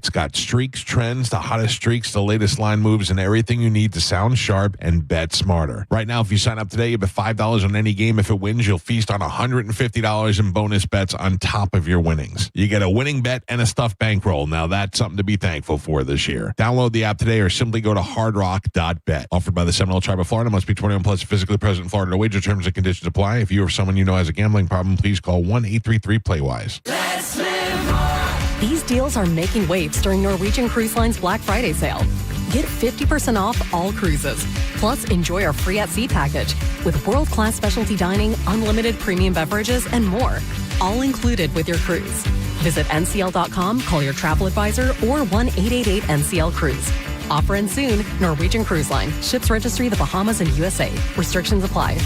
It's got streaks, trends, the hottest streaks, the latest line moves, and everything you need to sound sharp and bet smarter. Right now, if you sign up today, you bet $5 on any game. If it wins, you'll feast on $150 in bonus bets on top of your winnings. You get a winning bet and a stuffed bankroll. Now, that's something to be thankful for this year. Download the app today or simply go to hardrock.bet. Offered by the Seminole Tribe of Florida. Must be 21 plus, physically present in Florida. To wager, terms and conditions apply. If you or someone you know has a gambling problem, please call 1-833-PLAY-WISE. Let's live more. These deals are making waves during Norwegian Cruise Line's Black Friday sale. Get 50% off all cruises. Plus, enjoy our free at sea package with world-class specialty dining, unlimited premium beverages, and more. All included with your cruise. Visit ncl.com, call your travel advisor, or 1-888-NCL-CRUISE. Offer ends soon. Norwegian Cruise Line. Ships registry the Bahamas and USA. Restrictions apply.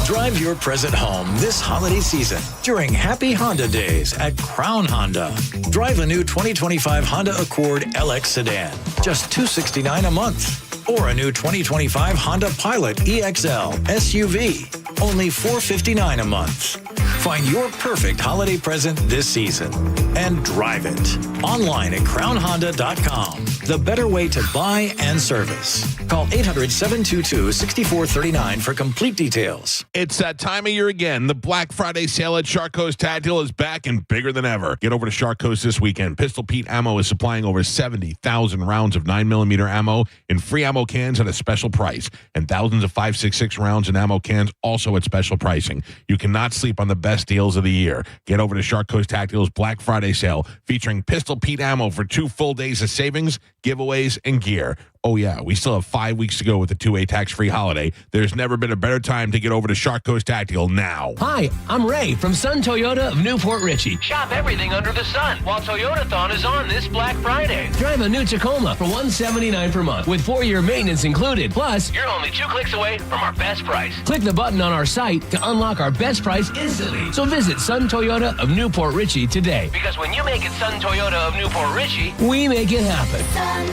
Drive your present home this holiday season during Happy Honda Days at Crown Honda. Drive a new 2025 Honda Accord LX sedan, just $269 a month. Or a new 2025 Honda Pilot EXL SUV, only $459 a month. Find your perfect holiday present this season and drive it. Online at crownhonda.com. The better way to buy and service. Call 800-722-6439 for complete details. It's that time of year again. The Black Friday sale at Shark Coast Tactical is back and bigger than ever. Get over to Shark Coast this weekend. Pistol Pete Ammo is supplying over 70,000 rounds of 9mm ammo in free ammo cans at a special price, and thousands of 5.66 rounds in ammo cans also at special pricing. You cannot sleep on the best deals of the year. Get over to Shark Coast Tactical's Black Friday sale featuring Pistol Pete Ammo for 2 full days of savings, giveaways, and gear. Oh, yeah, we still have 5 weeks to go with the 2A tax-free holiday. There's never been a better time to get over to Shark Coast Tactical now. Hi, I'm Ray from Sun Toyota of Newport Richey. Shop everything under the sun while Toyotathon is on this Black Friday. Drive a new Tacoma for $179 per month with 4-year maintenance included. Plus, you're only 2 clicks away from our best price. Click the button on our site to unlock our best price instantly. So visit Sun Toyota of Newport Richey today. Because when you make it Sun Toyota of Newport Richey, we make it happen. Sun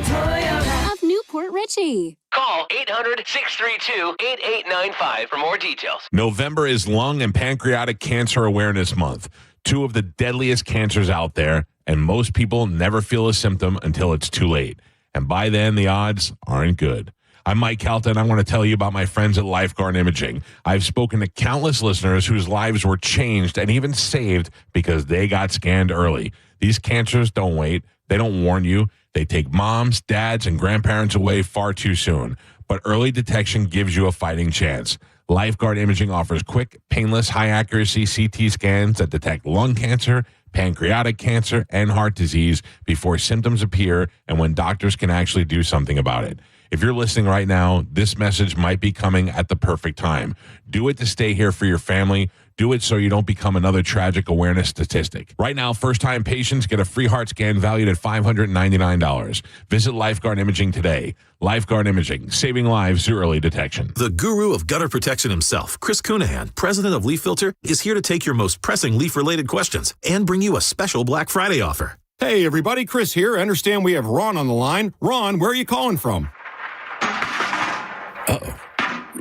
Toyota of Newport Richey. Call 800-632-8895 for more details. November is Lung and Pancreatic Cancer Awareness Month, 2 of the deadliest cancers out there, and most people never feel a symptom until it's too late. And by then, the odds aren't good. I'm Mike Calta, and I want to tell you about my friends at Lifeguard Imaging. I've spoken to countless listeners whose lives were changed and even saved because they got scanned early. These cancers don't wait. They don't warn you. They take moms, dads, and grandparents away far too soon. But early detection gives you a fighting chance. Lifeguard Imaging offers quick, painless, high-accuracy CT scans that detect lung cancer, pancreatic cancer, and heart disease before symptoms appear and when doctors can actually do something about it. If you're listening right now, this message might be coming at the perfect time. Do it to stay here for your family. Do it so you don't become another tragic awareness statistic. Right now, first-time patients get a free heart scan valued at $599. Visit Lifeguard Imaging today. Lifeguard Imaging, saving lives through early detection. The guru of gutter protection himself, Chris Cunahan, president of Leaf Filter, is here to take your most pressing leaf-related questions and bring you a special Black Friday offer. Hey, everybody, Chris here. I understand we have Ron on the line. Ron, where are you calling from? Uh-oh.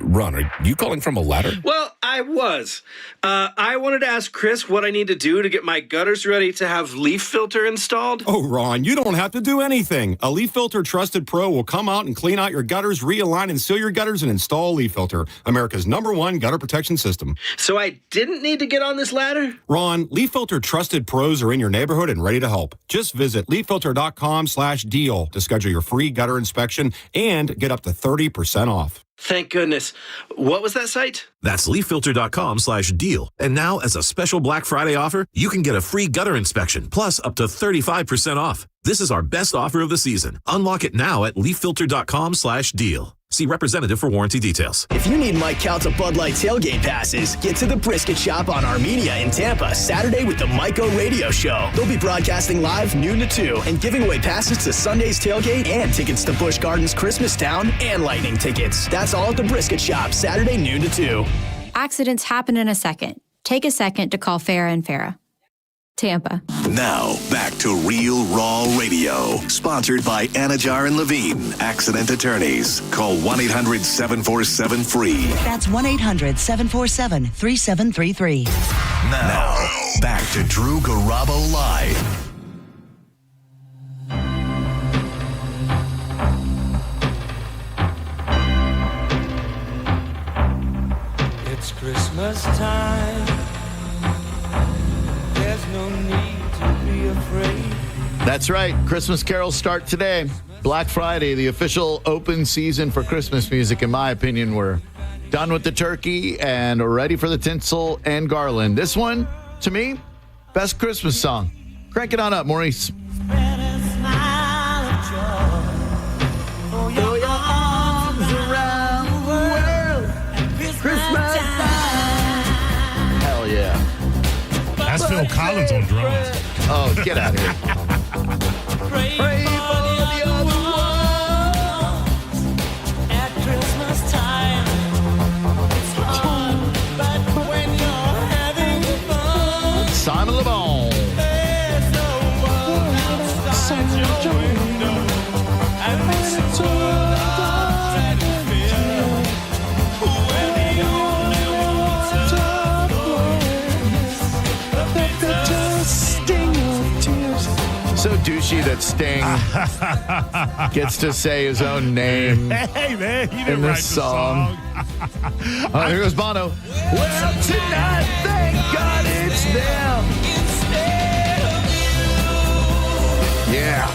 Ron, are you calling from a ladder? Well, I was. I wanted to ask Chris what I need to do to get my gutters ready to have Leaf Filter installed. Oh, Ron, you don't have to do anything. A Leaf Filter Trusted Pro will come out and clean out your gutters, realign and seal your gutters, and install Leaf Filter, America's #1 gutter protection system. So I didn't need to get on this ladder? Ron, Leaf Filter Trusted Pros are in your neighborhood and ready to help. Just visit leaffilter.com/deal to schedule your free gutter inspection and get up to 30% off. Thank goodness. What was that site? That's leaffilter.com/deal. And now, as a special Black Friday offer, you can get a free gutter inspection, plus up to 35% off. This is our best offer of the season. Unlock it now at leaffilter.com/deal. See representative for warranty details. If you need Mike Calta Bud Light tailgate passes, get to the Brisket Shop on Armenia in Tampa Saturday with the Mike O Radio Show. They'll be broadcasting live noon to 2 and giving away passes to Sunday's tailgate and tickets to Busch Gardens Christmas Town and Lightning tickets. That's all at the Brisket Shop Saturday noon to 2. Accidents happen in a second. Take a second to call Farah and Farah. Tampa. Now, back to Real Raw Radio. Sponsored by Anajar and Levine, Accident Attorneys. Call 1-800-747-FREE. That's 1-800-747-3733. Now, back to Drew Garabo Live. It's Christmas time. There's no need to be afraid. That's right. Christmas carols start today. Black Friday, the official open season for Christmas music, in my opinion. We're done with the turkey and ready for the tinsel and garland. This one, to me, best Christmas song. Crank it on up, Maurice. Throw your arms around the world at Christmas time. Hell yeah. That's Phil Collins on drums. Oh, get out of here. Pray for the other ones at Christmas time. It's hard, but when you're having fun, Simon Le Bon. there's no one outside your window, and this world outside the field, where the only water So douchey that Sting gets to say his own name Hey, man, he didn't in write this the song. Here goes Bono. Well, tonight, thank God it's them. Yeah.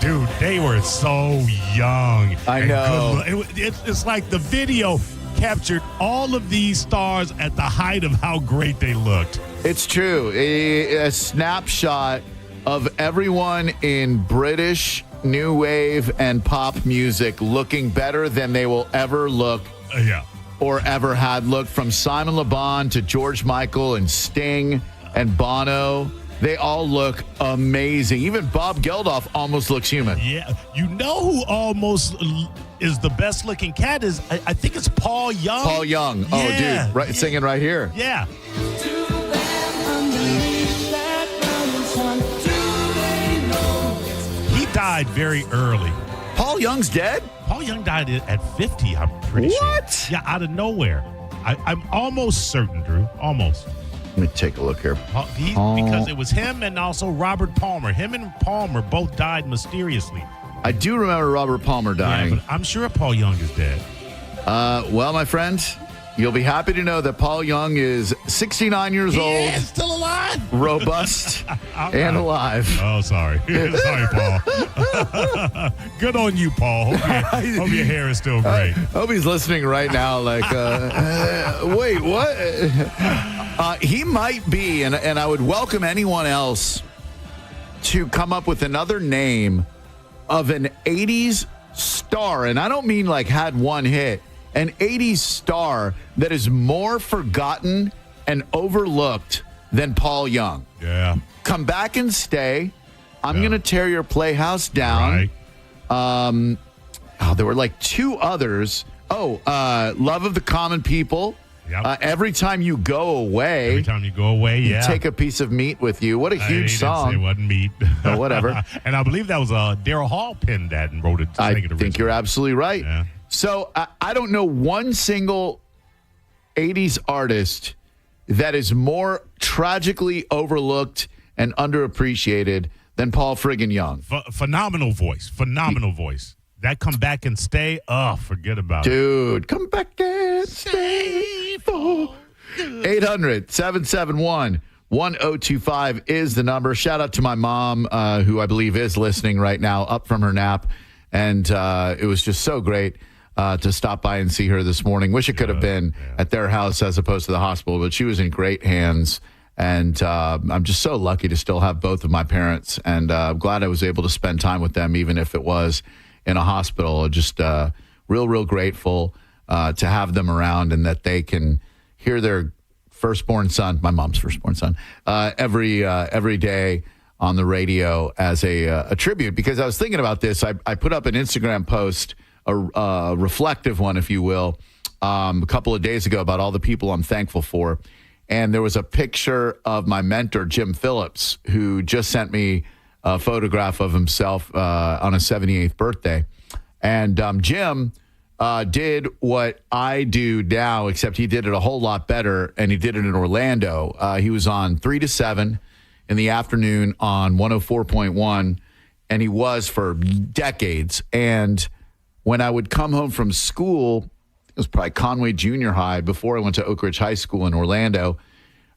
Dude, they were so young. I and know. It's like the video captured all of these stars at the height of how great they looked. It's true. A snapshot of everyone in British new wave and pop music looking better than they will ever look Yeah. or ever had looked, from Simon Le Bon to George Michael and Sting and Bono. They all look amazing. Even Bob Geldof almost looks human. Yeah. You know who almost is the best looking cat is? I think it's Paul Young. Paul Young. Yeah. Oh, dude. Right, singing right here. Yeah. He died very early. Paul Young's dead? Paul Young died at 50, I'm pretty sure. What? Yeah, out of nowhere. I'm almost certain, Drew. Almost. Let me take a look here. Because it was him and also Robert Palmer. Him and Palmer both died mysteriously. I do remember Robert Palmer dying. Yeah, but I'm sure Paul Young is dead. Well, my friend, you'll be happy to know that Paul Young is 69 years old. Still alive. Robust and alive. Oh, sorry. Sorry, Paul. Good on you, Paul. Hope your hair is still great. Hope he's listening right now like, wait, what? He might be, and I would welcome anyone else to come up with another name of an 80s star. And I don't mean like had one hit. An 80s star that is more forgotten and overlooked than Paul Young. Yeah. Come back and stay. I'm going to tear your playhouse down. Right. There were like two others. Love of the Common People. Yep. Every time you go away. Every time you go away, yeah. You take a piece of meat with you. What a huge song. It wasn't meat. Oh, whatever. And I believe that was Daryl Hall penned that and wrote it. I think you're absolutely right. Yeah. So I don't know one single 80s artist that is more tragically overlooked and underappreciated than Paul friggin' Young. Phenomenal voice. Phenomenal voice. That come back and stay. Oh, forget about it. Dude, come back and stay for 800-771-1025 is the number. Shout out to my mom, who I believe is listening right now, up from her nap. And it was just so great to stop by and see her this morning. Wish it could have been at their house as opposed to the hospital, but she was in great hands. And I'm just so lucky to still have both of my parents. And I'm glad I was able to spend time with them, even if it was in a hospital. Just real grateful to have them around and that they can hear their firstborn son, my mom's firstborn son, every day on the radio as a tribute. Because I was thinking about this. I put up an Instagram post, a reflective one, if you will, a couple of days ago about all the people I'm thankful for. and there was a picture of my mentor, Jim Phillips, who just sent me a photograph of himself on his 78th birthday. And Jim did what I do now, except he did it a whole lot better, and he did it in Orlando. He was on 3 to 7 in the afternoon on 104.1, and he was for decades. And when I would come home from school, it was probably Conway Junior High before I went to Oak Ridge High School in Orlando,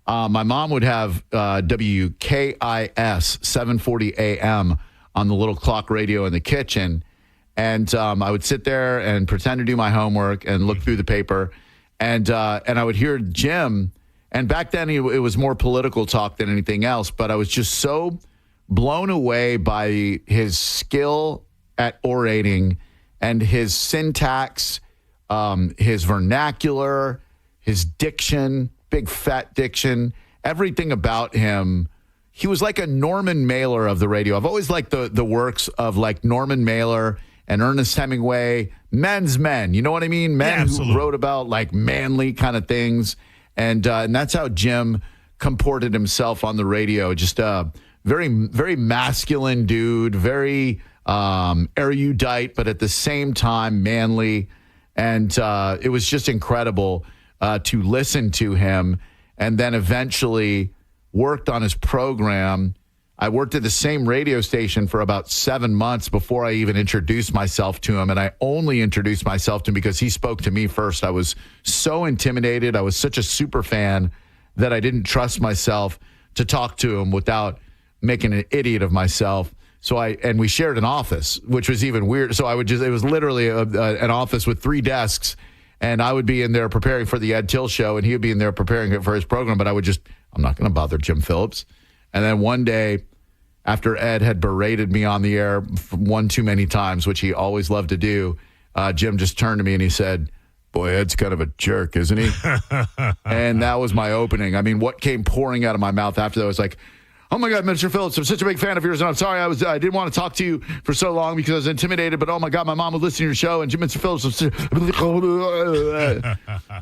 my mom would have WKIS 740 AM on the little clock radio in the kitchen. And I would sit there and pretend to do my homework and look through the paper. And I would hear Jim. And back then, it was more political talk than anything else. But I was just so blown away by his skill at orating and his syntax, his vernacular, his diction, big fat diction, everything about him. He was like a Norman Mailer of the radio. I've always liked the works of like Norman Mailer and Ernest Hemingway, men's men. You know what I mean? Men who wrote about like manly kind of things. And that's how Jim comported himself on the radio. Just a very, very masculine dude, very erudite, but at the same time manly. And it was just incredible to listen to him, and then eventually worked on his program. I worked at the same radio station for about 7 months before I even introduced myself to him, and I only introduced myself to him because he spoke to me first. I was so intimidated. I was such a super fan that I didn't trust myself to talk to him without making an idiot of myself. So we shared an office, which was even weird. So it was literally an office with 3 desks. And I would be in there preparing for the Ed Till show, and he would be in there preparing it for his program. But I'm not going to bother Jim Phillips. And then one day, after Ed had berated me on the air one too many times, which he always loved to do, Jim just turned to me and he said, "Boy, Ed's kind of a jerk, isn't he?" And that was my opening. I mean, what came pouring out of my mouth after that was like, "Oh my God, Mr. Phillips, I'm such a big fan of yours, and I'm sorry I didn't want to talk to you for so long because I was intimidated, but oh my God, my mom would listen to your show, and Mr. Phillips was..."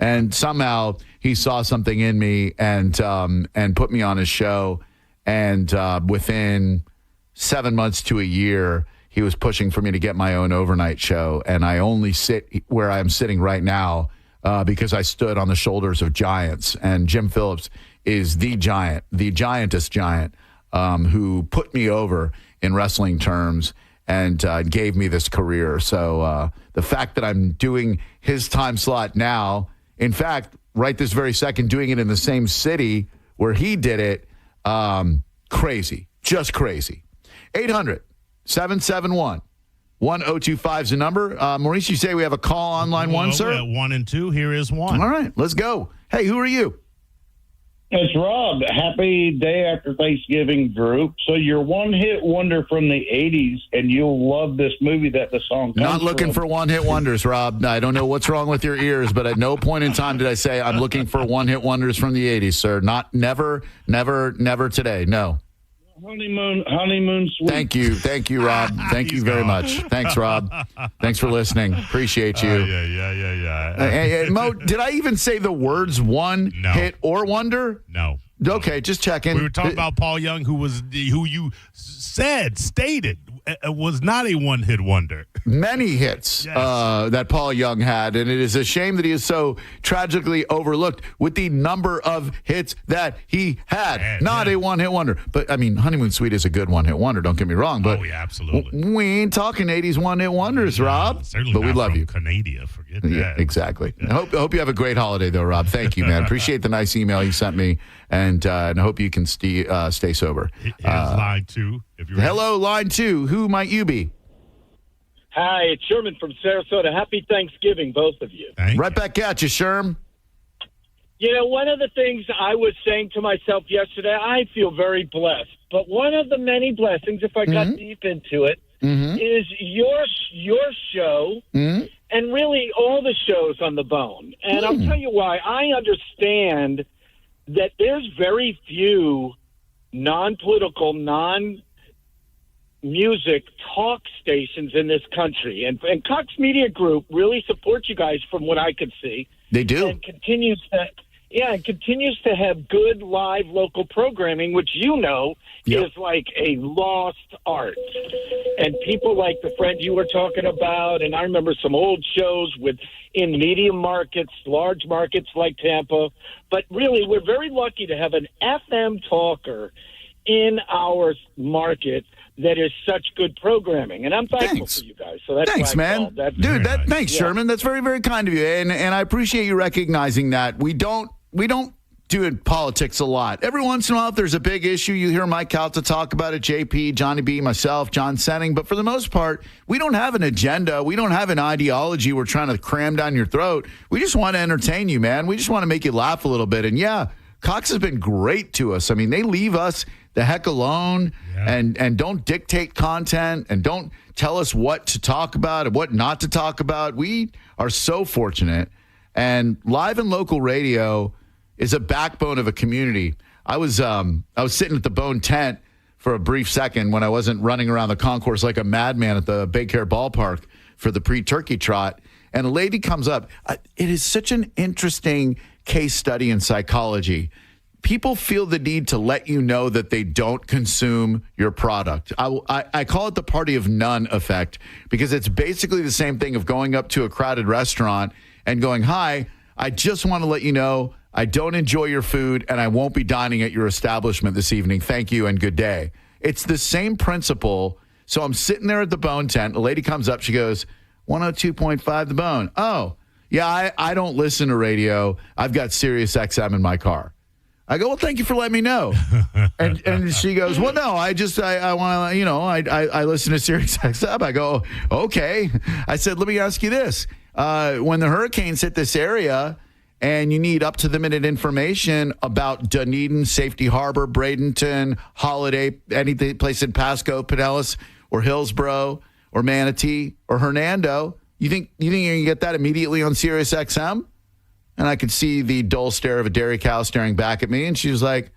And somehow he saw something in me and put me on his show, and within 7 months to a year, he was pushing for me to get my own overnight show, and I only sit where I am sitting right now because I stood on the shoulders of giants, and Jim Phillips is the giant, the giantest giant, who put me over in wrestling terms and gave me this career. So the fact that I'm doing his time slot now, in fact, right this very second, doing it in the same city where he did it, crazy, just crazy. 800-771-1025 is the number. Maurice, you say we have a call on line one, sir? 1 and 2. Here is 1. All right, let's go. Hey, who are you? It's Rob. Happy day after Thanksgiving, Drew. So you're one-hit wonder from the 80s, and you'll love this movie that the song comes Not looking for one-hit wonders, Rob. I don't know what's wrong with your ears, but at no point in time did I say I'm looking for one-hit wonders from the 80s, sir. Never today. No. Honeymoon Suite. Thank you, Rob. Thank you very much. Thanks, Rob. Thanks for listening. Appreciate you. Yeah. Hey, Mo, did I even say the words one hit or wonder? No. Okay, just checking. We were talking about Paul Young, who you stated was not a one-hit wonder. Many hits that Paul Young had, and it is a shame that he is so tragically overlooked with the number of hits that he had. Not a one-hit wonder. But, I mean, Honeymoon Suite is a good one-hit wonder, don't get me wrong. But absolutely. We ain't talking 80s one-hit wonders, Rob. Certainly but we not love from you. Canada, forget that. Yeah, exactly. Yeah. I hope you have a great holiday, though, Rob. Thank you, man. Appreciate the nice email you sent me, and I hope you can stay sober. Here's line 2. Hello, line 2. Who might you be? Hi, it's Sherman from Sarasota. Happy Thanksgiving, both of you. Right back at you, Sherm. You know, one of the things I was saying to myself yesterday, I feel very blessed. But one of the many blessings, if I got deep into it, is your show and really all the shows on the Bone. And I'll tell you why. I understand that there's very few non-political, non-music talk stations in this country. And Cox Media Group really supports you guys from what I could see. They do. And continues Yeah, it continues to have good live local programming, which is like a lost art. And people like the friend you were talking about, and I remember some old shows in medium markets, large markets like Tampa. But really, we're very lucky to have an FM talker in our market that is such good programming, and I'm thankful for you guys. So that's thanks, man. Thanks, Sherman. That's very, very kind of you, and I appreciate you recognizing that. We don't do in politics a lot. Every once in a while, if there's a big issue, you hear Mike Calta talk about it, JP, Johnny B, myself, John Senning. But for the most part, we don't have an agenda. We don't have an ideology we're trying to cram down your throat. We just want to entertain you, man. We just want to make you laugh a little bit. And yeah, Cox has been great to us. I mean, they leave us the heck alone and don't dictate content and don't tell us what to talk about and what not to talk about. We are so fortunate. And live and local radio is a backbone of a community. I was sitting at the Bone Tent for a brief second when I wasn't running around the concourse like a madman at the Baycare Ballpark for the pre-turkey trot. And a lady comes up. It is such an interesting case study in psychology. People feel the need to let you know that they don't consume your product. I call it the party of none effect because it's basically the same thing of going up to a crowded restaurant and going, "Hi, I just want to let you know I don't enjoy your food and I won't be dining at your establishment this evening. Thank you and good day." It's the same principle. So I'm sitting there at the Bone Tent. A lady comes up. She goes, 102.5 The Bone. "Oh, yeah, I don't listen to radio. I've got Sirius XM in my car." I go, "Well, thank you for letting me know." And she goes, "Well, no, I want to, I listen to Sirius XM." I go, "Okay." I said, "Let me ask you this. When the hurricanes hit this area and you need up-to-the-minute information about Dunedin, Safety Harbor, Bradenton, Holiday, any place in Pasco, Pinellas, or Hillsborough, or Manatee, or Hernando, you think you can get that immediately on Sirius XM?" And I could see the dull stare of a dairy cow staring back at me, and she was like,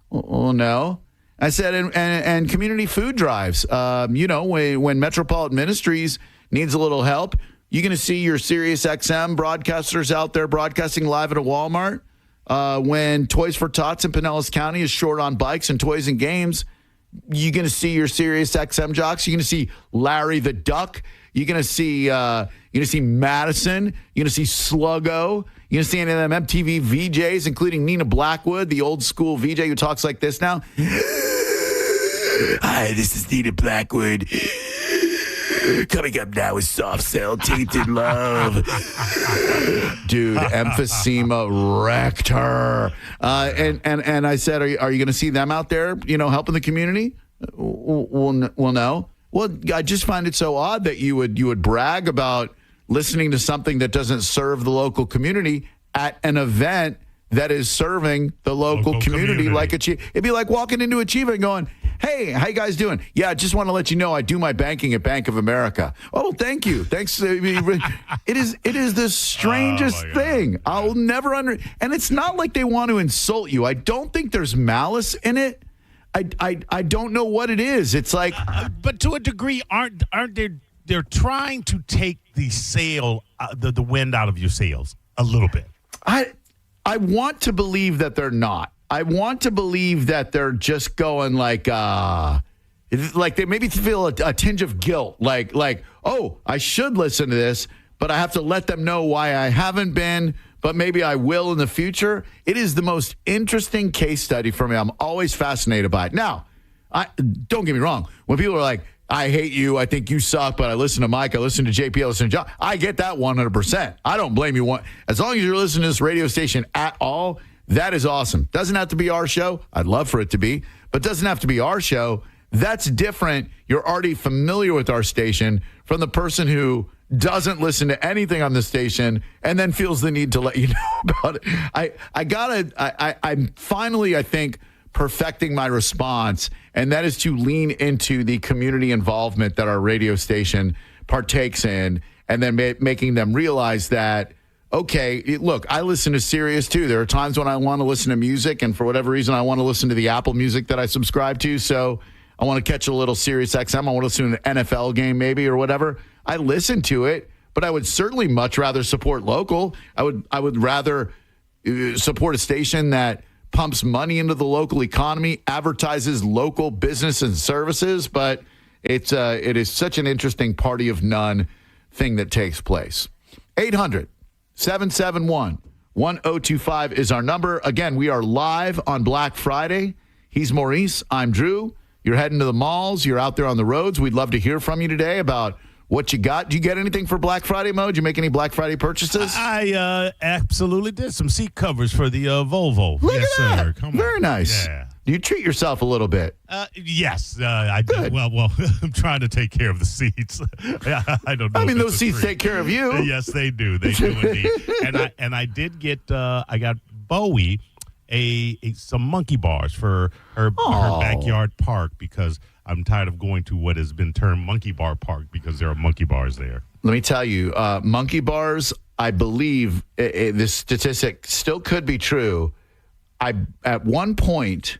"Well, no." I said, and community food drives. When Metropolitan Ministries needs a little help, you're going to see your Sirius XM broadcasters out there broadcasting live at a Walmart. When Toys for Tots in Pinellas County is short on bikes and toys and games, you're going to see your Sirius XM jocks. You're going to see Larry the Duck. You're going to see Madison. You're going to see Sluggo. You're going to see any of them MTV VJs, including Nina Blackwood, the old school VJ who talks like this now. "Hi, this is Nina Blackwood. Coming up now is Soft Cell Tainted Love." Dude, emphysema wrecked her. And I said, are you going to see them out there, helping the community? Well, no. Well, I just find it so odd that you would brag about listening to something that doesn't serve the local community at an event that is serving the local community. Like it'd be like walking into Achieva and going, "Hey, how you guys doing? Yeah, I just want to let you know I do my banking at Bank of America." "Oh, thank you. Thanks." It is the strangest thing. I'll never and it's not like they want to insult you. I don't think there's malice in it. I don't know what it is. It's like, but to a degree, aren't they? They're trying to take the sail, the wind out of your sails a little bit. I want to believe that they're not. I want to believe that they're just going like they maybe feel a tinge of guilt, like, "Oh, I should listen to this, but I have to let them know why I haven't been, but maybe I will in the future." It is the most interesting case study for me. I'm always fascinated by it. Now, don't get me wrong. When people are like, "I hate you, I think you suck, but I listen to Mike, I listen to JP, I listen to John," I get that 100%. I don't blame you. As long as you're listening to this radio station at all, that is awesome. Doesn't have to be our show. I'd love for it to be, but doesn't have to be our show. That's different. You're already familiar with our station from the person who doesn't listen to anything on the station and then feels the need to let you know about it. I'm finally, I think, perfecting my response, and that is to lean into the community involvement that our radio station partakes in, and then making them realize that, okay, look, I listen to Sirius too. There are times when I want to listen to music, and for whatever reason, I want to listen to the Apple Music that I subscribe to, so I want to catch a little Sirius XM. I want to listen to an NFL game maybe or whatever. I listen to it, but I would certainly much rather support local. I would rather support a station that pumps money into the local economy, advertises local business and services, but it is such an interesting party of none thing that takes place. 800-771-1025 is our number. Again, we are live on Black Friday. He's Maurice. I'm Drew. You're heading to the malls. You're out there on the roads. We'd love to hear from you today about what you got. Do you get anything for Black Friday, Mo? Did you make any Black Friday purchases? I absolutely did. Some seat covers for the Volvo. Look yes, at that. sir. Come Very on. nice. Yeah. Do you treat yourself a little bit? Yes, I do. Well, I'm trying to take care of the seats. I don't know. I mean, those seats take care of you. Yes, they do. They do indeed. And I did get. I got Bowie some monkey bars for her backyard park because I'm tired of going to what has been termed Monkey Bar Park because there are monkey bars there. Let me tell you, monkey bars, I believe this statistic still could be true. At one point,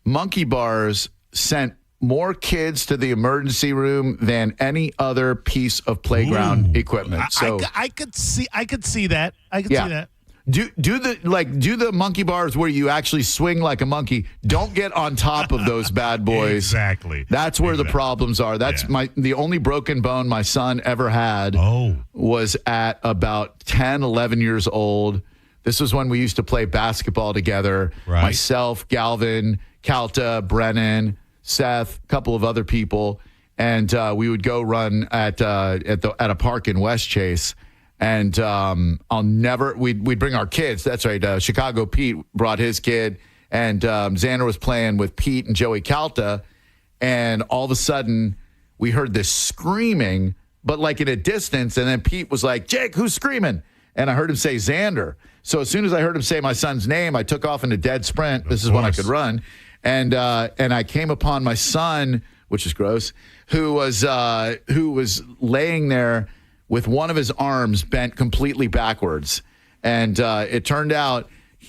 monkey bars sent more kids to the emergency room than any other piece of playground equipment. So I could see that. I could see that. Do the monkey bars where you actually swing like a monkey. Don't get on top of those bad boys. Exactly. That's where the problems are. That's the only broken bone my son ever had was at about 10, 11 years old. This was when we used to play basketball together. Right. Myself, Galvin, Calta, Brennan, Seth, a couple of other people, and we would go run at a park in West Chase. And we'd bring our kids. That's right. Chicago Pete brought his kid, and Xander was playing with Pete and Joey Calta. And all of a sudden, we heard this screaming, but like in a distance. And then Pete was like, "Jake, who's screaming?" And I heard him say Xander. So as soon as I heard him say my son's name, I took off in a dead sprint. This is when I could run. And I came upon my son, which is gross, who was laying there with one of his arms bent completely backwards. And it turned out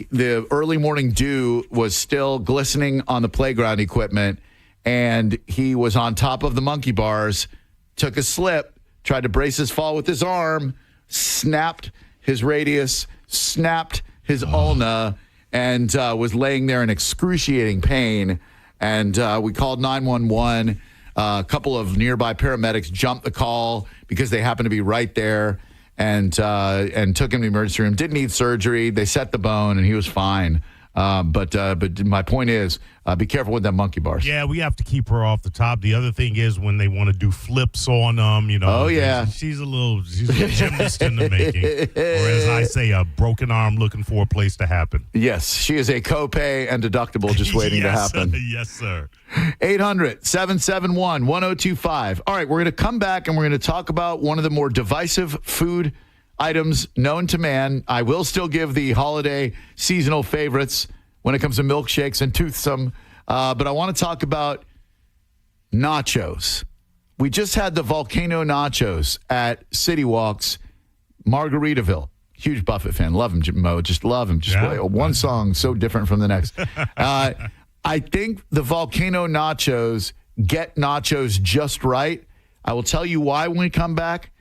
the early morning dew was still glistening on the playground equipment, and he was on top of the monkey bars, took a slip, tried to brace his fall with his arm, snapped his radius, snapped his ulna, and was laying there in excruciating pain. And we called 911. A couple of nearby paramedics jumped the call because they happened to be right there, and took him to the emergency room. Didn't need surgery. They set the bone, and he was fine. But my point is, be careful with that monkey bars. Yeah, we have to keep her off the top. The other thing is when they want to do flips on them, Oh, yeah. She's a little gymnast in the making. Or as I say, a broken arm looking for a place to happen. Yes, she is a copay and deductible just waiting to happen. Yes, sir. 800-771-1025. All right, we're going to come back and we're going to talk about one of the more divisive food items known to man. I will still give the holiday seasonal favorites when it comes to milkshakes and toothsome, but I want to talk about nachos. We just had the volcano nachos at City Walks, Margaritaville. Huge Buffett fan. Love him, Mo. Just love him. Just play one song so different from the next. I think the volcano nachos get nachos just right. I will tell you why when we come back.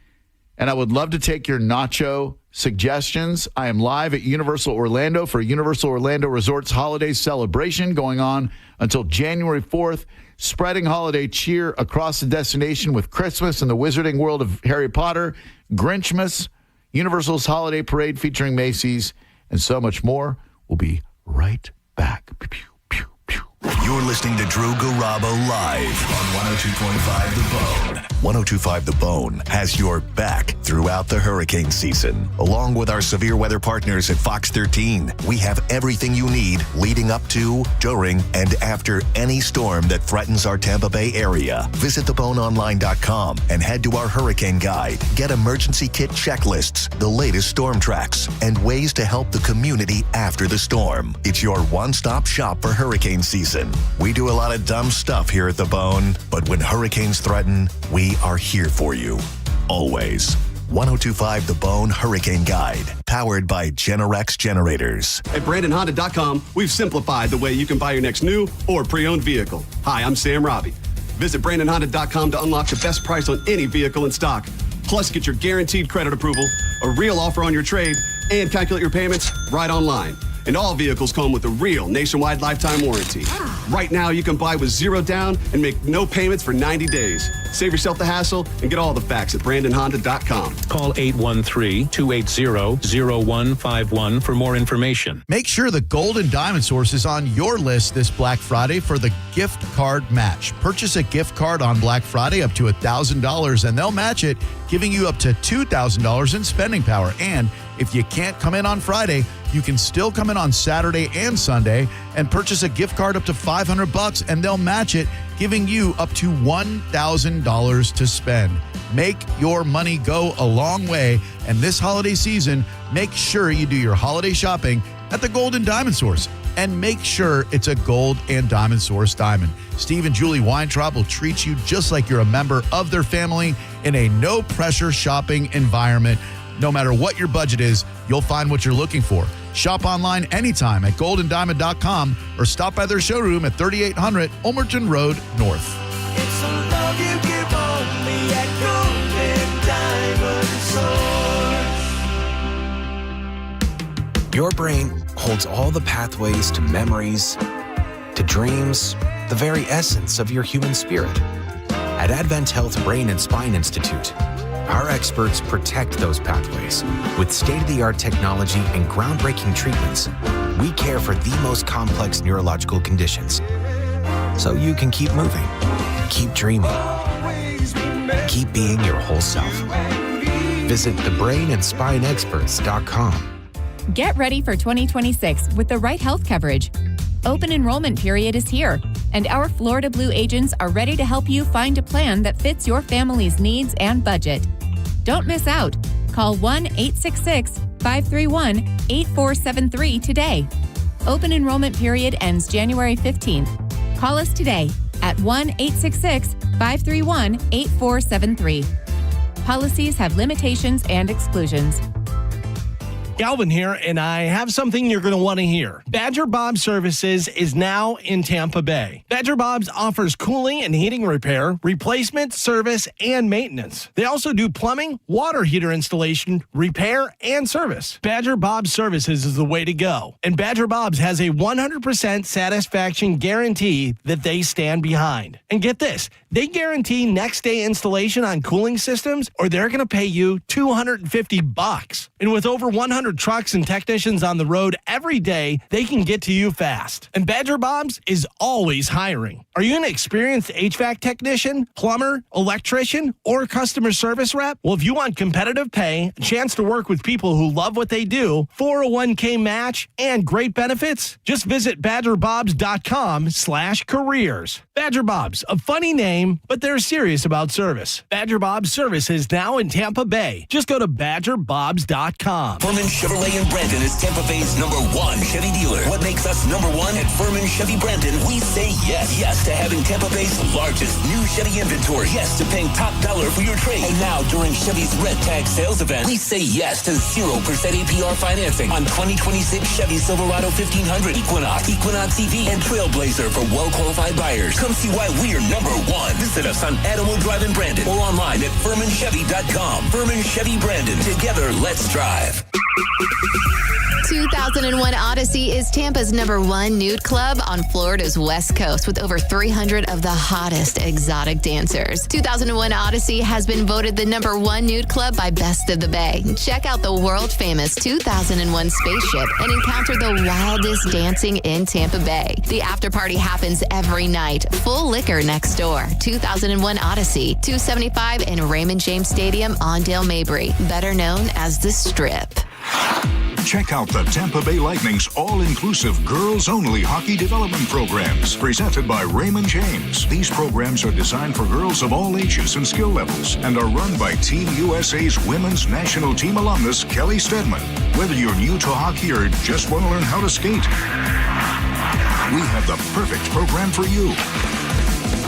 And I would love to take your nacho suggestions. I am live at Universal Orlando for Universal Orlando Resort's holiday celebration going on until January 4th, spreading holiday cheer across the destination with Christmas and the Wizarding World of Harry Potter, Grinchmas, Universal's holiday parade featuring Macy's, and so much more. We'll be right back. Pew, pew, pew, pew. You're listening to Drew Garabo live on 102.5 The Bone. 102.5 The Bone has your back throughout the hurricane season. Along with our severe weather partners at Fox 13, we have everything you need leading up to, during, and after any storm that threatens our Tampa Bay area. Visit theboneonline.com and head to our hurricane guide. Get emergency kit checklists, the latest storm tracks, and ways to help the community after the storm. It's your one-stop shop for hurricane season. We do a lot of dumb stuff here at The Bone, but when hurricanes threaten, we are here for you. Always. 102.5 The Bone Hurricane Guide, powered by Generex Generators. At BrandonHonda.com, we've simplified the way you can buy your next new or pre-owned vehicle. Hi, I'm Sam Robbie. Visit BrandonHonda.com to unlock the best price on any vehicle in stock. Plus, get your guaranteed credit approval, a real offer on your trade, and calculate your payments right online. And all vehicles come with a real nationwide lifetime warranty. Right now, you can buy with zero down and make no payments for 90 days. Save yourself the hassle and get all the facts at BrandonHonda.com. Call 813-280-0151 for more information. Make sure the Gold and Diamond Source is on your list this Black Friday for the gift card match. Purchase a gift card on Black Friday up to $1,000 and they'll match it, giving you up to $2,000 in spending power. And if you can't come in on Friday, you can still come in on Saturday and Sunday and purchase a gift card up to $500 and they'll match it, giving you up to $1,000 to spend. Make your money go a long way. And this holiday season, make sure you do your holiday shopping at the Gold and Diamond Source. And make sure it's a Gold and Diamond Source diamond. Steve and Julie Weintraub will treat you just like you're a member of their family in a no-pressure shopping environment. No matter what your budget is, you'll find what you're looking for. Shop online anytime at goldanddiamond.com or stop by their showroom at 3800 Ulmerton Road North. It's a love you give only at Gold and Diamond Source. Your brain holds all the pathways to memories, to dreams, the very essence of your human spirit. At Advent Health Brain and Spine Institute, our experts protect those pathways. With state-of-the-art technology and groundbreaking treatments, we care for the most complex neurological conditions. So you can keep moving, keep dreaming, keep being your whole self. Visit thebrainandspineexperts.com. Get ready for 2026 with the right health coverage. Open enrollment period is here, and our Florida Blue agents are ready to help you find a plan that fits your family's needs and budget. Don't miss out. Call 1-866-531-8473 today. Open enrollment period ends January 15th. Call us today at 1-866-531-8473. Policies have limitations and exclusions. Galvin here, and I have something you're going to want to hear. Badger Bob Services is now in Tampa Bay. Badger Bob's offers cooling and heating repair, replacement, service, and maintenance. They also do plumbing, water heater installation, repair, and service. Badger Bob Services is the way to go. And Badger Bob's has a 100% satisfaction guarantee that they stand behind. And get this, they guarantee next day installation on cooling systems, or they're going to pay you $250. And with over 100 trucks and technicians on the road every day, they can get to you fast. And Badger Bob's is always hiring. Are you an experienced HVAC technician, plumber, electrician, or customer service rep? Well, if you want competitive pay, a chance to work with people who love what they do, 401k match, and great benefits, just visit badgerbobs.com/careers. Badger Bob's, a funny name, but they're serious about service. Badger Bob's Service is now in Tampa Bay. Just go to badgerbobs.com. Furman Chevrolet in Brandon is Tampa Bay's #1 Chevy dealer. What makes us #1 at Furman Chevy Brandon? We say yes. Yes to having Tampa Bay's largest new Chevy inventory. Yes to paying top dollar for your trade. And now during Chevy's Red Tag sales event, we say yes to 0% APR financing on 2026 Chevy Silverado 1500, Equinox, Equinox EV, and Trailblazer for well-qualified buyers. Come see why we're #1. Visit us on Adamo Drive in Brandon or online at FurmanChevy.com. Furman Chevy Brandon. Together, let's drive. 2001 Odyssey is Tampa's #1 nude club on Florida's West Coast with over 300 of the hottest exotic dancers. 2001 Odyssey has been voted the #1 nude club by Best of the Bay. Check out the world-famous 2001 spaceship and encounter the wildest dancing in Tampa Bay. The after party happens every night. Full liquor next door. 2001 Odyssey, 275 in Raymond James Stadium on Dale Mabry, better known as the Strip. Check out the Tampa Bay Lightning's all-inclusive girls-only hockey development programs presented by Raymond James. These programs are designed for girls of all ages and skill levels and are run by Team USA's women's national team alumnus, Kelly Stedman. Whether you're new to hockey or just want to learn how to skate, we have the perfect program for you.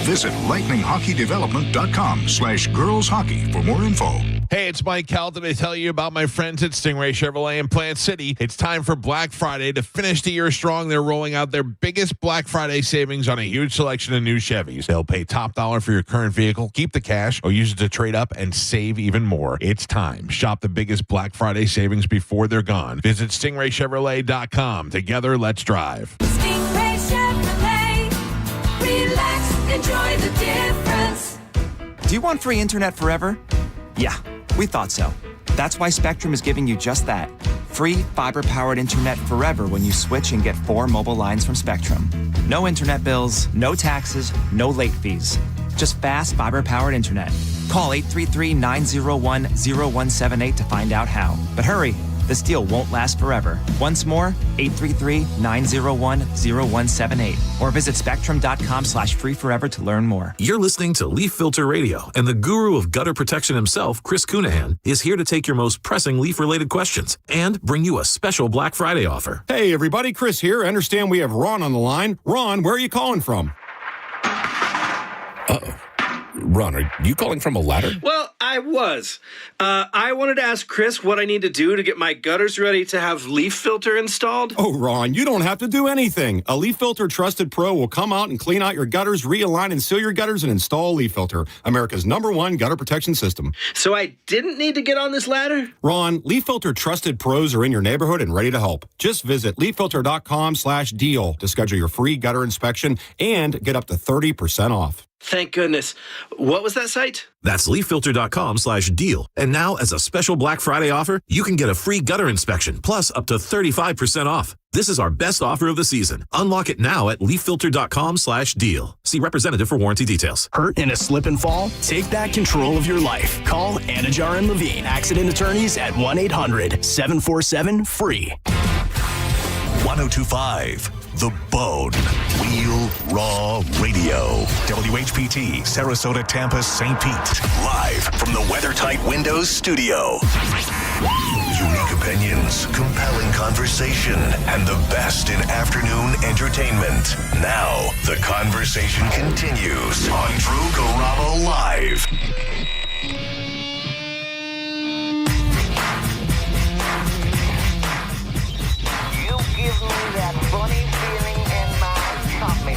Visit lightninghockeydevelopment.com/girls hockey for more info. Hey, it's Mike Kelton to tell you about my friends at Stingray Chevrolet in Plant City. It's time for Black Friday. To finish the year strong, they're rolling out their biggest Black Friday savings on a huge selection of new Chevys. They'll pay top dollar for your current vehicle, keep the cash, or use it to trade up and save even more. It's time. Shop the biggest Black Friday savings before they're gone. Visit StingrayChevrolet.com. Together, let's drive. Stingray Chevrolet. Relax, enjoy the difference. Do you want free internet forever? Yeah, we thought so. That's why Spectrum is giving you just that. Free fiber-powered internet forever when you switch and get 4 mobile lines from Spectrum. No internet bills, no taxes, no late fees. Just fast fiber-powered internet. Call 833-901-0178 to find out how. But hurry, this deal won't last forever. Once more, 833-901-0178. Or visit spectrum.com/freeforever to learn more. You're listening to Leaf Filter Radio, and the guru of gutter protection himself, Chris Cunahan, is here to take your most pressing leaf-related questions and bring you a special Black Friday offer. Hey, everybody, Chris here. I understand we have Ron on the line. Ron, where are you calling from? Uh-oh. Ron, are you calling from a ladder? Well, I was. I wanted to ask Chris what I need to do to get my gutters ready to have leaf filter installed. Oh, Ron, you don't have to do anything. A Leaf Filter Trusted Pro will come out and clean out your gutters, realign and seal your gutters, and install Leaf Filter, America's #1 gutter protection system. So I didn't need to get on this ladder? Ron, Leaf Filter Trusted Pros are in your neighborhood and ready to help. Just visit leaffilter.com/deal to schedule your free gutter inspection and get up to 30% off. Thank goodness. What was that site? That's leaffilter.com/deal. And now, as a special Black Friday offer, you can get a free gutter inspection, plus up to 35% off. This is our best offer of the season. Unlock it now at leaffilter.com/deal. See representative for warranty details. Hurt in a slip and fall? Take back control of your life. Call Anajar and Levine, accident attorneys at 1-800-747-FREE. 1025 The Bone. Real Raw Radio. WHPT, Sarasota, Tampa, St. Pete. Live from the WeatherTight Windows studio. Unique opinions, compelling conversation, and the best in afternoon entertainment. Now, the conversation continues on Drew Garabo Live. You give me that funny feeling in my tummy.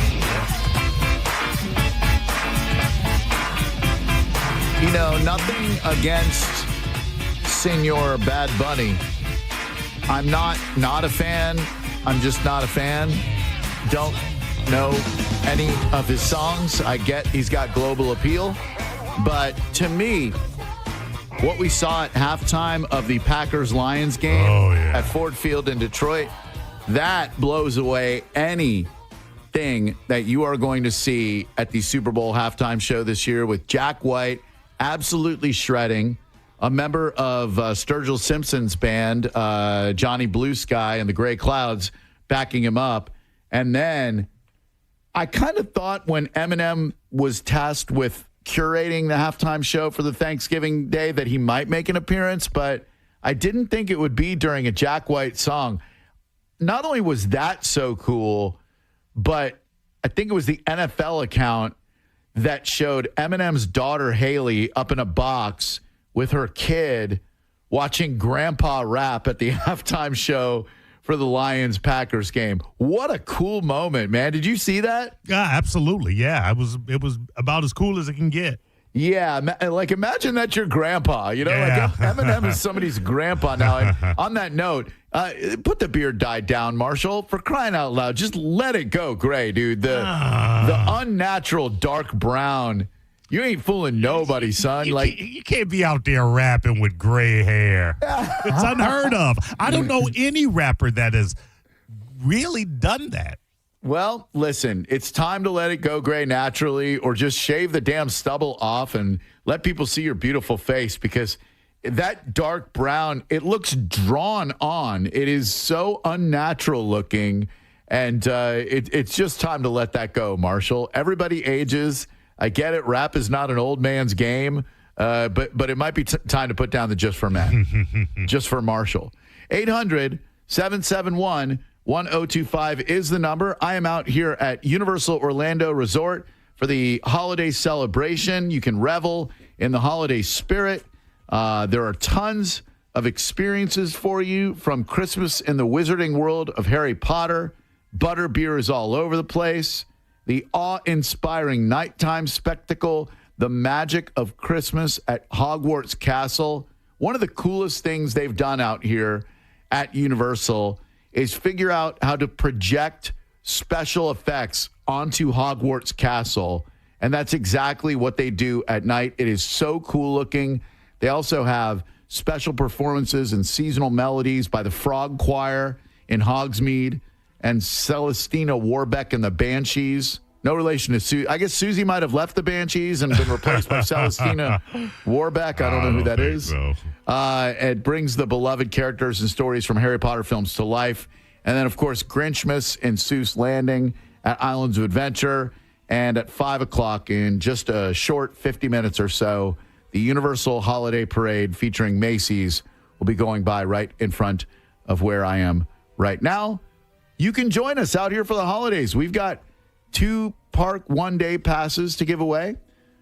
You know, nothing against Senor Bad Bunny. I'm not a fan. I'm just not a fan. Don't know any of his songs. I get he's got global appeal. But to me, what we saw at halftime of the Packers-Lions game at Ford Field in Detroit, that blows away anything that you are going to see at the Super Bowl halftime show this year, with Jack White absolutely shredding, a member of Sturgill Simpson's band, Johnny Blue Sky and the Gray Clouds, backing him up. And then I kind of thought when Eminem was tasked with curating the halftime show for the Thanksgiving Day that he might make an appearance, but I didn't think it would be during a Jack White song. Not only was that so cool, but I think it was the NFL account that showed Eminem's daughter Haley up in a box with her kid watching Grandpa rap at the halftime show for the Lions-Packers game. What a cool moment, man. Did you see that? Yeah, absolutely. Yeah, it was about as cool as it can get. Yeah, like imagine that's your grandpa. You know, like Eminem is somebody's grandpa now. And on that note, put the beard dye down, Marshall. For crying out loud, just let it go gray, dude. The unnatural dark brown. You ain't fooling nobody, son. You can't be out there rapping with gray hair. It's unheard of. I don't know any rapper that has really done that. Well, listen, it's time to let it go gray naturally, or just shave the damn stubble off and let people see your beautiful face, because that dark brown, it looks drawn on. It is so unnatural looking, and it's just time to let that go, Marshall. Everybody ages. I get it. Rap is not an old man's game, but it might be time to put down the Just for Men. Just for Marshall. 800-771-1025 is the number. I am out here at Universal Orlando Resort for the holiday celebration. You can revel in the holiday spirit. There are tons of experiences for you, from Christmas in the Wizarding World of Harry Potter. Butterbeer is all over the place. The awe-inspiring nighttime spectacle, The Magic of Christmas at Hogwarts Castle. One of the coolest things they've done out here at Universal is figure out how to project special effects onto Hogwarts Castle. And that's exactly what they do at night. It is so cool looking. They also have special performances and seasonal melodies by the Frog Choir in Hogsmeade and Celestina Warbeck and the Banshees. No relation to Susie. I guess Susie might have left the Banshees and been replaced by Celestina Warbeck. I don't know who that is. So. It brings the beloved characters and stories from Harry Potter films to life. And then, of course, Grinchmas and Seuss Landing at Islands of Adventure. And at 5 o'clock, in just a short 50 minutes or so, the Universal Holiday Parade featuring Macy's will be going by right in front of where I am right now. You can join us out here for the holidays. We've got 2 park one-day passes to give away.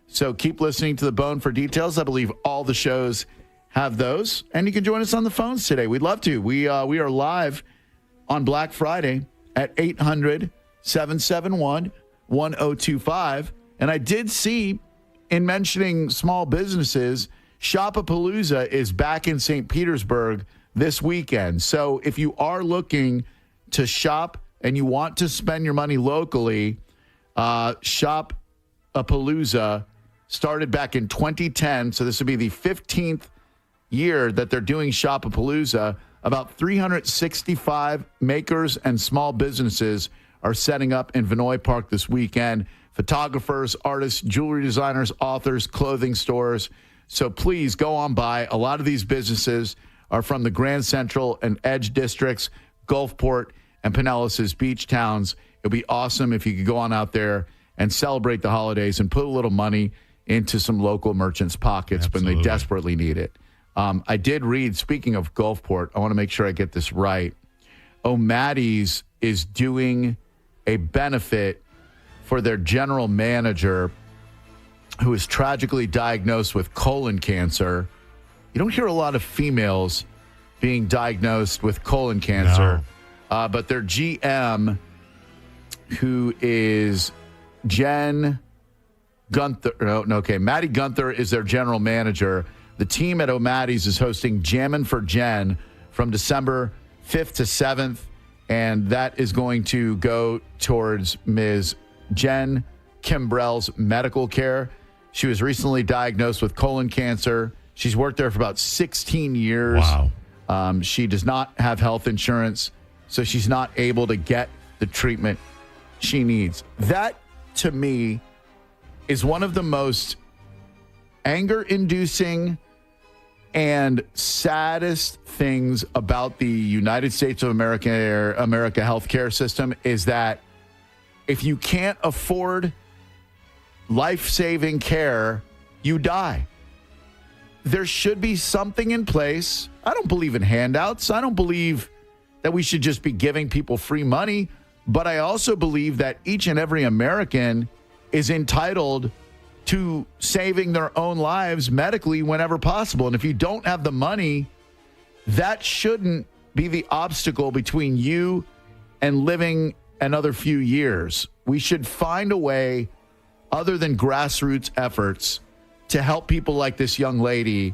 So keep listening to The Bone for details. I believe all the shows have those. And you can join us on the phones today. We'd love to. We are live on Black Friday at 800-771-1025. And I did see, in mentioning small businesses, Shopapalooza is back in St. Petersburg this weekend. So if you are looking to shop and you want to spend your money locally, Shopapalooza started back in 2010. So this would be the 15th year that they're doing Shopapalooza. About 365 makers and small businesses are setting up in Vinoy Park this weekend. Photographers, artists, jewelry designers, authors, clothing stores. So please go on by. A lot of these businesses are from the Grand Central and Edge districts, Gulfport, and Pinellas' beach towns. It would be awesome if you could go on out there and celebrate the holidays and put a little money into some local merchants' pockets when they desperately need it. I did read, speaking of Gulfport, I want to make sure I get this right. O'Maddy's is doing a benefit for their general manager who is tragically diagnosed with colon cancer. You don't hear a lot of females being diagnosed with colon cancer. No. But their GM, who is Jen Gunther, Maddie Gunther is their general manager. The team at O'Maddy's is hosting Jammin' for Jen from December 5th to 7th, and that is going to go towards Ms. Jen Kimbrell's medical care. She was recently diagnosed with colon cancer. She's worked there for about 16 years. Wow. She does not have health insurance, so she's not able to get the treatment she needs. That, to me, is one of the most anger-inducing and saddest things about the United States of America healthcare system is that if you can't afford life-saving care, you die. There should be something in place. I don't believe in handouts. I don't believe that we should just be giving people free money. But I also believe that each and every American is entitled to saving their own lives medically whenever possible. And if you don't have the money, that shouldn't be the obstacle between you and living another few years. We should find a way other than grassroots efforts to help people like this young lady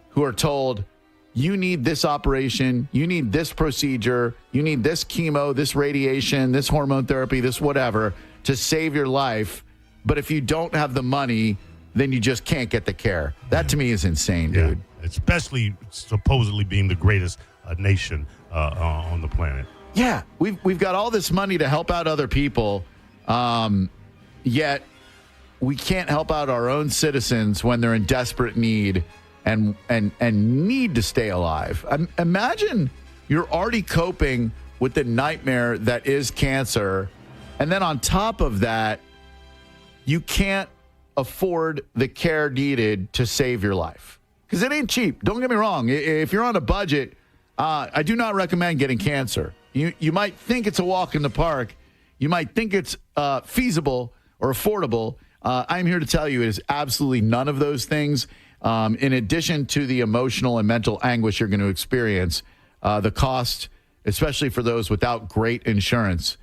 who are told, you need this operation, you need this procedure, you need this chemo, this radiation, this hormone therapy, this whatever to save your life. But if you don't have the money, then you just can't get the care. That to me is insane, dude. Especially supposedly being the greatest nation on the planet. Yeah, we've got all this money to help out other people, yet we can't help out our own citizens when they're in desperate need and need to stay alive. Imagine you're already coping with the nightmare that is cancer, and then on top of that, you can't afford the care needed to save your life. Because it ain't cheap. Don't get me wrong. If you're on a budget, I do not recommend getting cancer. You might think it's a walk in the park. You might think it's feasible or affordable. I'm here to tell you it is absolutely none of those things. In addition to the emotional and mental anguish you're going to experience, the cost, especially for those without great insurance,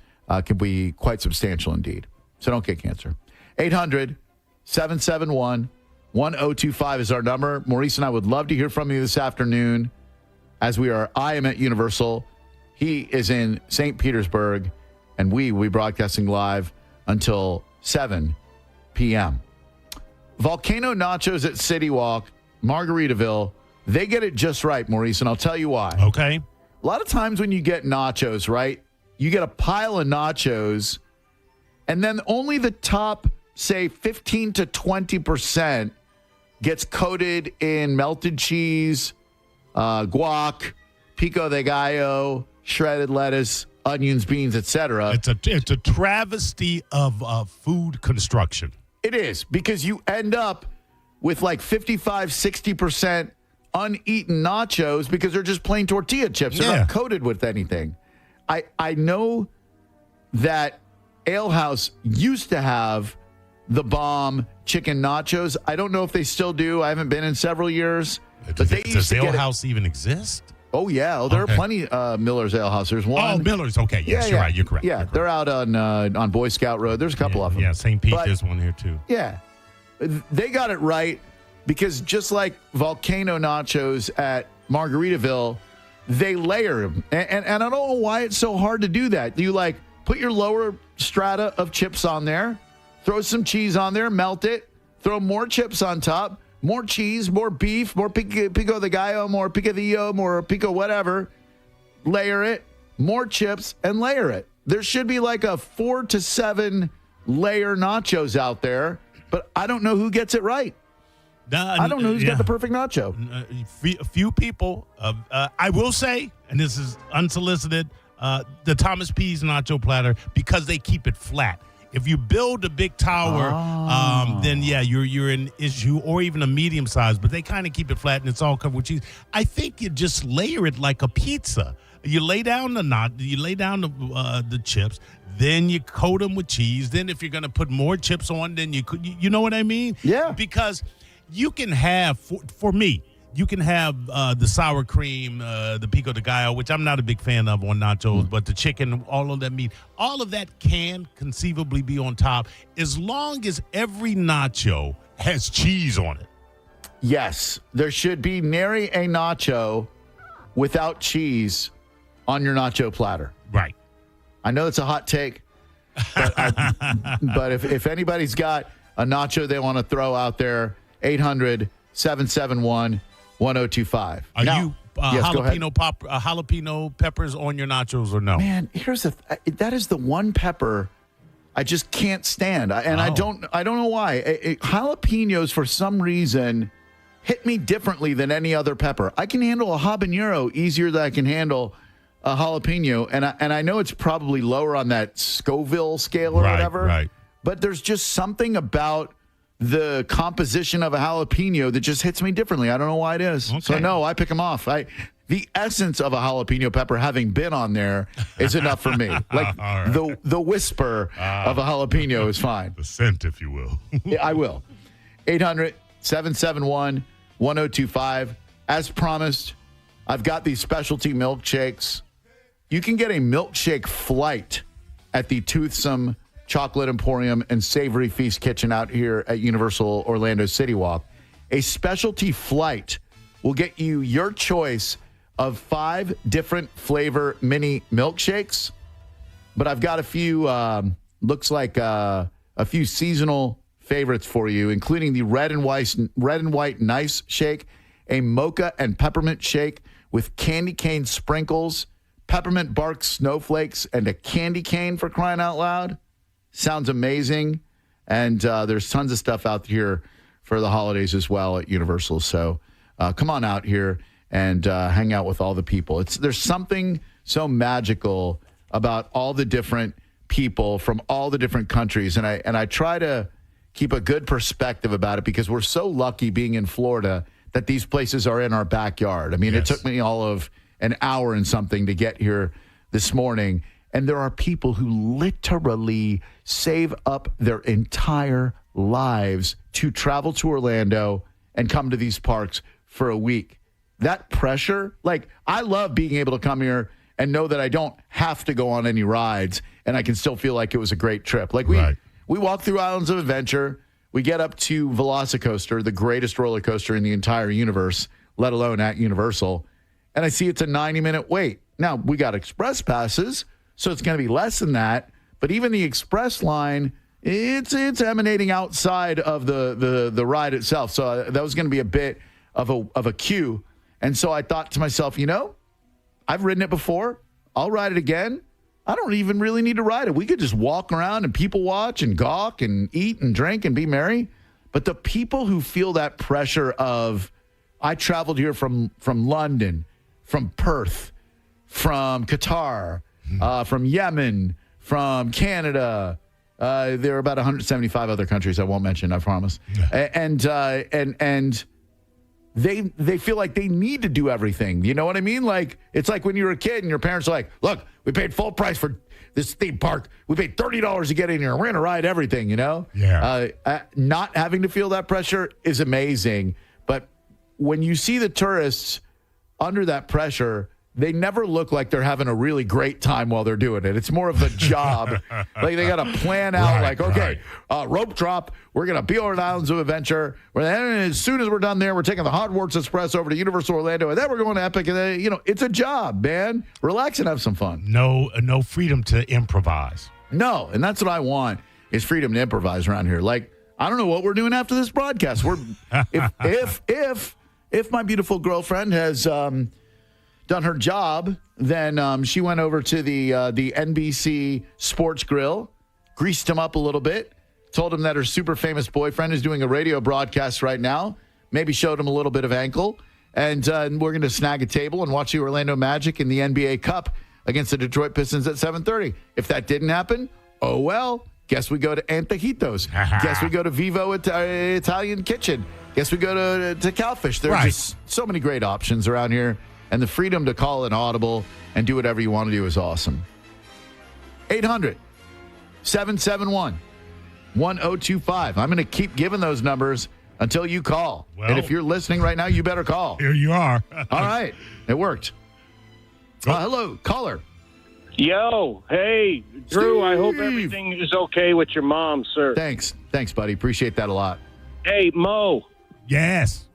can be quite substantial indeed. So don't get cancer. 800-771-1025 is our number. Maurice and I would love to hear from you this afternoon I am at Universal. He is in St. Petersburg, and we're broadcasting live until 7 p.m. Volcano Nachos at City Walk, Margaritaville, they get it just right, Maurice, and I'll tell you why. Okay. A lot of times when you get nachos, right, you get a pile of nachos, and then only the top, say, 15 to 20% gets coated in melted cheese, guac, pico de gallo, shredded lettuce, onions, beans, etc. It's a travesty of food construction. It is, because you end up with like 55, 60% uneaten nachos because they're just plain tortilla chips. They're not coated with anything. I know that Ale House used to have the bomb chicken nachos. I don't know if they still do. I haven't been in several years. Does Ale House even exist? Oh, yeah. There are plenty Miller's Ale House. There's one. Oh, Miller's. Okay. Yes, you're right. You're correct. Yeah, they're out on Boy Scout Road. There's a couple of them. Yeah, St. Pete, there's one here, too. Yeah. They got it right because just like Volcano Nachos at Margaritaville, they layer them. And I don't know why it's so hard to do that. You, put your lower strata of chips on there, throw some cheese on there, melt it, throw more chips on top, more cheese, more beef, more pico de gallo, more picadillo, more pico whatever. Layer it, more chips, and layer it. There should be a 4 to 7 layer nachos out there, but I don't know who gets it right. I don't know who's got the perfect nacho. A few people. I will say, and this is unsolicited, the Thomas P's nacho platter, because they keep it flat. If you build a big tower, then you're in issue, or even a medium size. But they kind of keep it flat, and it's all covered with cheese. I think you just layer it like a pizza. You lay down the chips, then you coat them with cheese. Then if you're going to put more chips on, then you know what I mean? Yeah. Because you can have, for me, you can have the sour cream, the pico de gallo, which I'm not a big fan of on nachos, but the chicken, all of that meat, all of that can conceivably be on top as long as every nacho has cheese on it. Yes, there should be nary a nacho without cheese on your nacho platter. Right. I know it's a hot take, but if anybody's got a nacho they want to throw out there, 800-771-1025. Are you jalapeno peppers on your nachos or no? Man, that is the one pepper I just can't stand, and I don't know why. Jalapenos for some reason hit me differently than any other pepper. I can handle a habanero easier than I can handle a jalapeno, and I know it's probably lower on that Scoville scale or whatever. Right. But there's just something about the composition of a jalapeno that just hits me differently. I don't know why it is. Okay. So, no, I pick them off. The essence of a jalapeno pepper having been on there is enough for me. The whisper of a jalapeno is fine. The scent, if you will. Yeah, I will. 800-771-1025. As promised, I've got these specialty milkshakes. You can get a milkshake flight at the Toothsome Chocolate Emporium and Savory Feast Kitchen out here at Universal Orlando City Walk. A specialty flight will get you your choice of 5 different flavor mini milkshakes. But I've got a few, looks like a few seasonal favorites for you, including the red and white nice shake, a mocha and peppermint shake with candy cane sprinkles, peppermint bark snowflakes, and a candy cane, for crying out loud. Sounds amazing. And there's tons of stuff out here for the holidays as well at Universal. So come on out here and hang out with all the people. There's something so magical about all the different people from all the different countries. And I try to keep a good perspective about it because we're so lucky being in Florida that these places are in our backyard. I mean, It took me all of an hour and something to get here this morning. And there are people who literally save up their entire lives to travel to Orlando and come to these parks for a week. That pressure, like, I love being able to come here and know that I don't have to go on any rides and I can still feel like it was a great trip. Like, we walk through Islands of Adventure. We get up to Velocicoaster, the greatest roller coaster in the entire universe, let alone at Universal. And I see it's a 90-minute wait. Now, we got express passes, so it's going to be less than that. But even the express line, it's emanating outside of the ride itself. So that was going to be a bit of a queue. And so I thought to myself, I've ridden it before. I'll ride it again. I don't even really need to ride it. We could just walk around and people watch and gawk and eat and drink and be merry. But the people who feel that pressure of, I traveled here from London, from Perth, from Qatar, from Yemen, from Canada. There are about 175 other countries I won't mention, I promise. And they feel like they need to do everything. You know what I mean? Like, it's like when you were a kid and your parents are like, look, we paid full price for this theme park. We paid $30 to get in here. We're going to ride everything, Yeah. Not having to feel that pressure is amazing. But when you see the tourists under that pressure, they never look like they're having a really great time while they're doing it. It's more of a job. Like, they got to plan out, rope drop. We're going to be over at Islands of Adventure. And as soon as we're done there, we're taking the Hogwarts Express over to Universal Orlando. And then we're going to Epic. And then, it's a job, man. Relax and have some fun. No freedom to improvise. No, and that's what I want, is freedom to improvise around here. Like, I don't know what we're doing after this broadcast. If my beautiful girlfriend has done her job, then she went over to the NBC Sports Grill, greased him up a little bit, told him that her super famous boyfriend is doing a radio broadcast right now, maybe showed him a little bit of ankle, and we're going to snag a table and watch the Orlando Magic in the NBA Cup against the Detroit Pistons at 7:30. If that didn't happen, oh well. Guess we go to Antojitos. Guess we go to Vivo Italian Kitchen. Guess we go to Cowfish. There are just so many great options around here. And the freedom to call an audible and do whatever you want to do is awesome. 800-771-1025. I'm going to keep giving those numbers until you call. Well, and if you're listening right now, you better call. Here you are. All right. It worked. Hello, caller. Yo, hey, Drew, I hope everything is okay with your mom, sir. Thanks, buddy. Appreciate that a lot. Hey, Mo. Yes.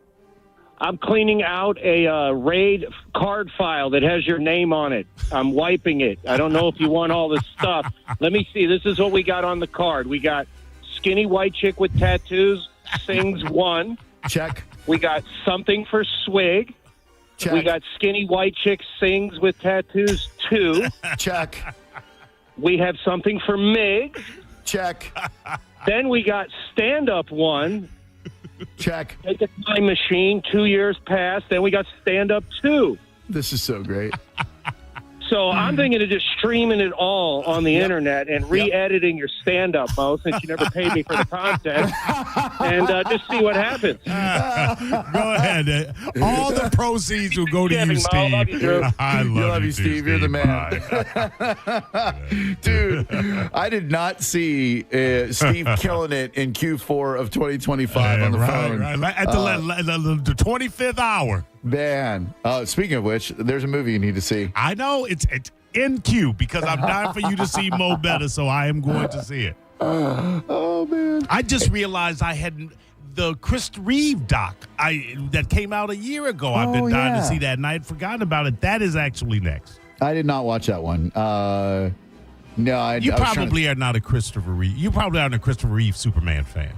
I'm cleaning out a RAID card file that has your name on it. I'm wiping it. I don't know if you want all this stuff. Let me see. This is what we got on the card. We got skinny white chick with tattoos, sings 1. Check. We got something for swig. Check. We got skinny white chick sings with tattoos 2. Check. We have something for Mig. Check. Then we got stand-up 1. Check. Take a time machine, 2 years past. Then we got stand-up 2. This is so great. So I'm thinking of just streaming it all on the internet and re-editing your stand-up, Mo, since you never paid me for the content, and just see what happens. Go ahead. All the proceeds will go to you, Steve. Mo. Love you, Drew. I love you, Steve. You're the man. Dude, I did not see Steve killing it in Q4 of 2025 on the phone. Right. At the 25th hour. Man, speaking of which, there's a movie you need to see. I know it's in queue because I'm dying for you to see Mo Better, so I am going to see it. Oh man! I just realized I had the Chris Reeve doc that came out a year ago. I've been dying to see that, and I had forgotten about it. That is actually next. I did not watch that one. No, you probably are not a Christopher Reeve. You probably aren't a Christopher Reeve Superman fan.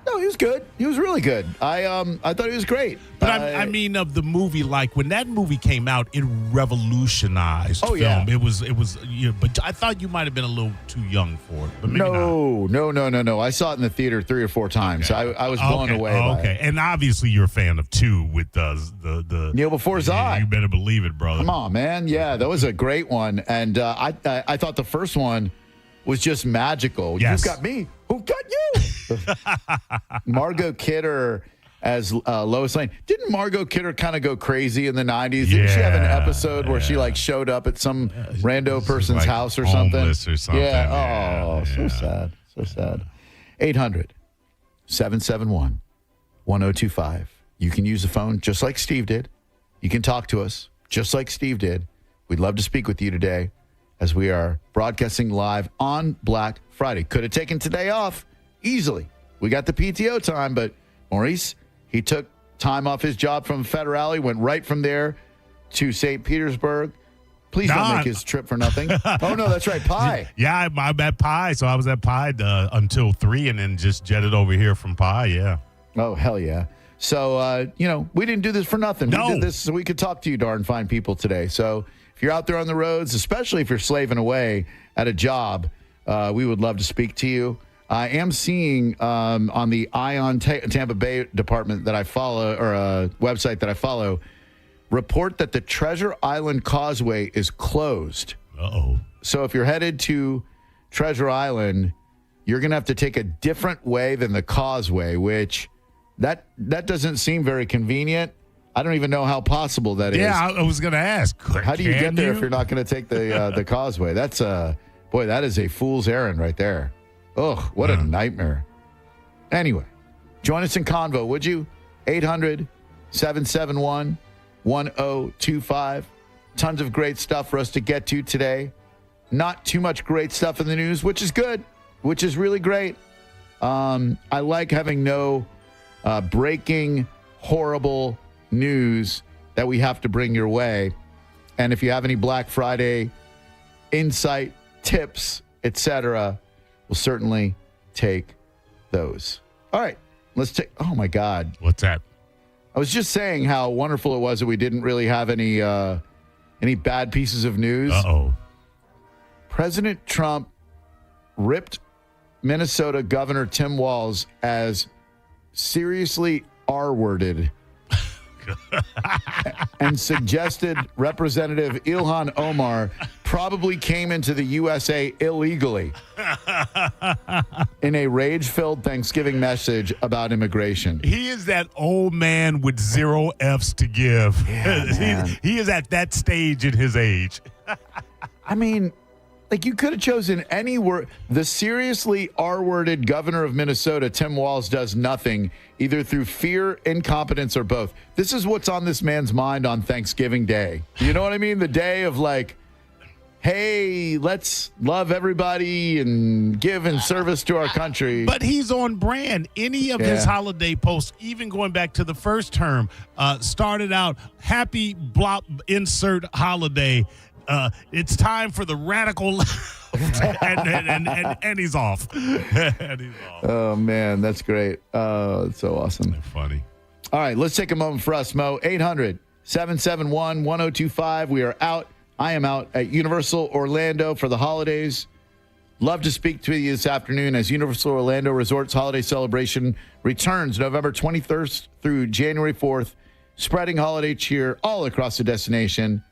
No, he was good. He was really good. I thought he was great. But I mean, of the movie, like when that movie came out, it revolutionized film. Yeah. It was. But I thought you might have been a little too young for it. But maybe No. I saw it in the theater 3 or 4 times. Okay. I was blown away. By it. And obviously you're a fan of 2 with the Kneel Before Zod. You better believe it, brother. Come on, man. Yeah, that was a great one. And I thought the first one was just magical. Yes. You've got me. Who got you? Margot Kidder as Lois Lane. Didn't Margot Kidder kind of go crazy in the 90s? Didn't she have an episode where she showed up at some rando person's house or something? Homeless or something. Yeah. So sad. So sad. 800-771-1025. You can use the phone just like Steve did. You can talk to us just like Steve did. We'd love to speak with you today as we are broadcasting live on Black Friday. Could have taken today off easily. We got the PTO time, but Maurice, he took time off his job from Federale, went right from there to St. Petersburg. Please don't make his trip for nothing. Oh, no, that's right. Pi. Yeah, I'm at Pi. So I was at Pi until 3 and then just jetted over here from Pi. Yeah. Oh, hell yeah. So, we didn't do this for nothing. No. We did this so we could talk to you darn fine people today. So if you're out there on the roads, especially if you're slaving away at a job, we would love to speak to you. I am seeing on the Ion Tampa Bay department that I follow, or website that I follow, report that the Treasure Island Causeway is closed. Uh-oh. So if you're headed to Treasure Island, you're going to have to take a different way than the causeway, which that doesn't seem very convenient. I don't even know how possible that is. Yeah, I was going to ask. How do you get there if you're not going to take the causeway? That's boy, that is a fool's errand right there. Ugh, what a nightmare. Anyway, join us in convo, would you? 800-771-1025. Tons of great stuff for us to get to today. Not too much great stuff in the news, which is good, which is really great. I like having no breaking, horrible news that we have to bring your way. And if you have any Black Friday insight, tips, etc., we'll certainly take those. All right, let's take. Oh my God, what's that? I was just saying how wonderful it was that we didn't really have any bad pieces of news. Uh-oh. President Trump ripped Minnesota Governor Tim Walz as seriously R-worded and suggested Representative Ilhan Omar probably came into the USA illegally in a rage-filled Thanksgiving message about immigration. He is that old man with 0 F's to give. Yeah, he is at that stage in his age. I mean, like, you could have chosen any word. The seriously R-worded governor of Minnesota, Tim Walz, does nothing, either through fear, incompetence, or both. This is what's on this man's mind on Thanksgiving Day. You know what I mean? The day of, like, hey, let's love everybody and give in service to our country. But he's on brand. Any of his holiday posts, even going back to the first term, started out, happy blop insert holiday. It's time for the radical and he's off. And he's off. Oh, man, that's great. It's so awesome. That's funny. All right, let's take a moment for us, Mo. 800-771-1025. We are out. I am out at Universal Orlando for the holidays. Love to speak to you this afternoon as Universal Orlando Resort's holiday celebration returns November 23rd through January 4th, spreading holiday cheer all across the destination.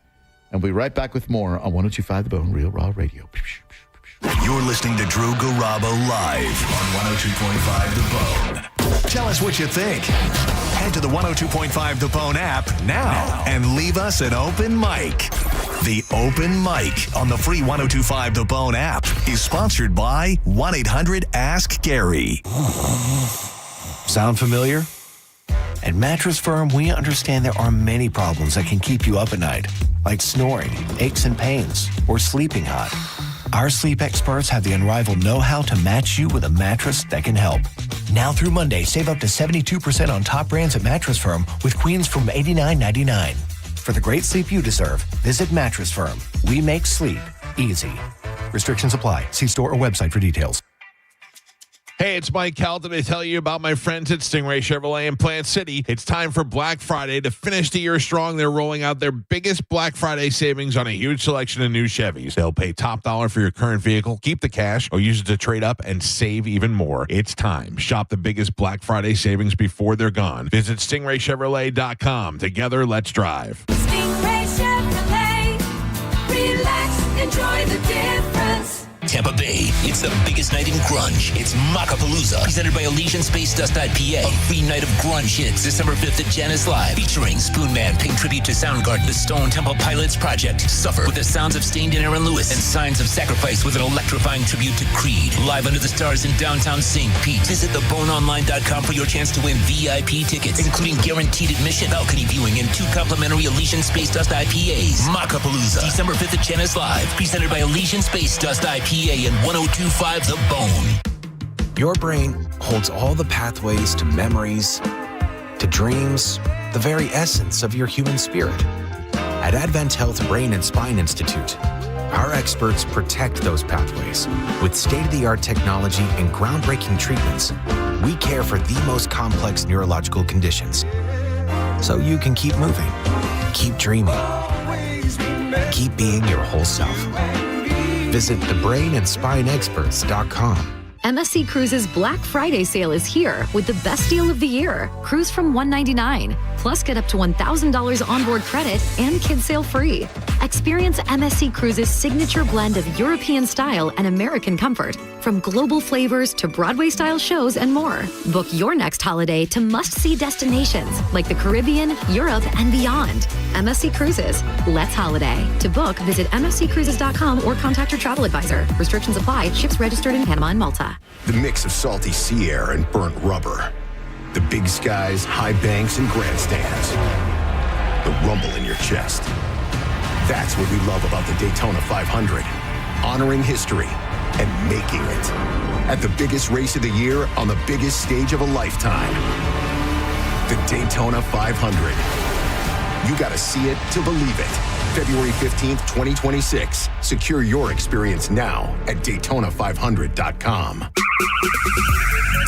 And we'll be right back with more on 102.5 The Bone, Real Raw Radio. You're listening to Drew Garabo live on 102.5 The Bone. Tell us what you think. Head to the 102.5 The Bone app now and leave us an open mic. The open mic on the free 102.5 The Bone app is sponsored by 1-800-ASK-GARY. Sound familiar? At Mattress Firm, we understand there are many problems that can keep you up at night, like snoring, aches and pains, or sleeping hot. Our sleep experts have the unrivaled know-how to match you with a mattress that can help. Now through Monday, save up to 72% on top brands at Mattress Firm with queens from $89.99. For the great sleep you deserve, visit Mattress Firm. We make sleep easy. Restrictions apply. See store or website for details. Hey, it's Mike Calton to tell you about my friends at Stingray Chevrolet in Plant City. It's time for Black Friday. To finish the year strong, they're rolling out their biggest Black Friday savings on a huge selection of new Chevys. They'll pay top dollar for your current vehicle, keep the cash, or use it to trade up and save even more. It's time. Shop the biggest Black Friday savings before they're gone. Visit StingrayChevrolet.com. Together, let's drive. Stingray Chevrolet. Relax, enjoy the difference. Tampa Bay. It's the biggest night in grunge. It's Macapalooza, presented by Elysian Space Dust IPA. A free night of grunge hits December 5th at Janice Live, featuring Spoonman paying tribute to Soundgarden, the Stone Temple Pilots Project, Suffer with the sounds of Stained and Aaron Lewis, and Signs of Sacrifice with an electrifying tribute to Creed. Live under the stars in downtown St. Pete. Visit theboneonline.com for your chance to win VIP tickets, including guaranteed admission, balcony viewing, and 2 complimentary Elysian Space Dust IPAs. Macapalooza, December 5th at Janice Live, presented by Elysian Space Dust IPA and 102.5 The Bone. Your brain holds all the pathways to memories, to dreams, the very essence of your human spirit. At Advent Health Brain and Spine Institute, our experts protect those pathways. With state-of-the-art technology and groundbreaking treatments, we care for the most complex neurological conditions. So you can keep moving, keep dreaming, keep being your whole self. Visit thebrainandspineexperts.com. MSC Cruises Black Friday sale is here with the best deal of the year. Cruise from $199. Plus, get up to $1,000 onboard credit and kids sail free. Experience MSC Cruises' signature blend of European style and American comfort. From global flavors to Broadway-style shows and more. Book your next holiday to must-see destinations like the Caribbean, Europe, and beyond. MSC Cruises. Let's holiday. To book, visit msccruises.com or contact your travel advisor. Restrictions apply. Ships registered in Panama and Malta. The mix of salty sea air and burnt rubber. The big skies, high banks, and grandstands. The rumble in your chest. That's what we love about the Daytona 500. Honoring history and making it. At the biggest race of the year on the biggest stage of a lifetime. The Daytona 500. You gotta see it to believe it. February 15th, 2026. Secure your experience now at Daytona500.com.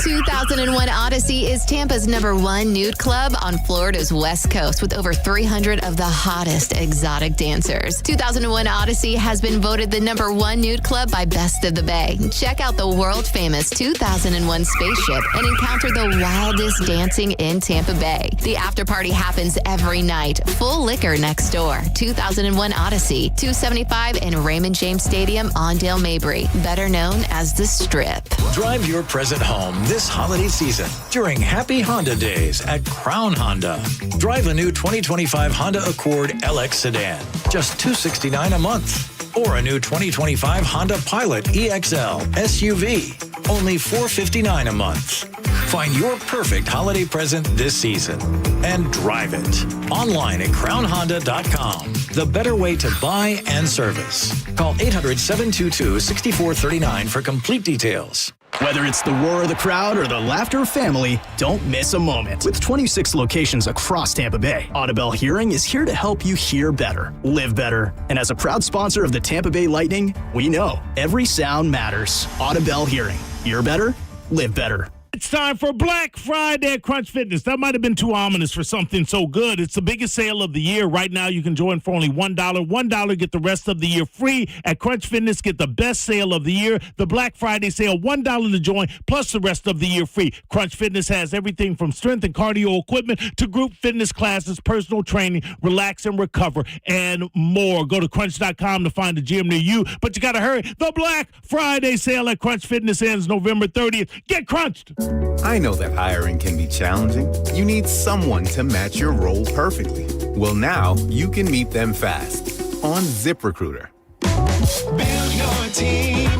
2001 Odyssey is Tampa's #1 nude club on Florida's West Coast with over 300 of the hottest exotic dancers. 2001 Odyssey has been voted the #1 nude club by Best of the Bay. Check out the world-famous 2001 spaceship and encounter the wildest dancing in Tampa Bay. The after party happens every night. Full liquor next door. 2001 Odyssey, 275 in Raymond James Stadium on Dale Mabry, better known as the Strip. Drive your present home this holiday season during Happy Honda Days at Crown Honda. Drive a new 2025 Honda Accord LX sedan, just $269 a month. Or a new 2025 Honda Pilot EXL SUV, only $459 a month. Find your perfect holiday present this season and drive it. Online at crownhonda.com. The better way to buy and service. Call 800-722-6439 for complete details. Whether it's the roar of the crowd or the laughter of family, don't miss a moment. With 26 locations across Tampa Bay, Audibel Hearing is here to help you hear better, live better. And as a proud sponsor of the Tampa Bay Lightning, we know every sound matters. Audibel Hearing. Hear better, live better. It's time for Black Friday at Crunch Fitness. That might have been too ominous for something so good. It's the biggest sale of the year. Right now, you can join for only $1. $1, get the rest of the year free. At Crunch Fitness, get the best sale of the year. The Black Friday sale, $1 to join, plus the rest of the year free. Crunch Fitness has everything from strength and cardio equipment to group fitness classes, personal training, relax and recover, and more. Go to crunch.com to find a gym near you, but you got to hurry. The Black Friday sale at Crunch Fitness ends November 30th. Get crunched! I know that hiring can be challenging. You need someone to match your role perfectly. Well, now you can meet them fast on ZipRecruiter. Build your team,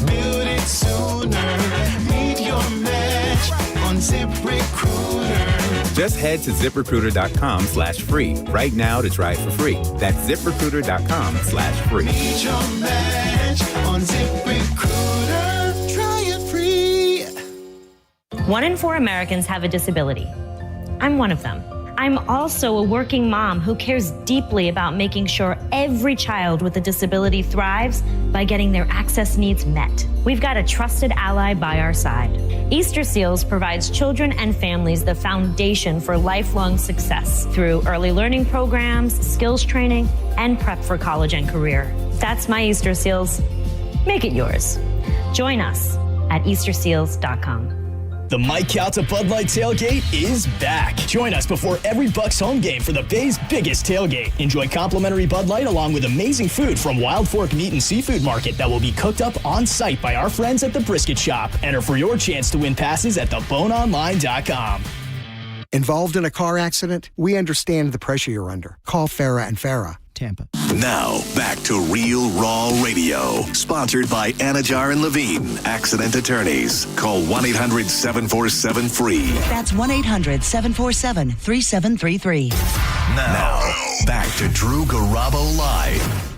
build it sooner. Meet your match on ZipRecruiter. Just head to ZipRecruiter.com/free right now to try it for free. That's ZipRecruiter.com/free. Meet your match on ZipRecruiter. Try it free. 1 in 4 Americans have a disability. I'm one of them. I'm also a working mom who cares deeply about making sure every child with a disability thrives by getting their access needs met. We've got a trusted ally by our side. Easter Seals provides children and families the foundation for lifelong success through early learning programs, skills training, and prep for college and career. That's my Easter Seals. Make it yours. Join us at easterseals.com. The Mike Calta Bud Light Tailgate is back. Join us before every Bucks home game for the Bay's biggest tailgate. Enjoy complimentary Bud Light along with amazing food from Wild Fork Meat and Seafood Market that will be cooked up on site by our friends at the Brisket Shop. Enter for your chance to win passes at theboneonline.com. Involved in a car accident? We understand the pressure you're under. Call Farah and Farah, Tampa. Now, back to Real Raw Radio. Sponsored by Anajar and Levine, Accident Attorneys. Call 1-800-747-FREE. That's 1-800-747-3733. Now, back to Drew Garabo Live.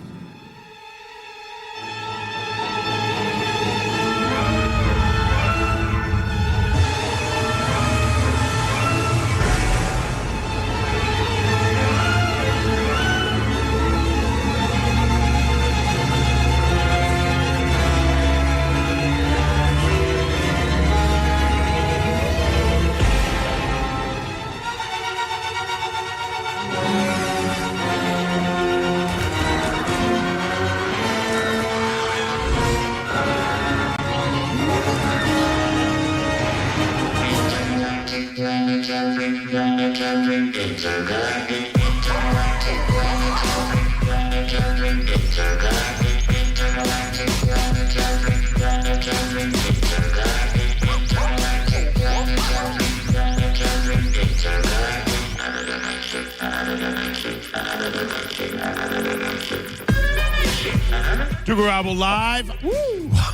Drew Garabo Live.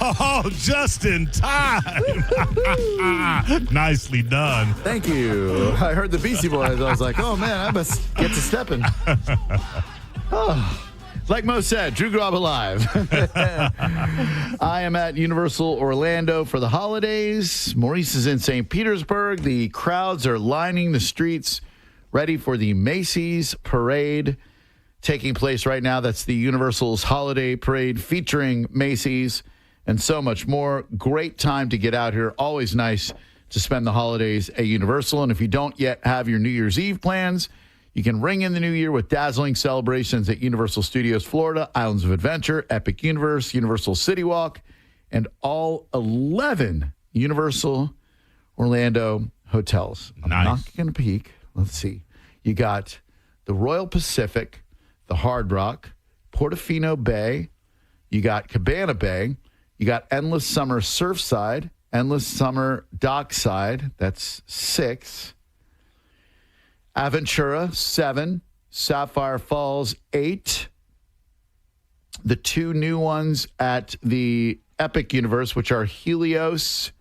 Oh, just in time. Nicely done. Thank you. I heard the Beastie Boys. I was like, oh, man, I must get to stepping. Oh. Like Mo said, Drew Garabo Live. I am at Universal Orlando for the holidays. Maurice is in St. Petersburg. The crowds are lining the streets ready for the Macy's Parade taking place right now. That's the Universal's Holiday Parade featuring Macy's and so much more. Great time to get out here. Always nice to spend the holidays at Universal. And if you don't yet have your New Year's Eve plans, you can ring in the new year with dazzling celebrations at Universal Studios Florida, Islands of Adventure, Epic Universe, Universal City Walk, and all 11 Universal Orlando hotels. I'm not going to peek. Let's see. You got the Royal Pacific, the Hard Rock, Portofino Bay. You got Cabana Bay. You got Endless Summer Surfside, Endless Summer Dockside. That's 6. Aventura, 7. Sapphire Falls, 8. The 2 new ones at the Epic Universe, which are Helios.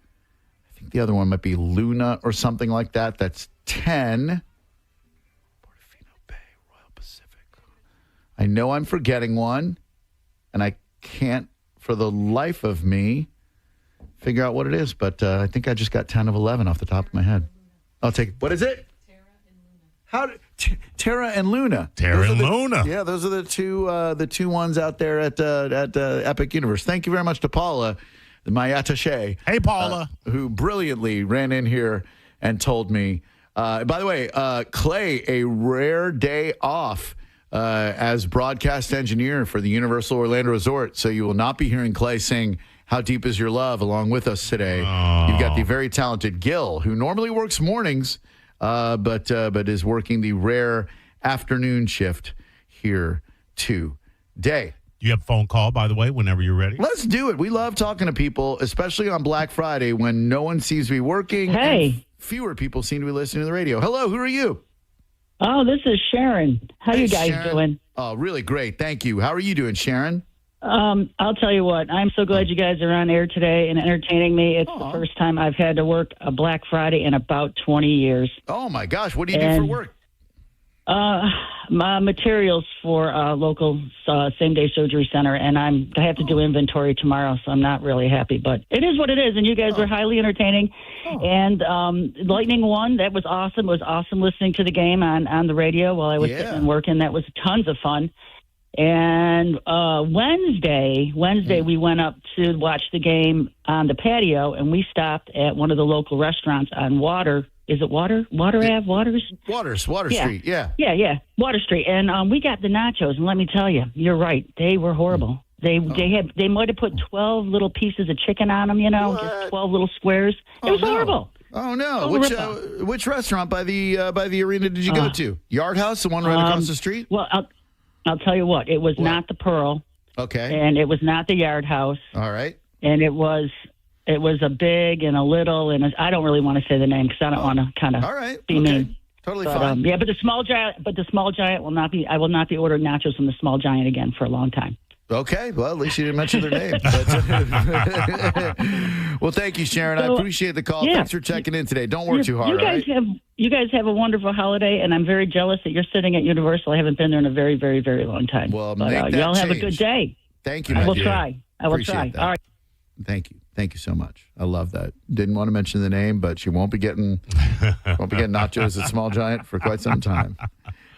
I think the other one might be Luna or something like that. That's 10. Portofino Bay, Royal Pacific. I know I'm forgetting one, and I can't, for the life of me, figure out what it is. But I think I just got 10 of 11 off the top of my head. I'll take it. What is it? Terra and Luna. Terra and Luna. Yeah, those are the two ones out there at Epic Universe. Thank you very much to Paula, my attaché. Hey, Paula. Who brilliantly ran in here and told me. By the way, Clay, a rare day off as broadcast engineer for the Universal Orlando Resort. So you will not be hearing Clay sing How Deep Is Your Love along with us today. Oh. You've got the very talented Gil, who normally works mornings, but is working the rare afternoon shift here today. You have a phone call, by the way, whenever you're ready. Let's do it. We love talking to people, especially on Black Friday when no one seems to be working. Hey. And fewer people seem to be listening to the radio. Hello, who are you? Oh, this is Sharon. How Hey, you guys Sharon. doing? Oh, really great. Thank you. How are you doing, Sharon? I'll tell you what. I'm so glad you guys are on air today and entertaining me. It's the first time I've had to work a Black Friday in about 20 years. Oh, my gosh. What do you do for work? My materials for a local same-day surgery center, and I have to do inventory tomorrow, so I'm not really happy. But it is what it is, and you guys were highly entertaining. And Lightning won. That was awesome. It was awesome listening to the game on the radio while I was sitting and working. That was tons of fun. And Wednesday, we went up to watch the game on the patio, and we stopped at one of the local restaurants on Water. Is it Water Ave? Water Street, yeah. Yeah, Water Street. And we got the nachos, and let me tell you, you're right. They were horrible. They might have put 12 little pieces of chicken on them, just 12 little squares. It was horrible. Oh no! Oh, Which restaurant by the arena did you go to? Yard House, the one right across the street. Well, I'll tell you what. It was not the Pearl. Okay. And it was not the Yard House. All right. And it was a big and a little, and I don't really want to say the name because I don't want to kind of be mean. Totally fine. But the small giant will not be. I will not be ordering nachos from the small giant again for a long time. Okay. Well, at least you didn't mention their name. Well, thank you, Sharon. I appreciate the call. Yeah. Thanks for checking in today. Don't work too hard. You guys have a wonderful holiday, and I'm very jealous that you're sitting at Universal. I haven't been there in a very, very, very long time. Well, but, make that y'all have a change. good day. Thank you. I my will dear. try. I will Appreciate try. that. All right. Thank you. Thank you so much. I love that. Didn't want to mention the name, but she won't be getting nachos at Small Giant for quite some time.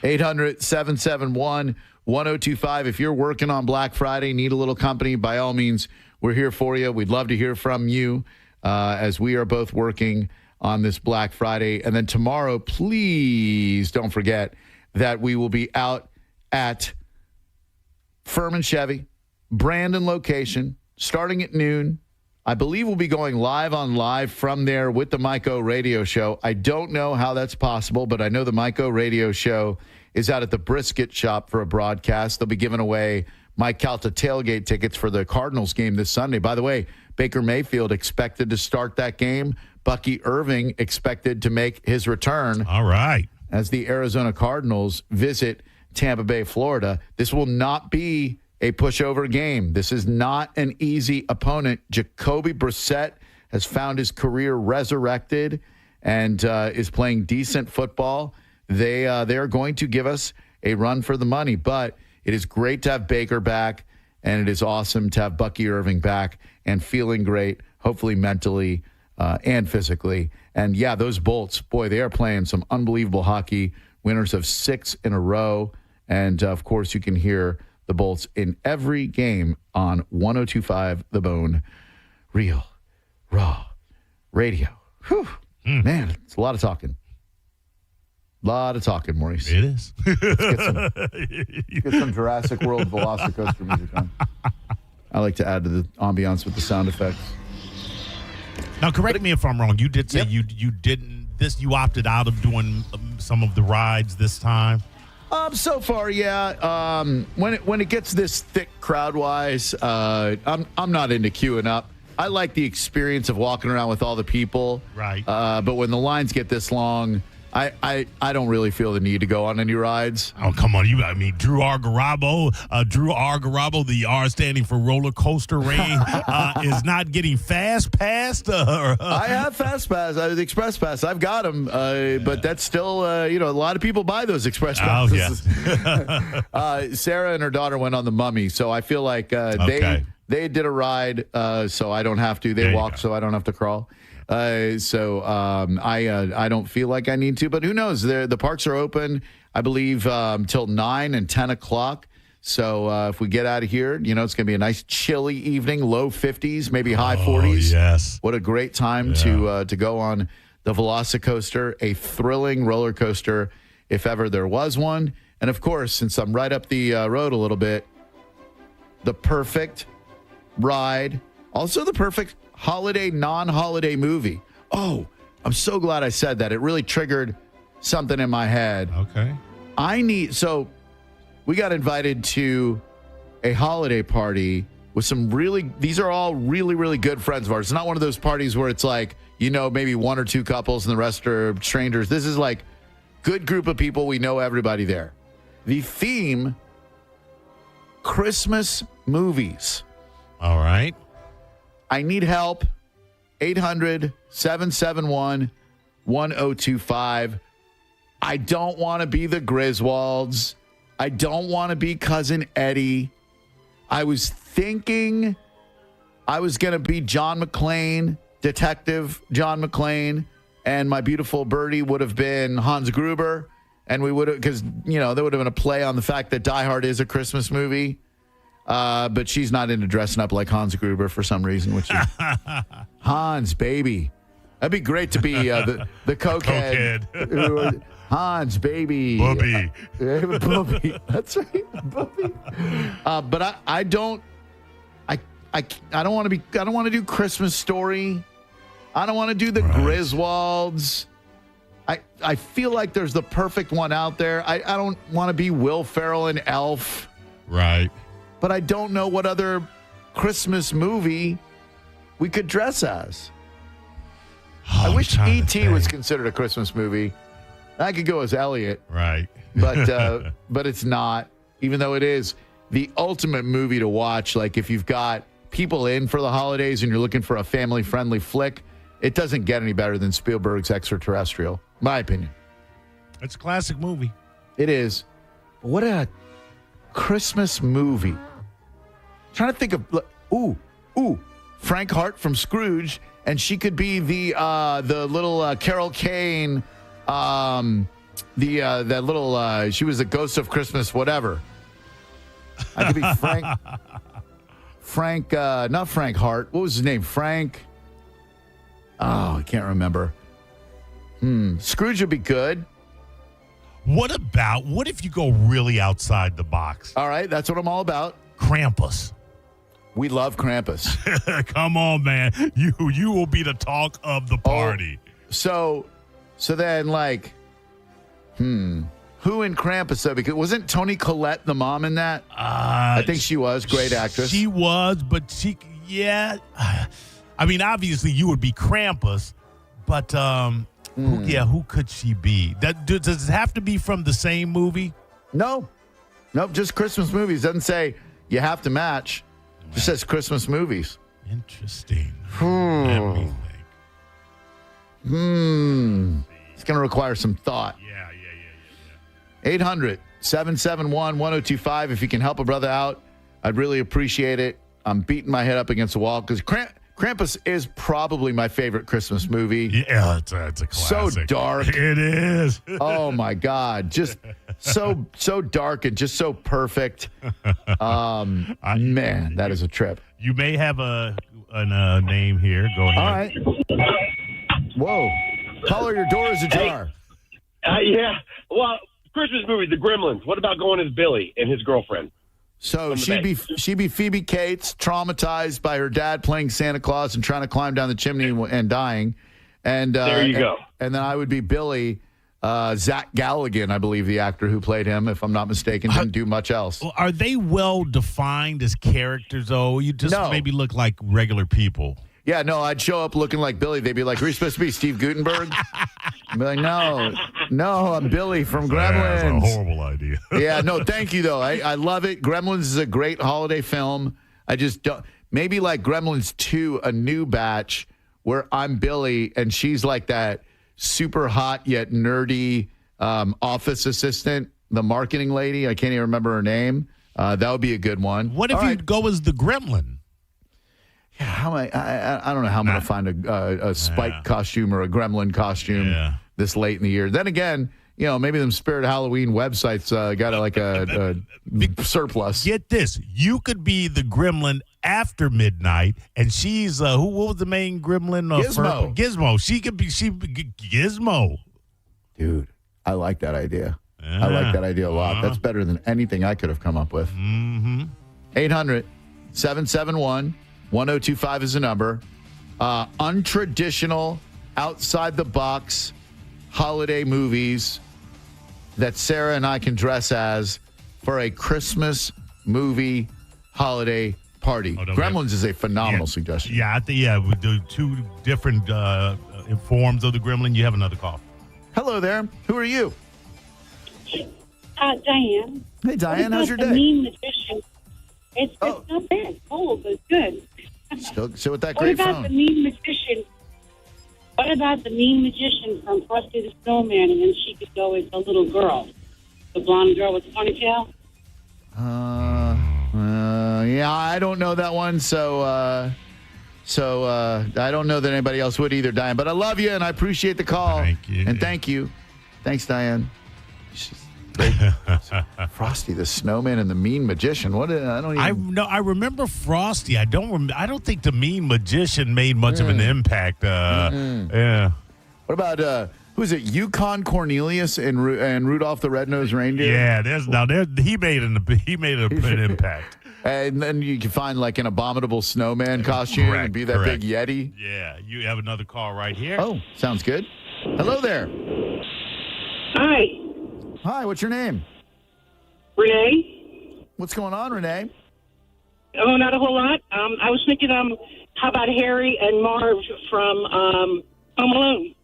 800-771-1025. If you're working on Black Friday, need a little company, by all means, we're here for you. We'd love to hear from you as we are both working on this Black Friday. And then tomorrow, please don't forget that we will be out at Furman Chevy, Brandon location, starting at noon. I believe we'll be going live from there with the Mike O Radio Show. I don't know how that's possible, but I know the Mike O Radio Show is out at the Brisket Shop for a broadcast. They'll be giving away Mike Calta tailgate tickets for the Cardinals game this Sunday. By the way, Baker Mayfield expected to start that game. Bucky Irving expected to make his return. All right. As the Arizona Cardinals visit Tampa Bay, Florida. This will not be a pushover game. This is not an easy opponent. Jacoby Brissett has found his career resurrected and is playing decent football. They are going to give us a run for the money, but it is great to have Baker back, and it is awesome to have Bucky Irving back and feeling great, hopefully mentally and physically. And, yeah, those Bolts, boy, they are playing some unbelievable hockey, winners of 6 in a row. And, of course, you can hear the Bolts in every game on 102.5 The Bone. Real, raw radio. Whew. Man, it's a lot of talking. Maurice. It is. Get some Jurassic World Velocicoaster music on. I like to add to the ambiance with the sound effects. Now, correct me if I'm wrong. You did say you didn't. You opted out of doing some of the rides this time. So far, yeah. When it gets this thick crowd-wise, I'm not into queuing up. I like the experience of walking around with all the people. Right. But when the lines get this long, I don't really feel the need to go on any rides. Oh, come on. Drew R. Garabo, the R standing for roller coaster rain, is not getting fast passed. I have fast pass. I have the express pass. I've got them. But that's still, a lot of people buy those express passes. Oh, yeah. Sarah and her daughter went on the Mummy, so I feel like they did a ride, so I don't have to. They walked, so I don't have to crawl. I don't feel like I need to, but who knows? The parks are open, I believe, till 9 and 10 o'clock. So if we get out of here, it's going to be a nice chilly evening, low 50s, maybe high 40s. Yes. What a great time to go on the Velocicoaster, a thrilling roller coaster, if ever there was one. And, of course, since I'm right up the road a little bit, the perfect ride, also the perfect non-holiday movie. Oh, I'm so glad I said that. It really triggered something in my head. Okay. We got invited to a holiday party with these are all really, really good friends of ours. It's not one of those parties where it's like, maybe one or two couples and the rest are strangers. This is like good group of people. We know everybody there. The theme, Christmas movies. All right. I need help. 800-771-1025. I don't want to be the Griswolds. I don't want to be Cousin Eddie. I was thinking I was going to be John McClane, Detective John McClane, and my beautiful birdie would have been Hans Gruber. And we would have, because, there would have been a play on the fact that Die Hard is a Christmas movie. But she's not into dressing up like Hans Gruber for some reason, which is Hans, baby. That'd be great to be the cokehead. Hans, baby. Bubby. Bubby. That's right. Bubby. But I don't want to do Christmas Story. I don't want to do the Griswolds. I feel like there's the perfect one out there. I don't want to be Will Ferrell and Elf. Right. But I don't know what other Christmas movie we could dress as. I wish E.T. was considered a Christmas movie. I could go as Elliot. Right. But but it's not, even though it is the ultimate movie to watch. Like if you've got people in for the holidays and you're looking for a family-friendly flick, it doesn't get any better than Spielberg's Extraterrestrial, my opinion. It's a classic movie. It is. What a Christmas movie. Trying to think of, Frank Hart from Scrooge, and she could be the little Carol Kane, that little, she was the ghost of Christmas, whatever. I could be Frank, not Frank Hart. What was his name? Frank. Oh, I can't remember. Scrooge would be good. What if you go really outside the box? All right, that's what I'm all about. Krampus. We love Krampus. Come on, man. You will be the talk of the party. So then, like, who in Krampus, though? Because wasn't Toni Collette the mom in that? I think she was. Great actress. She was, but yeah. I mean, obviously, you would be Krampus, but who could she be? Does it have to be from the same movie? No. Nope, just Christmas movies. Doesn't say you have to match. Just says Christmas movies. Interesting. Let me think. It's going to require some thought. Yeah. 800-771-1025. If you can help a brother out, I'd really appreciate it. I'm beating my head up against the wall because Krampus is probably my favorite Christmas movie. Yeah, it's a classic. So dark. It is. Oh, my God. Just so dark and just so perfect. Man, that is a trip. You may have a name here. Go ahead. All right. Whoa. Caller, your door is ajar. Yeah. Well, Christmas movie, The Gremlins. What about going as Billy and his girlfriend? So she'd be Phoebe Cates, traumatized by her dad playing Santa Claus and trying to climb down the chimney and dying. And there you go. And then I would be Billy. Zach Galligan, I believe the actor who played him, if I'm not mistaken, didn't do much else. Are they well defined as characters, though? You just maybe look like regular people. Yeah, no, I'd show up looking like Billy. They'd be like, "Are you supposed to be Steve Guttenberg?" I'd be like, no, I'm Billy from Gremlins. That's a horrible idea. Yeah, no, thank you, though. I love it. Gremlins is a great holiday film. I just don't. Maybe like Gremlins 2, a new batch, where I'm Billy and she's like that super hot yet nerdy office assistant, the marketing lady. I can't even remember her name. That would be a good one. What if you go as the Gremlin? Yeah, how am I don't know how I'm going to find a Spike costume or a Gremlin costume this late in the year. Then again, maybe them Spirit Halloween websites got a surplus. Get this. You could be the Gremlin after midnight, and she's what was the main Gremlin? Gizmo. Gizmo. She could be Gizmo. Dude, I like that idea. I like that idea a lot. That's better than anything I could have come up with. 800-771-1025 is the number. Untraditional, outside the box holiday movies that Sarah and I can dress as for a Christmas movie holiday party. Gremlins is a phenomenal suggestion. Yeah, I think we do two different forms of the Gremlin. You have another call. Hello there. Who are you? Diane. Hey, Diane. How's your day? The Mean Magician. It's not bad. Cold, but good. Still with that great What about phone. the Mean Magician? What about the Mean Magician from Frosty the Snowman, and then she could go as a little girl, the blonde girl with the ponytail? Yeah, I don't know that one, so I don't know that anybody else would either, Diane. But I love you, and I appreciate the call. Thank you. And thank you. Thanks, Diane. Great. Frosty the Snowman and the Mean Magician. I remember Frosty. I don't think the Mean Magician made much of an impact. Yeah. What about who's it? Yukon Cornelius and Rudolph the Red-Nosed Reindeer. Yeah, he made an impact. And then you can find like an abominable snowman costume and be that big Yeti. Yeah, you have another call right here. Oh, sounds good. Hello there. Hi. Hi, what's your name? Renee. What's going on, Renee? Oh, not a whole lot. I was thinking, how about Harry and Marv from Home Alone?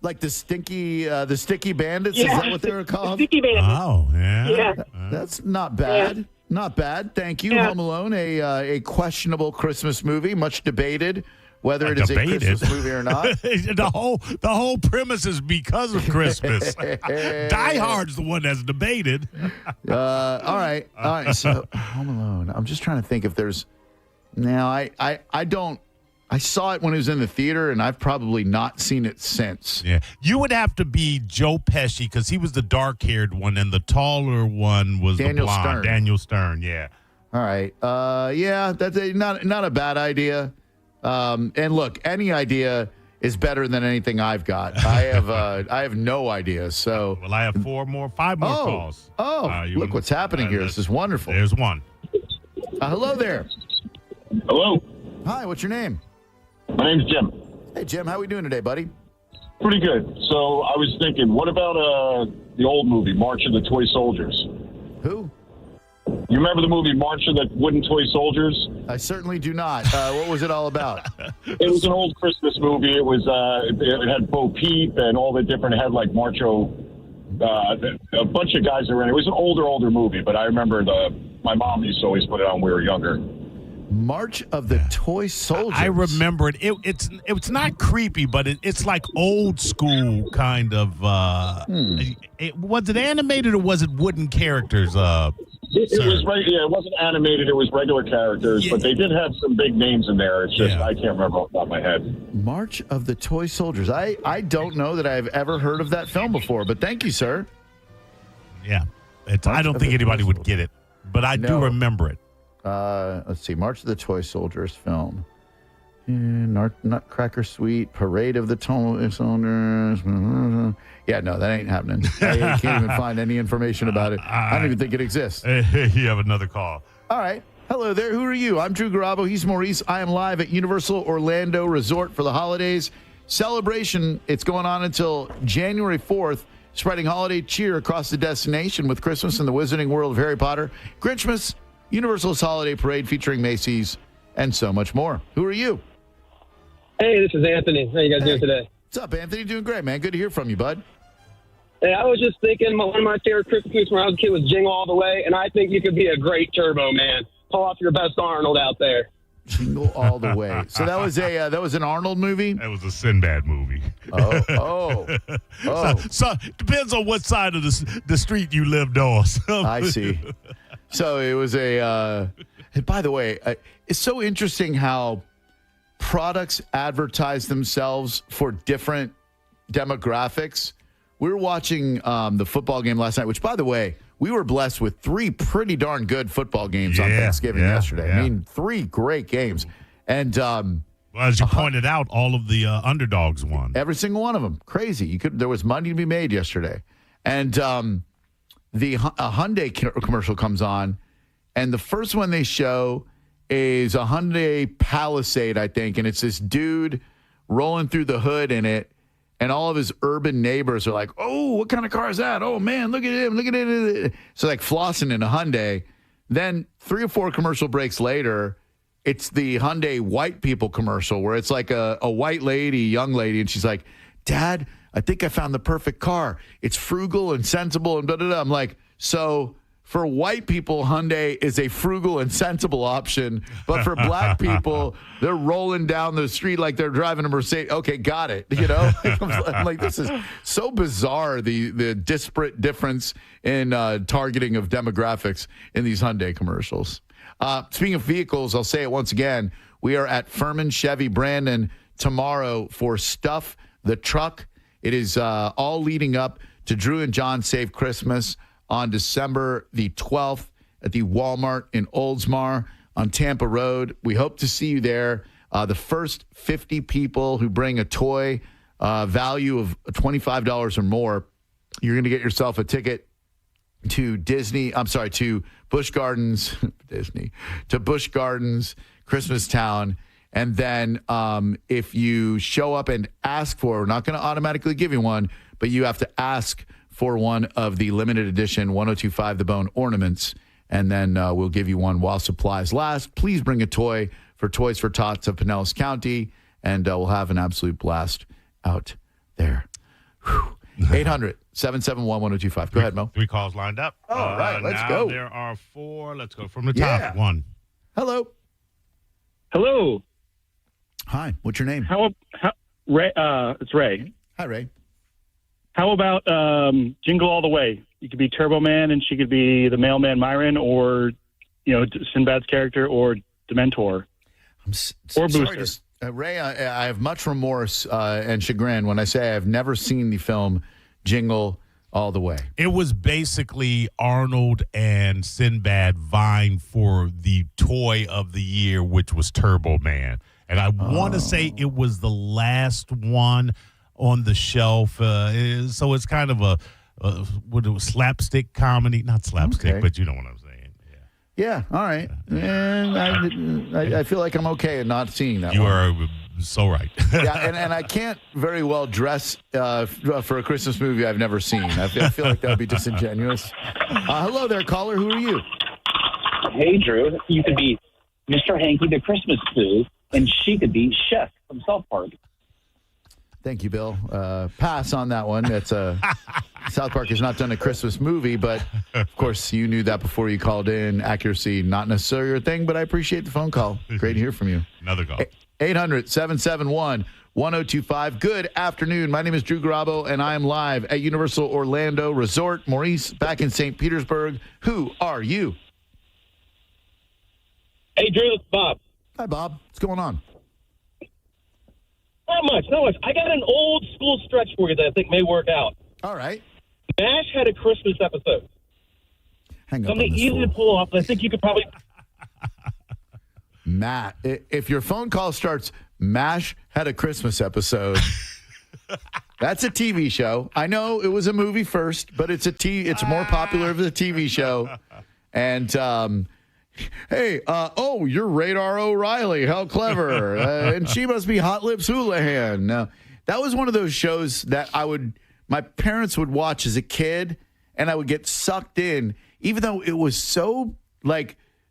Like the sticky bandits? Yeah. Is that what they were called? Sticky bandits. Oh, yeah. Yeah. That's not bad. Yeah. Not bad. Thank you. Yeah. Home Alone, a questionable Christmas movie, much debated whether it is a Christmas movie or not. the whole premise is because of Christmas. Die Hard's the one that's debated. All right. So Home Alone. I'm just trying to think if there's. Now I don't. I saw it when it was in the theater, and I've probably not seen it since. Yeah, you would have to be Joe Pesci because he was the dark-haired one, and the taller one was Daniel the blonde. Stern. Daniel Stern. Yeah. All right. Yeah, that's not a bad idea. And look, any idea is better than anything I've got. I have no idea. So well, I have five more calls. Look what's happening here. This is wonderful. There's one. Hello there. Hello. Hi. What's your name? My name's Jim. Hey, Jim. How we doing today, buddy? Pretty good. So I was thinking, what about the old movie, March of the Toy Soldiers? Who? You remember the movie March of the Wooden Toy Soldiers? I certainly do not. What was it all about? It was an old Christmas movie. It was it had Bo Peep and all the different, it had like Marcho, a bunch of guys that were in it. It was an older movie, but I remember my mom used to always put it on when we were younger. March of the Toy Soldiers. I remember it. It's not creepy, but it's like old school kind of. Was it animated or was it wooden characters? It was it wasn't animated. It was regular characters, but they did have some big names in there. It's just I can't remember off the top of my head. March of the Toy Soldiers. I don't know that I've ever heard of that film before, but thank you, sir. Yeah, I don't think anybody would get it, but I do remember it. Let's see. March of the Toy Soldiers film. Nutcracker Suite, Parade of the Toy Soldiers. Yeah, no, that ain't happening. I can't even find any information about it. I don't even think it exists. You have another call. All right. Hello there. Who are you? I'm Drew Garabo. He's Maurice. I am live at Universal Orlando Resort for the holidays. Celebration. It's going on until January 4th, spreading holiday cheer across the destination with Christmas in the Wizarding World of Harry Potter, Grinchmas, Universal's Holiday Parade featuring Macy's, and so much more. Who are you? Hey, this is Anthony. How you guys doing today? What's up, Anthony? Doing great, man. Good to hear from you, bud. Hey, I was just thinking one of my favorite Christmas movies when I was a kid was Jingle All the Way, and I think you could be a great Turbo Man. Pull off your best Arnold out there. Jingle All the Way. So that was an Arnold movie? That was a Sinbad movie. Oh. So depends on what side of the street you lived on. I see. So it was by the way, it's so interesting how products advertise themselves for different demographics. We were watching the football game last night, which, by the way, we were blessed with 3 pretty darn good football games on Thanksgiving yesterday. Yeah. I mean, 3 great games. And well, as you pointed out, all of the underdogs won. Every single one of them. Crazy. There was money to be made yesterday. And a Hyundai commercial comes on, and the first one they show is a Hyundai Palisade, I think, and it's this dude rolling through the hood in it, and all of his urban neighbors are like, oh, what kind of car is that? Oh, man, look at him, look at it. So like flossing in a Hyundai. Then 3 or 4 commercial breaks later, it's the Hyundai white people commercial where it's like a white lady, young lady, and she's like, Dad, I think I found the perfect car. It's frugal and sensible and blah. I'm like, so for white people, Hyundai is a frugal and sensible option. But for black people, they're rolling down the street like they're driving a Mercedes. Okay, got it. You know, I'm like, this is so bizarre, the disparate difference in targeting of demographics in these Hyundai commercials. Speaking of vehicles, I'll say it once again. We are at Furman Chevy Brandon tomorrow for Stuff the Truck. It is all leading up to Drew and John Save Christmas on December the 12th at the Walmart in Oldsmar on Tampa Road. We hope to see you there. The first 50 people who bring a toy value of $25 or more, you're going to get yourself a ticket to Disney. I'm sorry, to Busch Gardens, Disney, to Busch Gardens, Christmas Town. And then if you show up and ask for, we're not going to automatically give you one, but you have to ask for one of the limited edition 1025 The Bone ornaments. And then we'll give you one while supplies last. Please bring a toy for Toys for Tots of Pinellas County, and we'll have an absolute blast out there. 800-771-1025. Go ahead, Mo. 3 calls lined up. All right, let's now go. There are 4. Let's go from the top. 1. Hello. Hello. Hi. What's your name? Ray? It's Ray. Hi, Ray. How about Jingle All the Way? You could be Turbo Man, and she could be the mailman Myron, or Sinbad's character, or Dementor, or Booster. Ray, I have much remorse and chagrin when I say I have never seen the film Jingle All the Way. It was basically Arnold and Sinbad vying for the toy of the year, which was Turbo Man. And I want to say it was the last one on the shelf. So it's kind of a slapstick comedy. Not slapstick, but you know what I'm saying. Yeah, all right. And I feel like I'm okay in not seeing that You one. are so right. Yeah, and I can't very well dress for a Christmas movie I've never seen. I feel like that would be disingenuous. Hello there, caller. Who are you? Hey, Drew. You could be Mr. Hanky the Christmas Pooh, and she could be Chef from South Park. Thank you, Bill. Pass on that one. That's South Park has not done a Christmas movie, but of course you knew that before you called in. Accuracy, not necessarily your thing, but I appreciate the phone call. Great to hear from you. Another call. 800-771-1025. Good afternoon. My name is Drew Garabo, and I am live at Universal Orlando Resort. Maurice, back in St. Petersburg. Who are you? Hey, Drew, it's Bob. Hi, Bob. What's going on? Not much. I got an old school stretch for you that I think may work out. All right. MASH had a Christmas episode. Hang up Something on this easy fool. to pull off, but I think you could probably... Matt, if your phone call starts, MASH had a Christmas episode, that's a TV show. I know it was a movie first, but it's more popular of a TV show. And, hey, you're Radar O'Reilly. How clever. And she must be Hot Lips Houlihan. Now, that was one of those shows that my parents would watch as a kid, and I would get sucked in, even though it was so,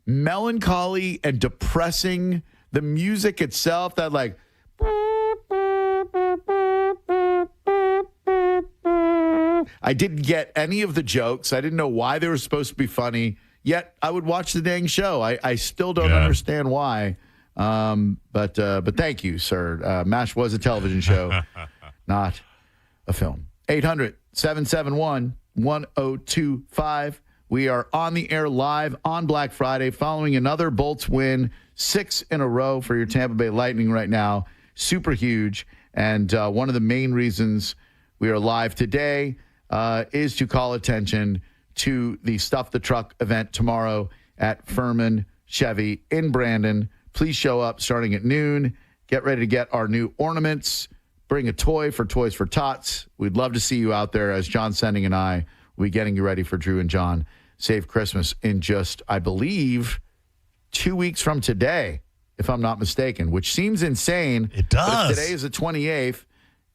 melancholy and depressing. The music itself, that I didn't get any of the jokes. I didn't know why they were supposed to be funny, yet I would watch the dang show. I still don't understand why. But thank you, sir. MASH was a television show, not a film. 800-771-1025. We are on the air live on Black Friday following another Bolts win, 6 in a row for your Tampa Bay Lightning right now. Super huge. And one of the main reasons we are live today is to call attention to the Stuff the Truck event tomorrow at Furman Chevy in Brandon. Please show up starting at noon. Get ready to get our new ornaments. Bring a toy for Toys for Tots. We'd love to see you out there as John Sending and I will be getting you ready for Drew and John Save Christmas in just, I believe, 2 weeks from today, if I'm not mistaken, which seems insane. It does. But if today is the 28th,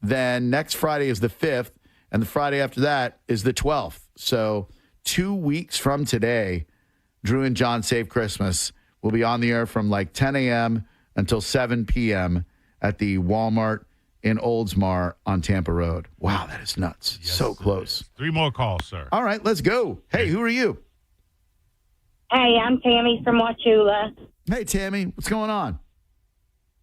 then next Friday is the 5th, and the Friday after that is the 12th. So 2 weeks from today, Drew and John Save Christmas will be on the air from 10 a.m. until 7 p.m. at the Walmart in Oldsmar on Tampa Road. Wow, that is nuts. Yes, so close. 3 more calls, sir. All right, let's go. Hey, who are you? Hey, I'm Tammy from Wauchula. Hey, Tammy, what's going on?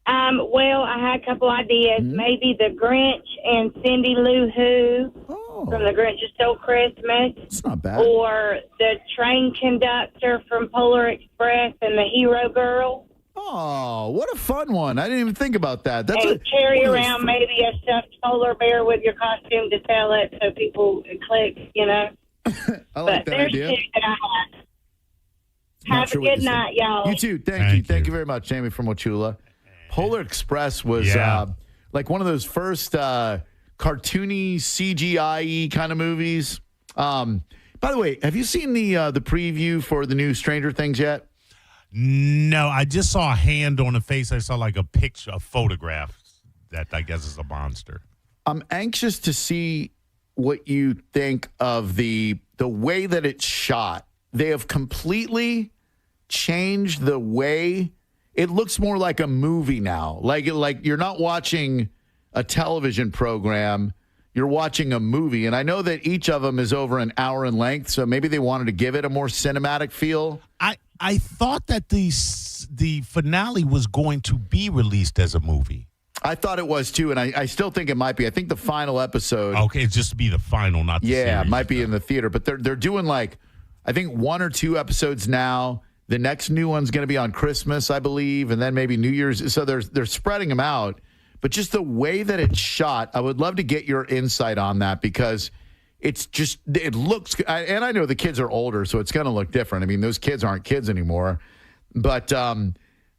Well, I had a couple ideas. Maybe the Grinch and Cindy Lou Who from The Grinch Who Stole Christmas. It's not bad. Or the train conductor from Polar Express and the Hero Girl. Oh, what a fun one. I didn't even think about that. That's and carry around maybe a stuffed polar bear with your costume to sell it so people click, I like that there's idea. two that I have. Have a good night, y'all. You too. Thank you. Thank you very much, Tammy from Wauchula. Polar Express was one of those first cartoony CGI kind of movies. By By the way, have you seen the preview for the new Stranger Things yet? No, I just saw a hand on the face. I saw like a picture, a photograph that I guess is a monster. I'm anxious to see what you think of the way that it's shot. They have completely changed the way it looks more like a movie now. Like you're not watching a television program, you're watching a movie. And I know that each of them is over an hour in length, so maybe they wanted to give it a more cinematic feel. I thought that the finale was going to be released as a movie. I thought it was too, and I still think it might be. I think the final episode. Okay, it's just to be the final, not the series. Yeah, it might be in the theater, but they're doing like I think 1 or 2 episodes now. The next new one's going to be on Christmas, I believe, and then maybe New Year's. So they're spreading them out. But just the way that it's shot, I would love to get your insight on that because it looks, and I know the kids are older, so it's going to look different. I mean, those kids aren't kids anymore. But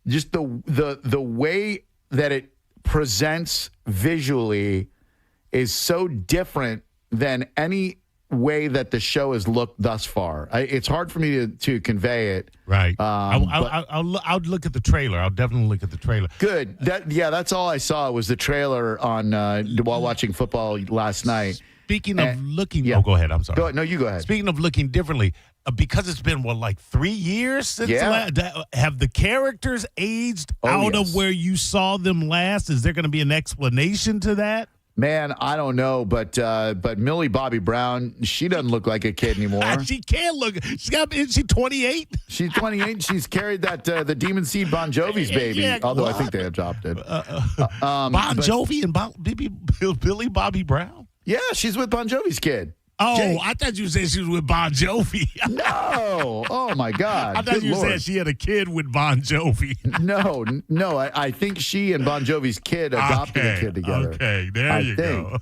just the way that it presents visually is so different than any way that the show has looked thus far. It's hard for me to convey it. Right. I'll look at the trailer. I'll definitely look at the trailer. Good. That's all I saw was the trailer on while watching football last night. Speaking of looking, go ahead. I'm sorry. No, you go ahead. Speaking of looking differently, because it's been like 3 years since have the characters aged out of where you saw them last? Is there going to be an explanation to that? Man, I don't know, but Millie Bobby Brown, she doesn't look like a kid anymore. She can't look. Is she 28? She's 28. She's carried that the Demon Seed Bon Jovi's baby, although I think they adopted. Bon Jovi and Billy Bobby Brown? Yeah, she's with Bon Jovi's kid. Oh, Jake. I thought you said she was with Bon Jovi. No. Oh, my God. I thought you said she had a kid with Bon Jovi. No. I think she and Bon Jovi's kid adopted a kid together. Okay, there you go.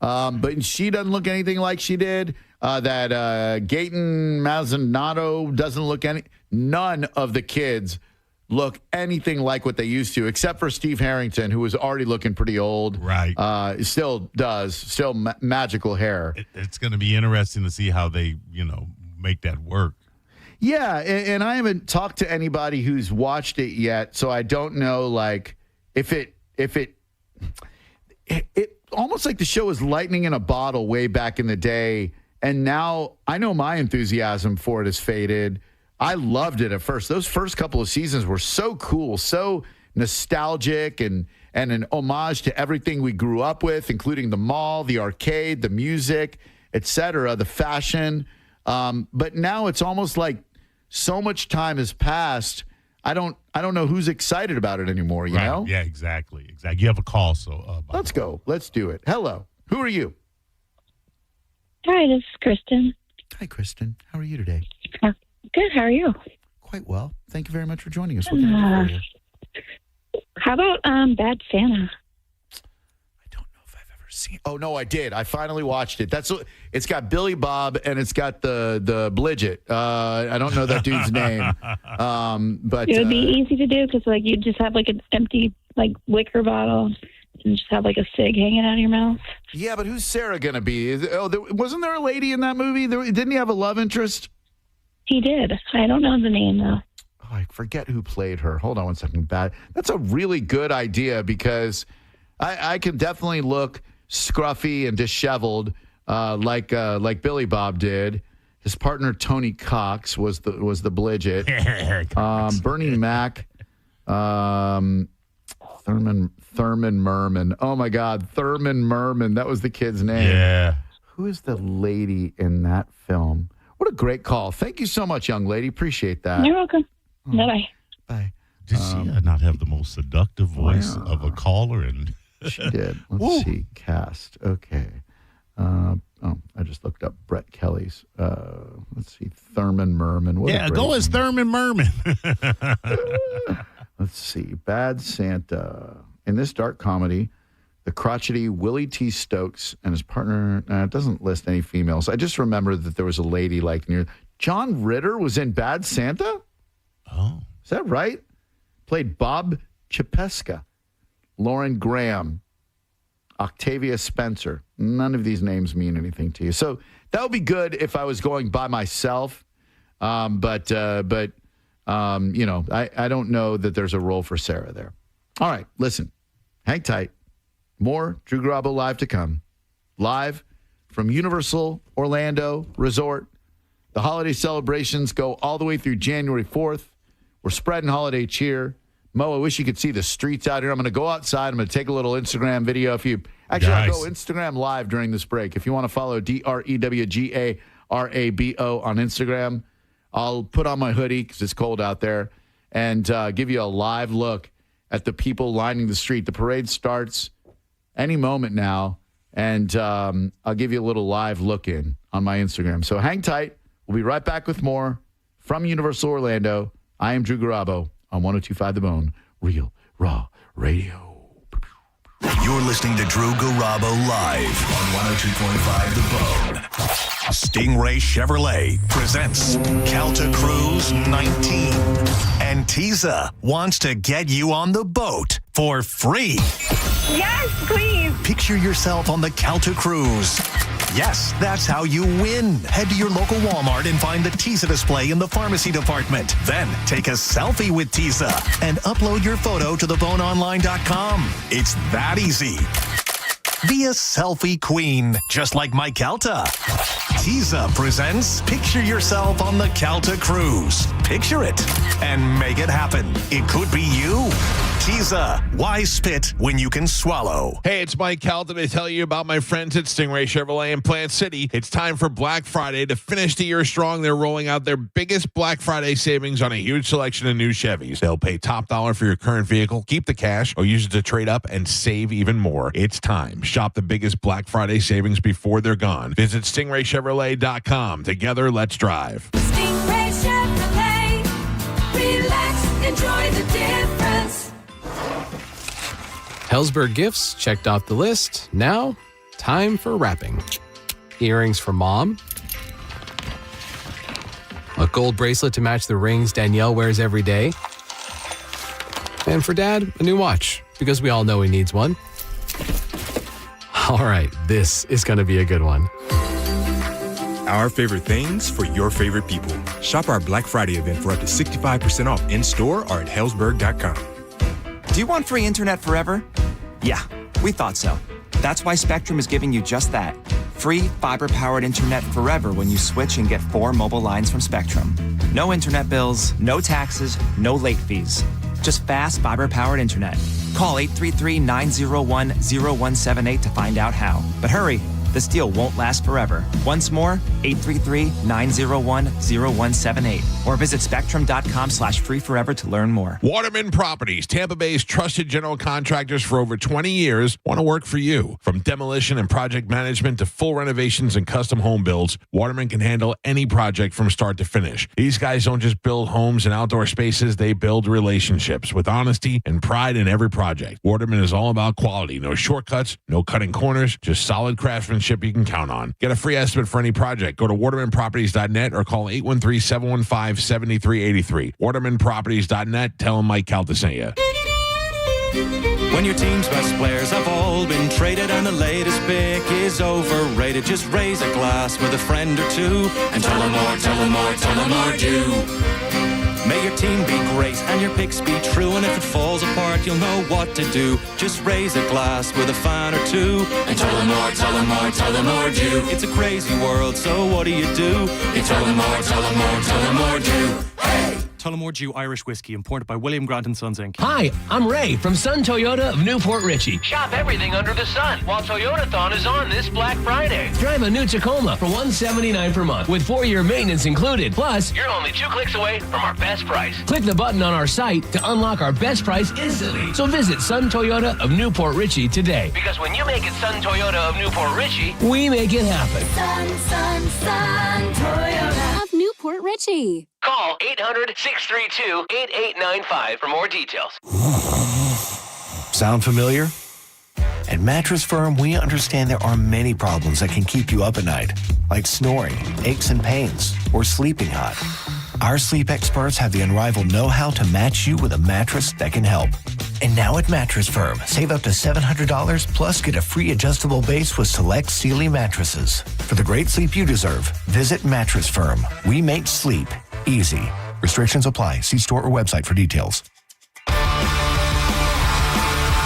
But she doesn't look anything like she did. That Gaten Mazzanato doesn't look none of the kids look anything like what they used to, except for Steve Harrington, who was already looking pretty old. Right. Still magical hair. It's going to be interesting to see how they, make that work. Yeah, and I haven't talked to anybody who's watched it yet, so I don't know, like, if it almost like the show was lightning in a bottle way back in the day, and now I know my enthusiasm for it has faded. I loved it at first. Those first couple of seasons were so cool, so nostalgic and an homage to everything we grew up with, including the mall, the arcade, the music, etc., the fashion. But now it's almost like so much time has passed. I don't know who's excited about it anymore, you know? Yeah, exactly. You have a call, so let's go. Let's do it. Hello. Who are you? Hi, this is Kristen. Hi, Kristen. How are you today? Good. How are you? Quite well. Thank you very much for joining us. What can I do for you? How about Bad Santa? I don't know if I've ever seen. Oh no, I did. I finally watched it. It's got Billy Bob and it's got the Blidget. I don't know that dude's name. But it would be easy to do because you just have an empty liquor bottle and just have a cig hanging out of your mouth. Yeah, but who's Sarah gonna be? Wasn't there a lady in that movie? Didn't he have a love interest? He did. I don't know the name, though. Oh, I forget who played her. Hold on one second. That's a really good idea because I can definitely look scruffy and disheveled like Billy Bob did. His partner, Tony Cox, was the Blidget. Bernie Mac. Thurman Merman. Oh, my God. Thurman Merman. That was the kid's name. Yeah. Who is the lady in that film? What a great call. Thank you so much, young lady. Appreciate that. You're welcome. Bye-bye. Bye. Did she not have the most seductive voice of a caller? She did. Let's see. Cast. Okay. I just looked up Brett Kelly's. Let's see. Thurman Merman. Go as Thurman Merman. Let's see. Bad Santa. In this dark comedy, the crotchety Willie T. Stokes and his partner, it doesn't list any females. I just remember that there was a lady near. John Ritter was in Bad Santa? Oh. Is that right? Played Bob Chipeska. Lauren Graham. Octavia Spencer. None of these names mean anything to you. So that would be good if I was going by myself. But I don't know that there's a role for Sarah there. All right, listen. Hang tight. More Drew Garabo Live to come. Live from Universal Orlando Resort. The holiday celebrations go all the way through January 4th. We're spreading holiday cheer. Mo, I wish you could see the streets out here. I'm going to go outside. I'm going to take a little Instagram video. I'll go Instagram Live during this break. If you want to follow DREWGARABO on Instagram, I'll put on my hoodie because it's cold out there and give you a live look at the people lining the street. The parade starts any moment now, and I'll give you a little live look in on my Instagram. So hang tight. We'll be right back with more from Universal Orlando. I am Drew Garabo on 102.5 The Bone, Real Raw Radio. You're listening to Drew Garabo live on 102.5 The Bone. Stingray Chevrolet presents Calta Cruise 19. And Tiza wants to get you on the boat for free. Yes, please. Picture yourself on the Calta Cruise. Yes, that's how you win. Head to your local Walmart and find the Tiza display in the pharmacy department. Then take a selfie with Tiza and upload your photo to theboneonline.com. It's that easy. Be a selfie queen, just like my Calta. Tiza presents Picture Yourself on the Calta Cruise. Picture it and make it happen. It could be you. Tiza, why spit when you can swallow? Hey, it's Mike Calta to tell you about my friends at Stingray Chevrolet in Plant City. It's time for Black Friday. To finish the year strong, they're rolling out their biggest Black Friday savings on a huge selection of new Chevys. They'll pay top dollar for your current vehicle, keep the cash, or use it to trade up and save even more. It's time. Shop the biggest Black Friday savings before they're gone. Visit StingrayChevrolet.com. Together, let's drive. Stingray Chevrolet. Relax, enjoy the difference. Helzberg Gifts checked off the list. Now, time for wrapping. Earrings for Mom. A gold bracelet to match the rings Danielle wears every day. And for Dad, a new watch, because we all know he needs one. All right, this is going to be a good one. Our favorite things for your favorite people. Shop our Black Friday event for up to 65% off in-store or at Helzberg.com. Do you want free internet forever? Yeah, we thought so. That's why Spectrum is giving you just that. Free fiber-powered internet forever when you switch and get 4 mobile lines from Spectrum. No internet bills, no taxes, no late fees. Just fast fiber-powered internet. Call 833-901-0178 to find out how. But hurry, this deal won't last forever. Once more, 833-901-0178. Or visit spectrum.com/free forever to learn more. Waterman Properties, Tampa Bay's trusted general contractors for over 20 years, want to work for you. From demolition and project management to full renovations and custom home builds, Waterman can handle any project from start to finish. These guys don't just build homes and outdoor spaces, they build relationships with honesty and pride in every project. Waterman is all about quality. No shortcuts, no cutting corners, just solid craftsmanship you can count on. Get a free estimate for any project. Go to watermanproperties.net or call 813-715-7383. watermanproperties.net. Tell them Mike Calta sent you. When your team's best players have all been traded and the latest pick is overrated, just raise a glass with a friend or two and tell them more, tell them more, tell them more do. May your team be great and your picks be true, and if it falls apart, you'll know what to do. Just raise a glass with a fan or two and tell them more, tell them more, tell them more do. It's a crazy world, so what do? You tell them more, tell them more, tell them more do. Hey! Tullamore Dew Irish Whiskey, imported by William Grant & Sons, Inc. Hi, I'm Ray from Sun Toyota of Newport Richey. Shop everything under the sun while Toyotathon is on this Black Friday. Drive a new Tacoma for $179 per month with 4-year maintenance included. Plus, you're only 2 clicks away from our best price. Click the button on our site to unlock our best price instantly. So visit Sun Toyota of Newport Richey today. Because when you make it Sun Toyota of Newport Richey, we make it happen. Sun Toyota of Newport Richey. Call 800-632-8895 for more details. Sound familiar? At Mattress Firm, we understand there are many problems that can keep you up at night, like snoring, aches and pains, or sleeping hot. Our sleep experts have the unrivaled know-how to match you with a mattress that can help. And now at Mattress Firm, save up to $700 plus get a free adjustable base with select Sealy mattresses. For the great sleep you deserve, visit Mattress Firm. We make sleep easy. Restrictions apply. See store or website for details.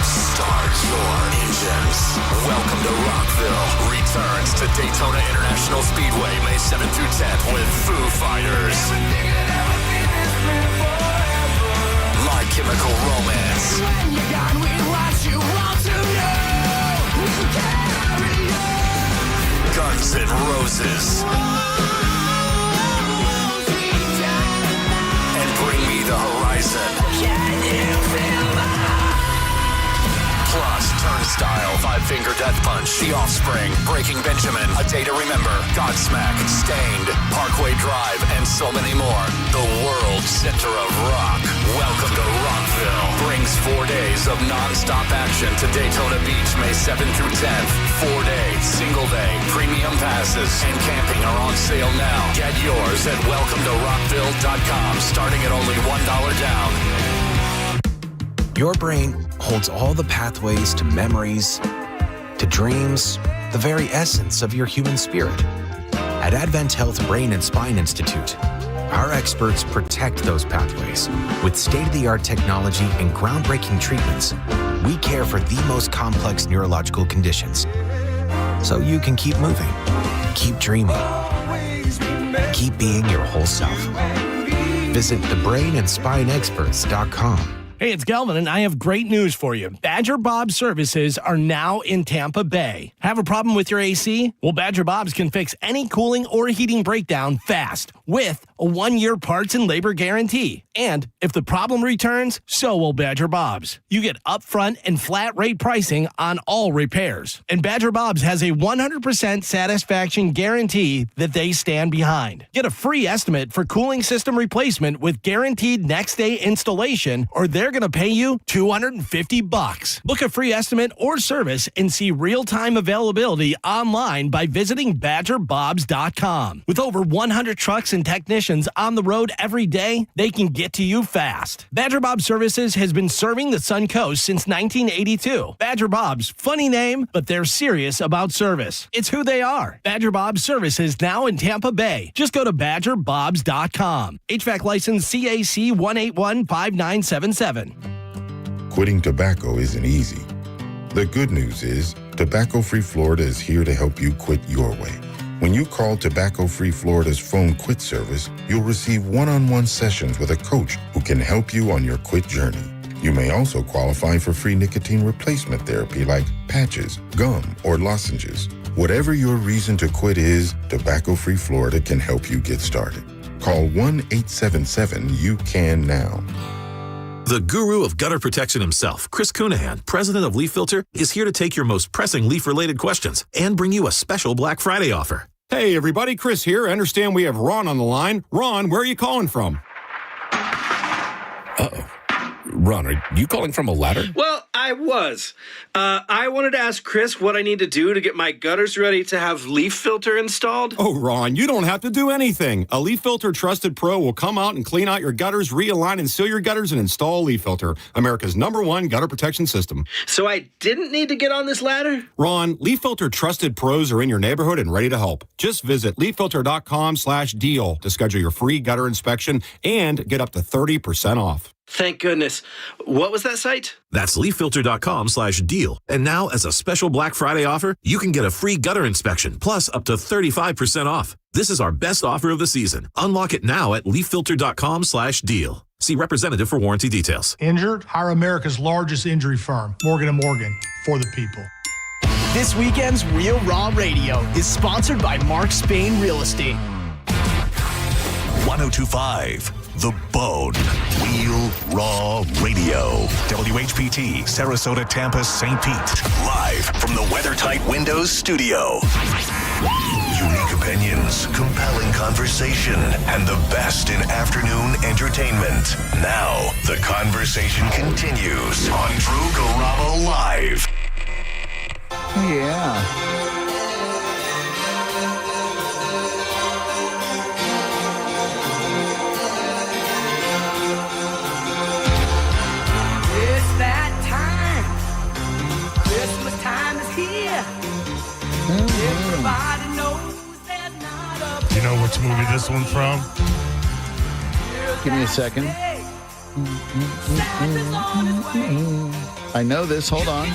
Start your engines. Welcome to Rockville. Returns to Daytona International Speedway May 7th through 10th with Foo Fighters. My Chemical Romance. Guns N' Roses. And Bring Me the Horizon. Plus, Turnstile, Five Finger Death Punch, The Offspring, Breaking Benjamin, A Day to Remember, Godsmack, Stained, Parkway Drive, and so many more. The world center of rock. Welcome to Rockville. Brings 4 days of non-stop action to Daytona Beach, May 7th through 10th. 4-day, single-day, premium passes, and camping are on sale now. Get yours at welcometorockville.com, starting at only $1 down. Your brain holds all the pathways to memories, to dreams, the very essence of your human spirit. At Advent Health Brain and Spine Institute, our experts protect those pathways. With state-of-the-art technology and groundbreaking treatments, we care for the most complex neurological conditions. So you can keep moving, keep dreaming, keep being your whole self. Visit thebrainandspineexperts.com. Hey, it's Galvin, and I have great news for you. Badger Bob services are now in Tampa Bay. Have a problem with your AC? Well, Badger Bob's can fix any cooling or heating breakdown fast with a 1-year parts and labor guarantee. And if the problem returns, so will Badger Bob's. You get upfront and flat rate pricing on all repairs. And Badger Bob's has a 100% satisfaction guarantee that they stand behind. Get a free estimate for cooling system replacement with guaranteed next day installation, or they're going to pay you $250. Book a free estimate or service and see real-time availability online by visiting badgerbobs.com. With over 100 trucks and technicians on the road every day, they can get to you fast. Badger Bob Services has been serving the Sun Coast since 1982. Badger Bob's, funny name, but they're serious about service. It's who they are. Badger Bob Services now in Tampa Bay. Just go to badgerbobs.com. HVAC license CAC 1815977. Quitting tobacco isn't easy. The good news is Tobacco Free Florida is here to help you quit your way. When you call Tobacco Free Florida's phone quit service, you'll receive one-on-one sessions with a coach who can help you on your quit journey. You may also qualify for free nicotine replacement therapy like patches, gum, or lozenges. Whatever your reason to quit is, Tobacco Free Florida can help you get started. Call 1-877-YOU-CAN-NOW. The guru of gutter protection himself, Chris Cunahan, president of Leaf Filter, is here to take your most pressing leaf-related questions and bring you a special Black Friday offer. Hey, everybody, Chris here. I understand we have Ron on the line. Ron, where are you calling from? Uh-oh. Ron, are you calling from a ladder? Well, I was. I wanted to ask Chris what I need to do to get my gutters ready to have Leaf Filter installed. Oh, Ron, you don't have to do anything. A Leaf Filter Trusted Pro will come out and clean out your gutters, realign and seal your gutters, and install Leaf Filter, America's #1 gutter protection system. So I didn't need to get on this ladder? Ron, Leaf Filter Trusted Pros are in your neighborhood and ready to help. Just visit leaffilter.com/deal to schedule your free gutter inspection and get up to 30% off. Thank goodness. What was that site? That's leaffilter.com/deal. And now, as a special Black Friday offer, you can get a free gutter inspection, plus up to 35% off. This is our best offer of the season. Unlock it now at leaffilter.com/deal. See representative for warranty details. Injured? Hire America's largest injury firm, Morgan & Morgan, for the people. This weekend's Real Raw Radio is sponsored by Mark Spain Real Estate. 102.5 The Bone. Real Raw Radio. WHPT, Sarasota, Tampa, St. Pete. Live from the WeatherTight Windows studio. Unique opinions, compelling conversation, and the best in afternoon entertainment. Now, the conversation continues on Drew Garabo Live. Yeah. You know which movie this one's from? Give me a second. I know this. Hold on.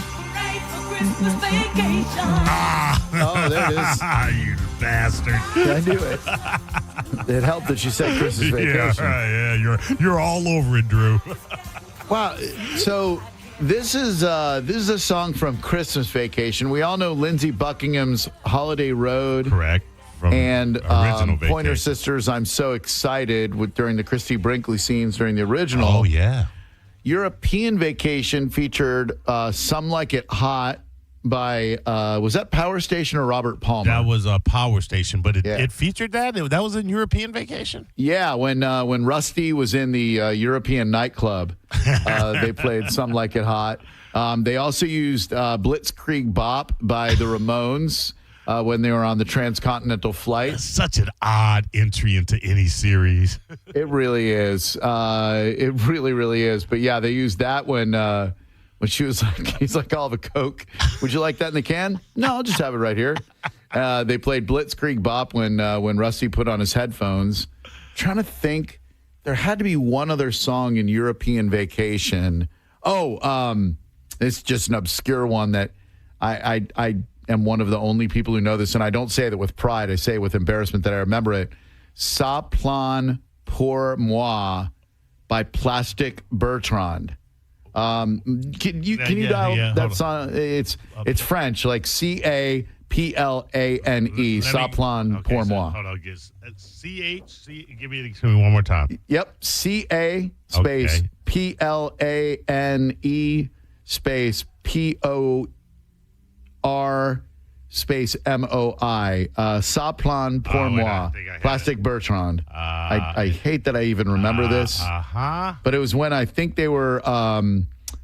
Oh, there it is. You bastard. I knew it. It helped that she said Christmas Vacation. Yeah, you're all over it, Drew. Wow. So this is a song from Christmas Vacation. We all know Lindsey Buckingham's Holiday Road. Correct. From and original Pointer Vacation. Sisters, I'm so excited during the Christy Brinkley scenes during the original. Oh, yeah. European Vacation featured Some Like It Hot by, was that Power Station or Robert Palmer? That was a Power Station, but it featured that? That was in European Vacation? Yeah, when Rusty was in the European nightclub, they played Some Like It Hot. They also used Blitzkrieg Bop by the Ramones. When they were on the transcontinental flight. That's such an odd entry into any series. It really is. It really, really is. But yeah, they used that when she was like, he's like, I'll have a Coke. Would you like that in the can? No, I'll just have it right here. They played Blitzkrieg Bop when Rusty put on his headphones. I'm trying to think, there had to be one other song in European Vacation. It's just an obscure one that I am one of the only people who know this, and I don't say that with pride. I say it with embarrassment that I remember it. Ça plane pour moi by Plastic Bertrand. Can you dial that song? It's French, like CAPLANE. Ça plane pour moi. Hold on, CH. Give me one more time. Yep, CA space PLANE space POR space MOI. Ça plane pour moi. Plastic Bertrand. I hate that I even remember this. But it was when I think they were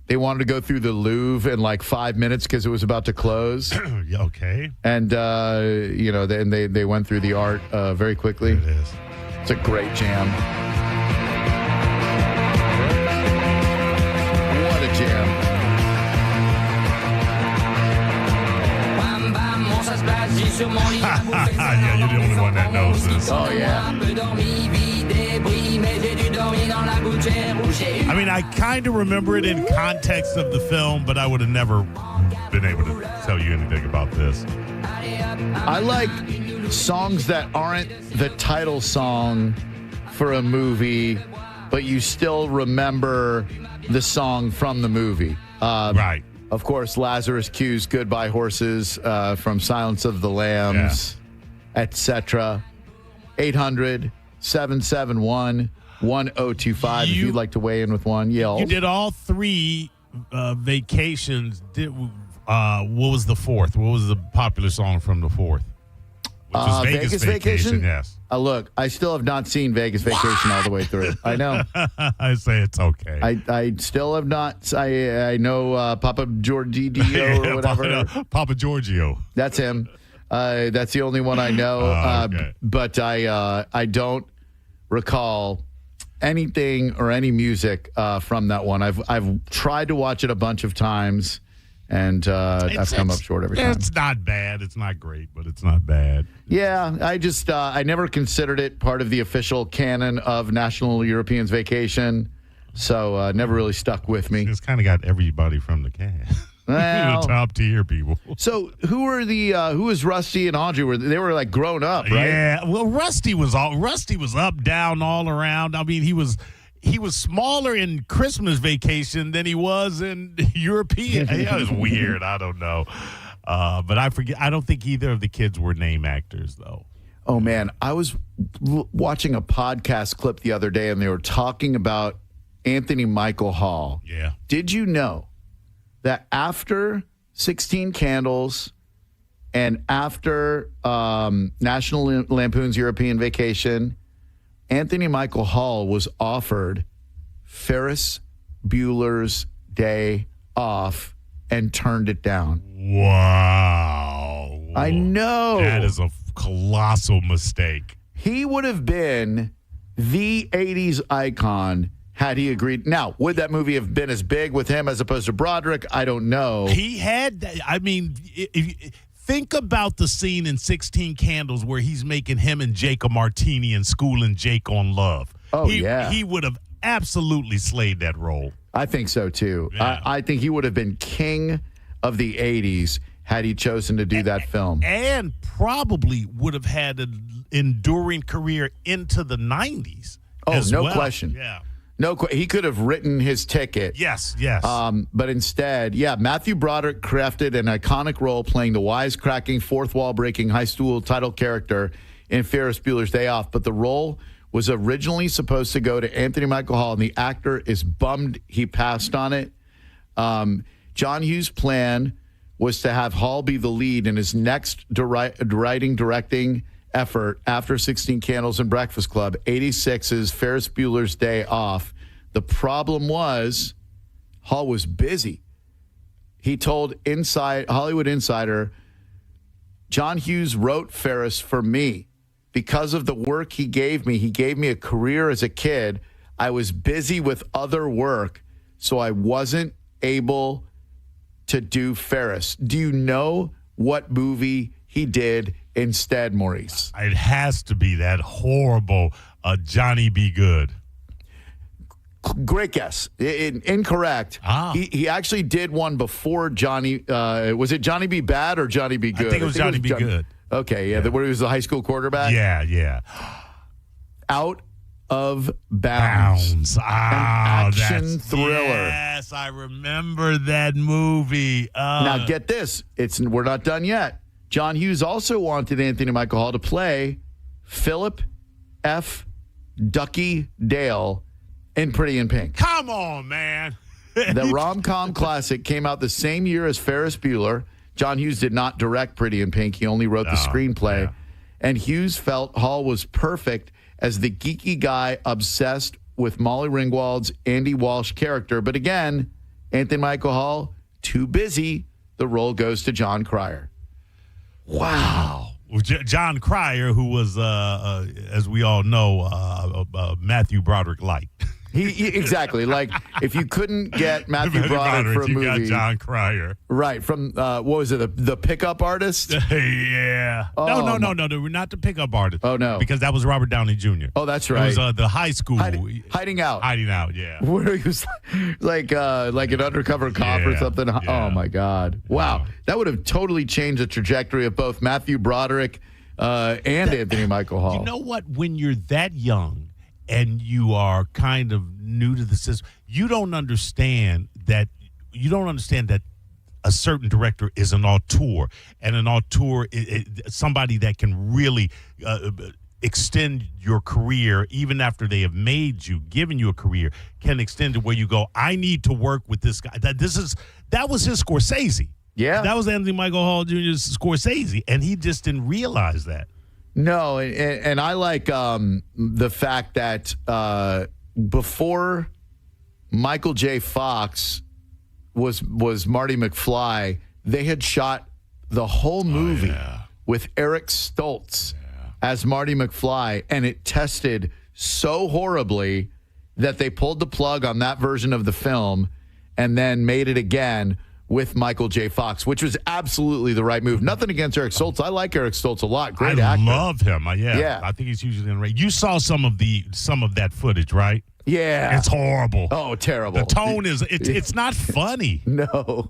they wanted to go through the Louvre in like 5 minutes because it was about to close. Okay. And then they went through the art very quickly. There it is. It's a great jam. What a jam. Yeah, you're the only one that knows this. Oh, yeah. I mean, I kind of remember it in context of the film, but I would have never been able to tell you anything about this. I like songs that aren't the title song for a movie, but you still remember the song from the movie. Right. Of course, Lazarus Q's Goodbye Horses from Silence of the Lambs, etc. 800-771-1025 if you'd like to weigh in with one. Yell. You did all three vacations. What was the fourth? What was the popular song from the fourth? Which was Vegas Vacation. Yes. Look, I still have not seen Vegas Vacation all the way through. I know. I say it's okay. I still have not. I know Papa Giorgio or whatever. Papa Giorgio. That's him. That's the only one I know. Okay. But I don't recall anything or any music from that one. I've tried to watch it a bunch of times. And I've come up short every time. It's not bad. It's not great, but it's not bad. Yeah, I just I never considered it part of the official canon of National Europeans Vacation, so never really stuck with me. It's kind of got everybody from the cast. Well, the top tier people. So who was Rusty and Audrey? They were like grown up, right? Yeah. Well, Rusty was up, down, all around. I mean, he was smaller in Christmas Vacation than he was in European. It was weird. I don't know. But I forget. I don't think either of the kids were name actors, though. Oh, man. I was watching a podcast clip the other day, and they were talking about Anthony Michael Hall. Yeah. Did you know that after 16 Candles and after National Lampoon's European Vacation, Anthony Michael Hall was offered Ferris Bueller's Day Off and turned it down. Wow. I know. That is a colossal mistake. He would have been the 80s icon had he agreed. Now, would that movie have been as big with him as opposed to Broderick? I don't know. He had, I mean, Think about the scene in 16 Candles where he's making him and Jake a martini and schooling Jake on love. Oh, He would have absolutely slayed that role. I think so, too. Yeah. I think he would have been king of the 80s had he chosen to do that film. And probably would have had an enduring career into the 90s. Oh, no well. question. Yeah. He could have written his ticket. Yes. But instead, Matthew Broderick crafted an iconic role playing the wisecracking, fourth wall breaking high school title character in Ferris Bueller's Day Off. But the role was originally supposed to go to Anthony Michael Hall, and the actor is bummed he passed on it. John Hughes' plan was to have Hall be the lead in his next directing effort after 16 Candles and Breakfast Club, 86's Ferris Bueller's Day Off. The problem was Hall was busy. He told Hollywood Insider, John Hughes wrote Ferris for me. Because of the work he gave me a career as a kid. I was busy with other work, so I wasn't able to do Ferris. Do you know what movie he did instead, Maurice? It has to be that horrible Johnny Be Good. Great guess. Incorrect. He actually did one before Johnny. Was it Johnny Be Bad or Johnny Be Good? I think it was Johnny Be Good. Okay, where he was the high school quarterback? Yeah. Out of Bounds. An action thriller. Yes, I remember that movie. Now get this. We're not done yet. John Hughes also wanted Anthony Michael Hall to play Philip F. Ducky Dale in Pretty in Pink. Come on, man. The rom-com classic came out the same year as Ferris Bueller. John Hughes did not direct Pretty in Pink. He only wrote the screenplay. Yeah. And Hughes felt Hall was perfect as the geeky guy obsessed with Molly Ringwald's Andy Walsh character. But again, Anthony Michael Hall, too busy. The role goes to John Cryer. Wow. John Cryer, who was, as we all know, Matthew Broderick light. He exactly. Like, if you couldn't get Matthew Broderick for a movie. You got John Cryer. Right. From, what was it, the pickup artist? Yeah. No, not the pickup artist. Oh, no. Because that was Robert Downey Jr. Oh, that's right. It was the high school. Hiding Out. Hiding Out, yeah. Where he was like an undercover cop or something. Yeah. Oh, my God. Wow. That would have totally changed the trajectory of both Matthew Broderick and Anthony Michael Hall. You know what? When you're that young and you are kind of new to the system, you don't understand that a certain director is an auteur, and an auteur is somebody that can really extend your career even after they have made you, given you a career, can extend it where you go, I need to work with this guy. That was his Scorsese. Yeah. That was Anthony Michael Hall Jr.'s Scorsese, and he just didn't realize that. No, and I like the fact that before Michael J. Fox was Marty McFly, they had shot the whole movie with Eric Stoltz as Marty McFly, and it tested so horribly that they pulled the plug on that version of the film and then made it again with Michael J. Fox, which was absolutely the right move. Nothing against Eric Stoltz. I like Eric Stoltz a lot. Great actor. I love him. Yeah. I think he's usually in the You saw some of that footage, right? Yeah. It's horrible. Oh, terrible. The tone is it's not funny. No,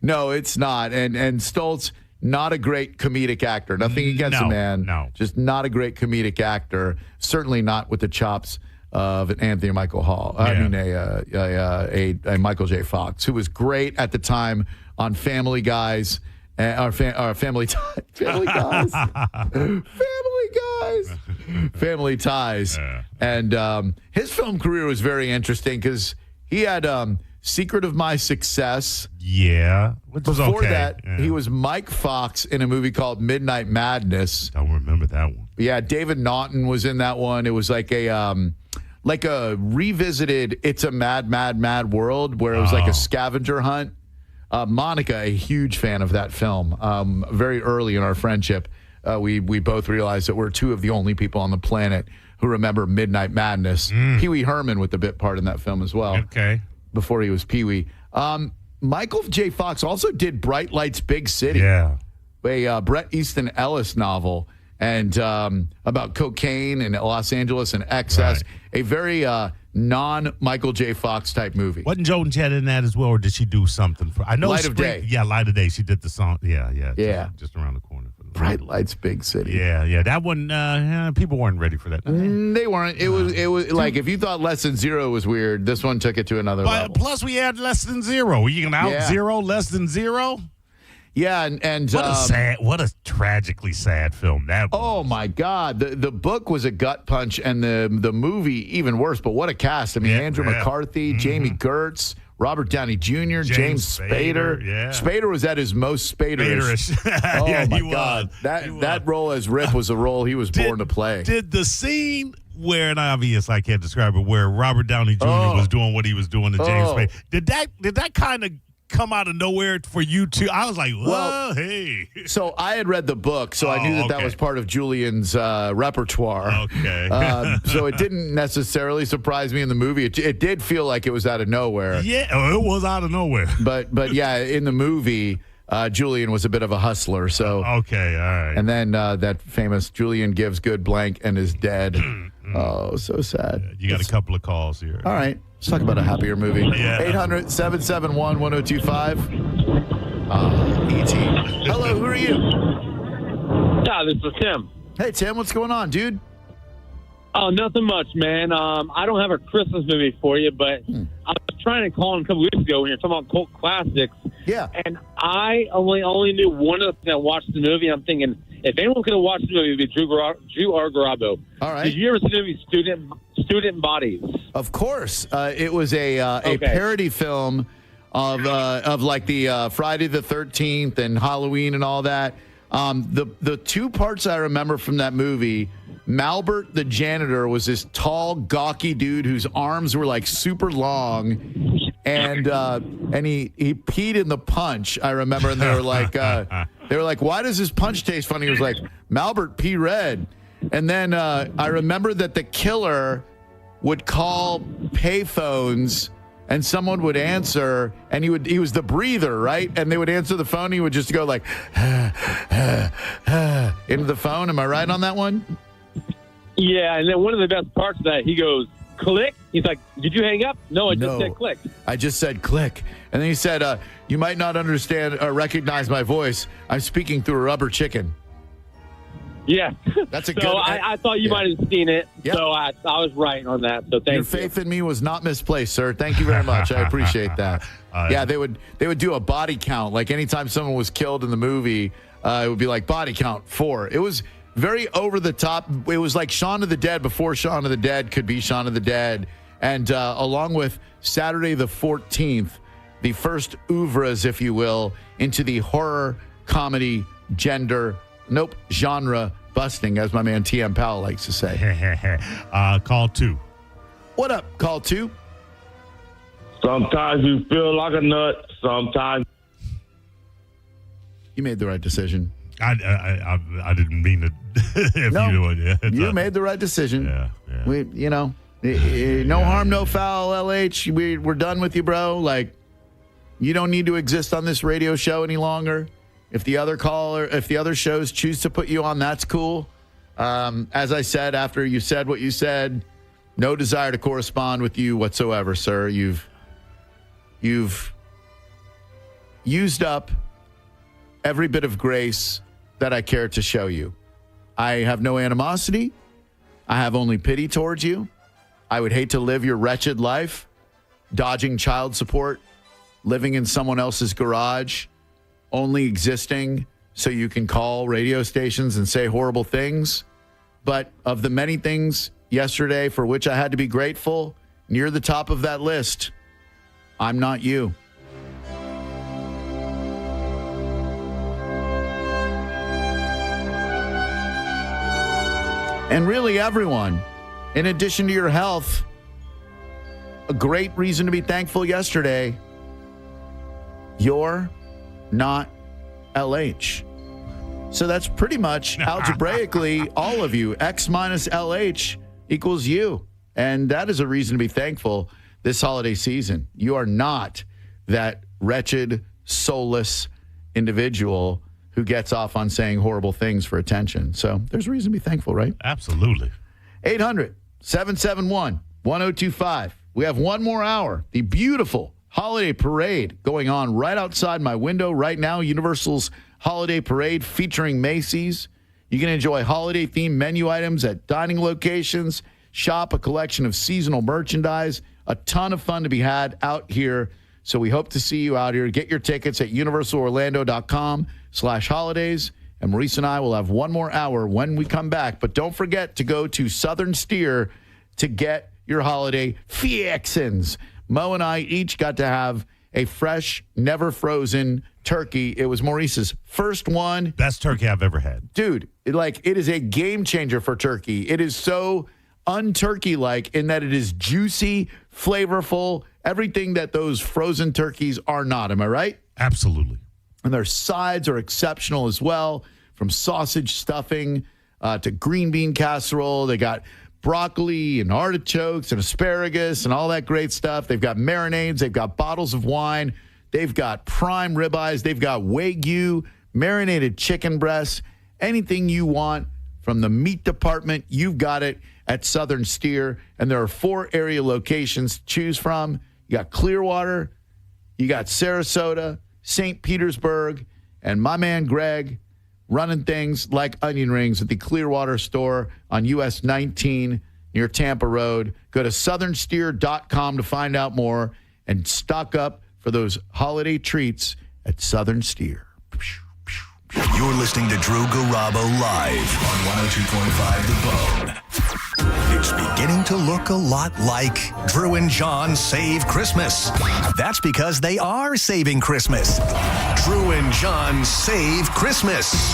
it's not. And Stoltz, not a great comedic actor. Nothing against the man. No. Just not a great comedic actor. Certainly not with the chops of an Anthony Michael Hall. I mean, a Michael J. Fox, who was great at the time on Family Guys, Family Ties, Family Ties. And his film career was very interesting because he had Secret of My Success. Yeah. Which was Before okay. that, he was Mike Fox in a movie called Midnight Madness. Don't remember that one. Yeah, David Naughton was in that one. It was like a revisited It's a Mad, Mad, Mad World, where it was like a scavenger hunt. Monica, a huge fan of that film. Very early in our friendship, we both realized that we're two of the only people on the planet who remember Midnight Madness. Pee Wee Herman with the bit part in that film as well. Okay. Before he was Pee Wee. Michael J. Fox also did Bright Lights, Big City. Yeah. a Bret Easton Ellis novel, and about cocaine in Los Angeles and excess. Right. A very non-Michael J. Fox type movie. Wasn't Joan Jett in that as well, or did she do something for? I know Light of Day. Yeah, Light of Day. She did the song. Yeah. Just around the corner. Bright Lights, Big City. Yeah. That one, people weren't ready for that. They weren't. It was like if you thought Less Than Zero was weird, this one took it to another level. Plus, we had Less Than Zero. You can out zero Less Than Zero. Yeah, and what a tragically sad film that was. Oh my God, the book was a gut punch, and the movie even worse. But what a cast! I mean, Andrew McCarthy, Jamie Gertz, Robert Downey Jr., James Spader. Yeah. Spader was at his most Spaderish. Oh my God, that role as Rip was a role he was born to play. Did the scene where, and obviously I can't describe it, where Robert Downey Jr. was doing what he was doing to James Spader, did that kind of come out of nowhere for you too? I was like, well, hey. So I had read the book, so I knew that was part of Julian's repertoire. Okay. So it didn't necessarily surprise me in the movie. It did feel like it was out of nowhere. Yeah, it was out of nowhere. But yeah, in the movie, Julian was a bit of a hustler. So okay, all right. And then that famous Julian gives good blank and is dead. Oh, so sad. You got a couple of calls here. All right. Let's talk about a happier movie. Yeah. 800-771-1025. E.T. Hello, who are you? Yeah, this is Tim. Hey, Tim, what's going on, dude? Oh, nothing much, man. I don't have a Christmas movie for you, but I was trying to call in a couple weeks ago when you were talking about cult classics. Yeah. And I only knew one of them that watched the movie. I'm thinking, if anyone could have watched the movie, it would be Drew R. Garabo. All right. Did you ever see the movie Student Bodies? Of course. It was a parody film of like the Friday the 13th and Halloween and all that. The two parts I remember from that movie, Malbert the janitor was this tall, gawky dude whose arms were like super long, and he peed in the punch. I remember, and they were like, why does this punch taste funny? He was like, Malbert pee red. And then I remember that the killer would call payphones, and someone would answer, and he was the breather, right? And they would answer the phone. He would just go like into the phone. Am I right on that one? Yeah, and then one of the best parts of that, he goes, click. He's like, did you hang up? No, I just said click. I just said click. And then he said, you might not understand or recognize my voice. I'm speaking through a rubber chicken. Yeah. That's a so good... I thought you might have seen it, so I was right on that. So thank you. Your faith in me was not misplaced, sir. Thank you very much. I appreciate that. Yeah, they would do a body count. Like anytime someone was killed in the movie, it would be like body count 4. It was very over the top. It was like Shaun of the Dead before Shaun of the Dead could be Shaun of the Dead. And along with Saturday the 14th, the first oeuvres, if you will, into the horror comedy genre busting, as my man TM Powell likes to say. Call 2. What up, call 2? Sometimes you feel like a nut. Sometimes. You made the right decision. I didn't mean to. You made the right decision. Yeah. No harm, no foul, LH. We're done with you, bro. Like, you don't need to exist on this radio show any longer. If the other shows choose to put you on, that's cool. As I said, after you said what you said, no desire to correspond with you whatsoever, sir. You've used up every bit of grace that I care to show you. I have no animosity. I have only pity towards you. I would hate to live your wretched life, dodging child support, living in someone else's garage, only existing so you can call radio stations and say horrible things. But of the many things yesterday for which I had to be grateful, near the top of that list, I'm not you. And really everyone, in addition to your health, a great reason to be thankful yesterday, you're not LH. So that's pretty much algebraically all of you. X minus LH equals you. And that is a reason to be thankful this holiday season. You are not that wretched, soulless individual who gets off on saying horrible things for attention. So there's a reason to be thankful, right? Absolutely. 800-771-1025. We have one more hour. The beautiful holiday parade going on right outside my window right now. Universal's holiday parade featuring Macy's. You can enjoy holiday-themed menu items at dining locations, shop a collection of seasonal merchandise, a ton of fun to be had out here. So we hope to see you out here. Get your tickets at universalorlando.com/holidays. And Maurice and I will have one more hour when we come back. But don't forget to go to Southern Steer to get your holiday fixins. Mo and I each got to have a fresh, never frozen turkey. It was Maurice's first one. Best turkey I've ever had. Dude, it is a game changer for turkey. It is so un-turkey-like in that it is juicy, flavorful, everything that those frozen turkeys are not. Am I right? Absolutely. And their sides are exceptional as well, from sausage stuffing to green bean casserole. They got broccoli and artichokes and asparagus and all that great stuff. They've got marinades. They've got bottles of wine. They've got prime ribeyes. They've got Wagyu, marinated chicken breasts. Anything you want from the meat department, you've got it at Southern Steer. And there are 4 area locations to choose from. You got Clearwater, you got Sarasota, St. Petersburg, and my man Greg running things like onion rings at the Clearwater store on US 19 near Tampa Road. Go to southernsteer.com to find out more and stock up for those holiday treats at Southern Steer. You're listening to Drew Garabo live on 102.5 The Bone. It's beginning to look a lot like Drew and John Save Christmas. That's because they are saving Christmas. Drew and John Save Christmas.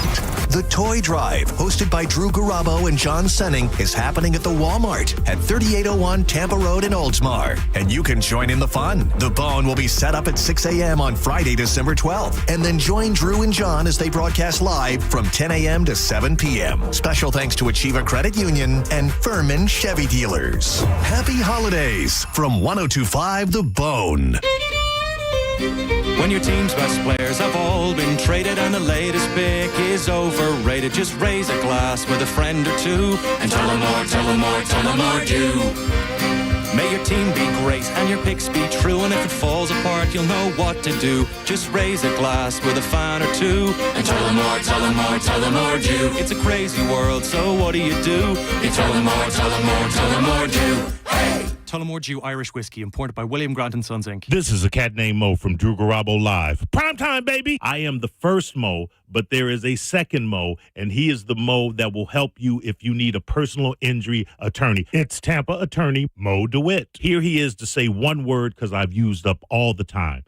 The Toy Drive, hosted by Drew Garabo and John Senning, is happening at the Walmart at 3801 Tampa Road in Oldsmar. And you can join in the fun. The Bone will be set up at 6 a.m. on Friday, December 12th. And then join Drew and John as they broadcast live from 10 a.m. to 7 p.m. Special thanks to Achieva Credit Union and Furman Chevy Dealers. Happy holidays from 102.5 The Bone. When your team's best players have all been traded and the latest pick is overrated, just raise a glass with a friend or two and tell them more, tell them more, tell them more, do. May your team be great and your picks be true, and if it falls apart, you'll know what to do. Just raise a glass with a fan or two and tell them more, tell them more, tell them more, do. It's a crazy world, so what do? You tell them more, tell them more, tell them more, do. Hey! Tullamore Dew Irish Whiskey, imported by William Grant & Sons, Inc. This is a cat named Mo from Drew Garabo Live. Prime time, baby! I am the first Mo, but there is a second Mo, and he is the Mo that will help you if you need a personal injury attorney. It's Tampa attorney Mo DeWitt. Here he is to say one word because I've used up all the time.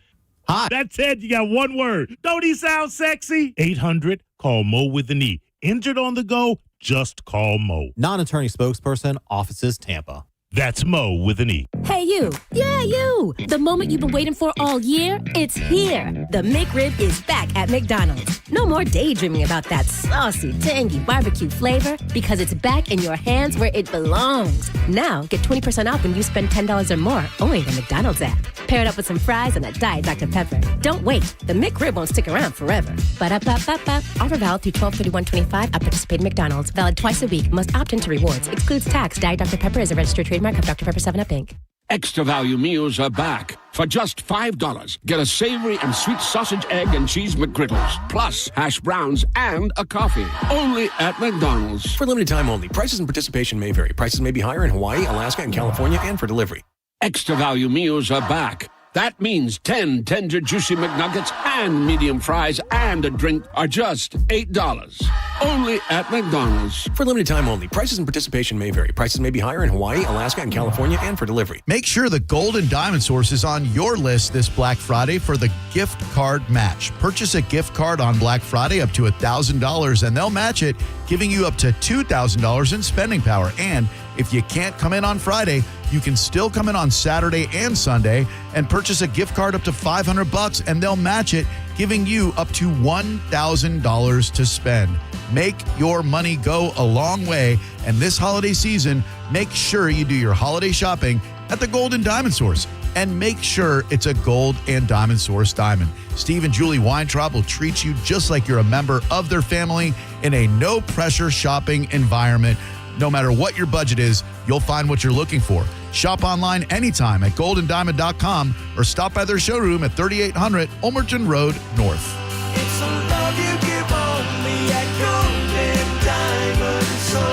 Hi. That's it. You got one word. Don't he sound sexy? 800, call Mo with an E. Injured on the go? Just call Mo. Non-attorney spokesperson, offices Tampa. That's Mo with an E. Hey, you. Yeah, you. The moment you've been waiting for all year, it's here. The McRib is back at McDonald's. No more daydreaming about that saucy, tangy barbecue flavor, because it's back in your hands where it belongs. Now, get 20% off when you spend $10 or more, only in the McDonald's app. Pair it up with some fries and a Diet Dr. Pepper. Don't wait. The McRib won't stick around forever. Ba-da-ba-ba-ba. Offer valid through 12/31/25 at participating McDonald's. Valid twice a week. Must opt into rewards. Excludes tax. Diet Dr. Pepper is a registered trademark of Dr. Pepper 7-Up, Inc. Extra value meals are back. For just $5, get a savory and sweet sausage, egg, and cheese McGriddles, plus hash browns and a coffee. Only at McDonald's. For limited time only. Prices and participation may vary. Prices may be higher in Hawaii, Alaska, and California, and for delivery. Extra value meals are back. That means 10 tender, juicy McNuggets and medium fries and a drink are just $8. Only at McDonald's. For limited time only. Prices and participation may vary. Prices may be higher in Hawaii, Alaska, and California, and for delivery. Make sure the Gold and Diamond Source is on your list this Black Friday for the gift card match. Purchase a gift card on Black Friday up to $1,000, and they'll match it, giving you up to $2,000 in spending power. And if you can't come in on Friday, you can still come in on Saturday and Sunday and purchase a gift card up to $500, and they'll match it, giving you up to $1,000 to spend. Make your money go a long way, and this holiday season, make sure you do your holiday shopping at the Gold and Diamond Source. and make sure it's a gold and diamond source diamond. Steve and Julie Weintraub will treat you just like you're a member of their family in a no-pressure shopping environment. No matter what your budget is, you'll find what you're looking for. Shop online anytime at goldendiamond.com or stop by their showroom at 3800 Ulmerton Road North. It's a love you give only at Golden Diamond Source.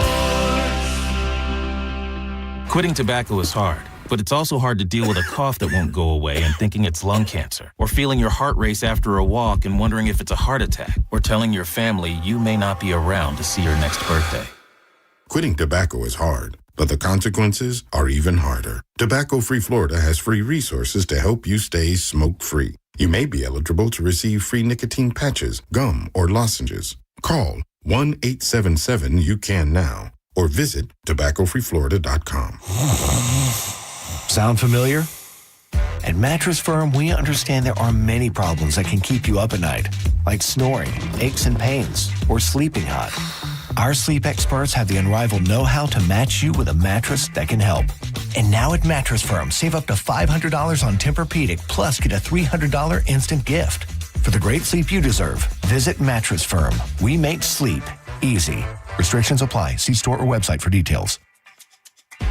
Quitting tobacco is hard, but it's also hard to deal with a cough that won't go away and thinking it's lung cancer, or feeling your heart race after a walk and wondering if it's a heart attack, or telling your family you may not be around to see your next birthday. Quitting tobacco is hard, but the consequences are even harder. Tobacco-Free Florida has free resources to help you stay smoke-free. You may be eligible to receive free nicotine patches, gum, or lozenges. Call 1-877-YOU-CAN-NOW or visit tobaccofreeflorida.com. Sound familiar? At Mattress Firm, we understand there are many problems that can keep you up at night, like snoring, aches and pains, or sleeping hot. Our sleep experts have the unrivaled know-how to match you with a mattress that can help. And now at Mattress Firm, save up to $500 on Tempur-Pedic, plus get a $300 instant gift. For the great sleep you deserve, visit Mattress Firm. We make sleep easy. Restrictions apply. See store or website for details.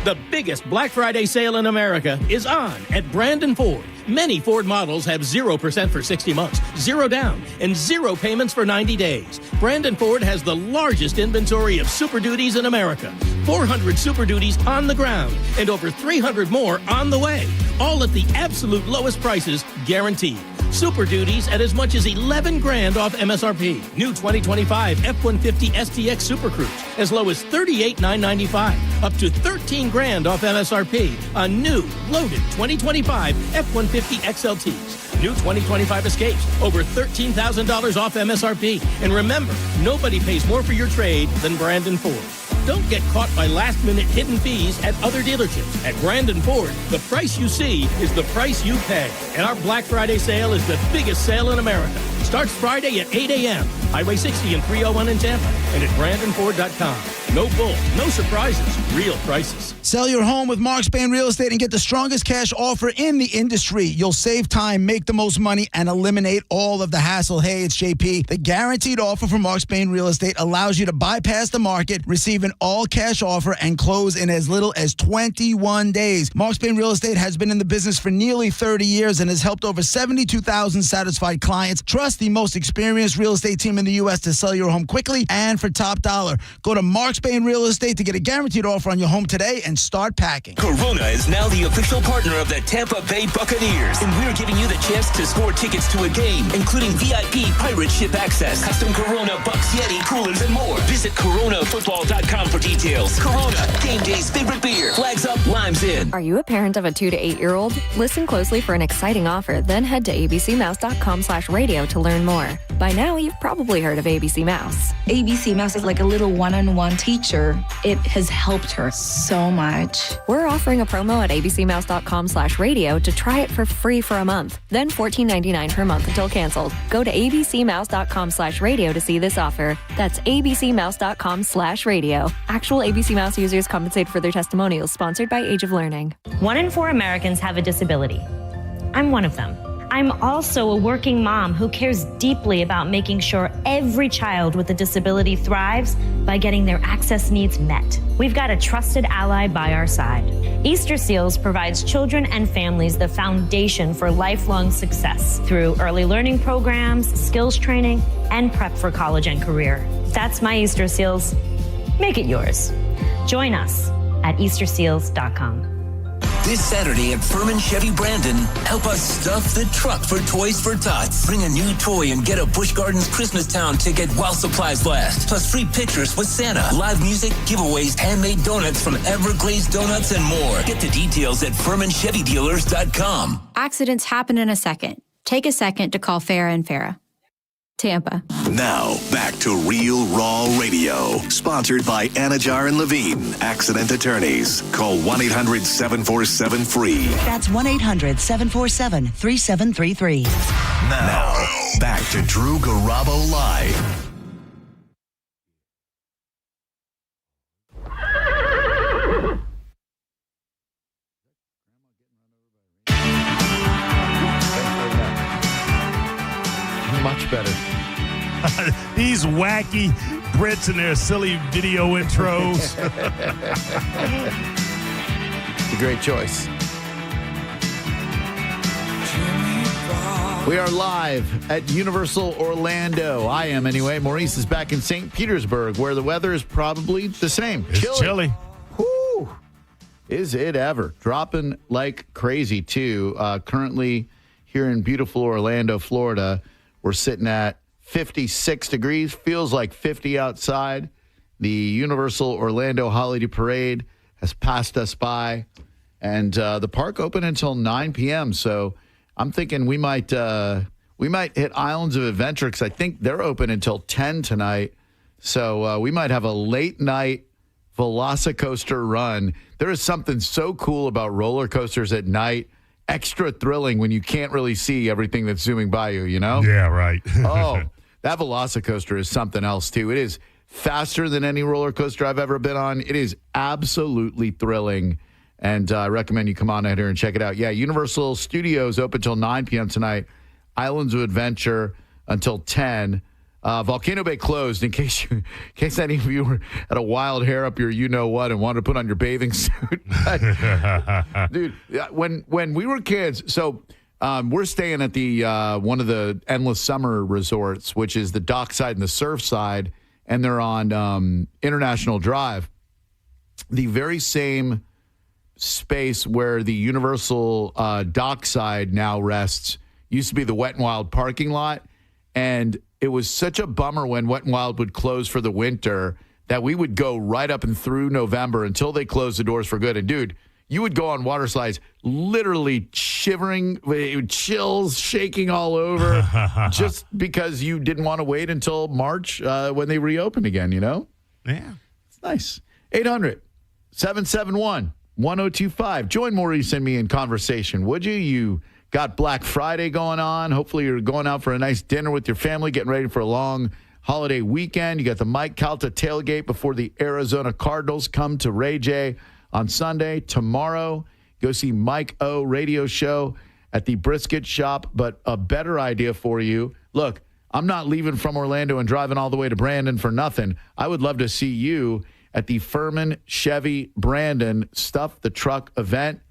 The biggest Black Friday sale in America is on at Brandon Ford. Many Ford models have 0% for 60 months, 0 down, and 0 payments for 90 days. Brandon Ford has the largest inventory of Super Duties in America. 400 Super Duties on the ground and over 300 more on the way. All at the absolute lowest prices, guaranteed. Super Duties at as much as $11,000 off MSRP. New 2025 F-150 STX Super Cruise as low as $38,995. Up to $13,000 off MSRP on new loaded 2025 F-150 XLTs. New 2025 Escapes over $13,000 off MSRP. And remember, nobody pays more for your trade than Brandon Ford. Don't get caught by last-minute hidden fees at other dealerships. At Brandon Ford, the price you see is the price you pay. And our Black Friday sale is the biggest sale in America. Starts Friday at 8 a.m. Highway 60 and 301 in Tampa. And at BrandonFord.com. No bull, no surprises, real prices. Sell your home with Mark Spain Real Estate and get the strongest cash offer in the industry. You'll save time, make the most money, and eliminate all of the hassle. Hey, it's JP. The guaranteed offer from Mark Spain Real Estate allows you to bypass the market, receive an all-cash offer, and close in as little as 21 days. Mark Spain Real Estate has been in the business for nearly 30 years and has helped over 72,000 satisfied clients. Trust the most experienced real estate team in the U.S. to sell your home quickly and for top dollar. Go to Mark Spain Real Estate to get a guaranteed offer on your home today and start packing. Corona is now the official partner of the Tampa Bay Buccaneers, and we're giving you the chance to score tickets to a game, including VIP pirate ship access, custom Corona Bucks Yeti coolers, and more. Visit coronafootball.com for details. Corona, game day's favorite beer. Flags up, limes in. Are you a parent of a 2 to 8 year old? Listen closely for an exciting offer, then head to abcmouse.com/radio to learn more. By now, you've probably heard of ABC Mouse. ABC Mouse is like a little one-on-one teacher. It has helped her so much. We're offering a promo at abcmouse.com/radio to try it for free for a month, then $14.99 per month until canceled. Go to abcmouse.com/radio to see this offer. That's abcmouse.com/radio. Actual ABC Mouse users compensate for their testimonials, sponsored by Age of Learning. 1 in 4 Americans have a disability. I'm one of them. I'm also a working mom who cares deeply about making sure every child with a disability thrives by getting their access needs met. We've got a trusted ally by our side. Easter Seals provides children and families the foundation for lifelong success through early learning programs, skills training, and prep for college and career. That's my Easter Seals. Make it yours. Join us at easterseals.com. This Saturday at Furman Chevy Brandon, help us stuff the truck for Toys for Tots. Bring a new toy and get a Busch Gardens Christmastown ticket while supplies last. Plus free pictures with Santa, live music, giveaways, handmade donuts from Everglazed Donuts, and more. Get the details at FurmanChevyDealers.com. Accidents happen in a second. Take a second to call Farah and Farah. Tampa. Now, back to Real Raw Radio. Sponsored by Anajar and Levine, accident attorneys. Call 1-800-747-FREE. That's 1-800-747-3733. Now, back to Drew Garabo Live. these wacky Brits and their silly video intros. It's a great choice. We are live at Universal Orlando. I am anyway. Maurice is back in St. Petersburg, where the weather is probably the same. It's chilly. Whew. Is it ever? Dropping like crazy, too. Currently here in beautiful Orlando, Florida, we're sitting at 56 degrees. Feels like 50 outside. The Universal Orlando Holiday Parade has passed us by. And the park open until 9 p.m., so I'm thinking we might hit Islands of Adventure because I think they're open until 10 tonight. So we might have a late night Velocicoaster run. There is something so cool about roller coasters at night. Extra thrilling when you can't really see everything that's zooming by you, you know? Yeah, right. Oh, that Velocicoaster is something else, too. It is faster than any roller coaster I've ever been on. It is absolutely thrilling. And I recommend you come on out here and check it out. Yeah, Universal Studios open until 9 p.m. tonight. Islands of Adventure until 10. Volcano Bay closed in case any of you were had a wild hair up your you-know-what and wanted to put on your bathing suit. Dude, when we were kids, so we're staying at the one of the Endless Summer resorts, which is the dockside and the surf side, and they're on International Drive. The very same space where the Universal dockside now rests used to be the Wet n Wild parking lot, and it was such a bummer when Wet n Wild would close for the winter that we would go right up and through November until they closed the doors for good. And dude, you would go on water slides literally shivering, chills shaking all over just because you didn't want to wait until March when they reopen again, you know? Yeah. It's nice. 800-771-1025. Join Maurice and me in conversation, would you? You got Black Friday going on. Hopefully you're going out for a nice dinner with your family, getting ready for a long holiday weekend. You got the Mike Calta tailgate before the Arizona Cardinals come to Ray J on Sunday. Tomorrow, go see Mike O radio show at the Brisket Shop. But a better idea for you, look, I'm not leaving from Orlando and driving all the way to Brandon for nothing. I would love to see you at the Furman Chevy Brandon Stuff the Truck event.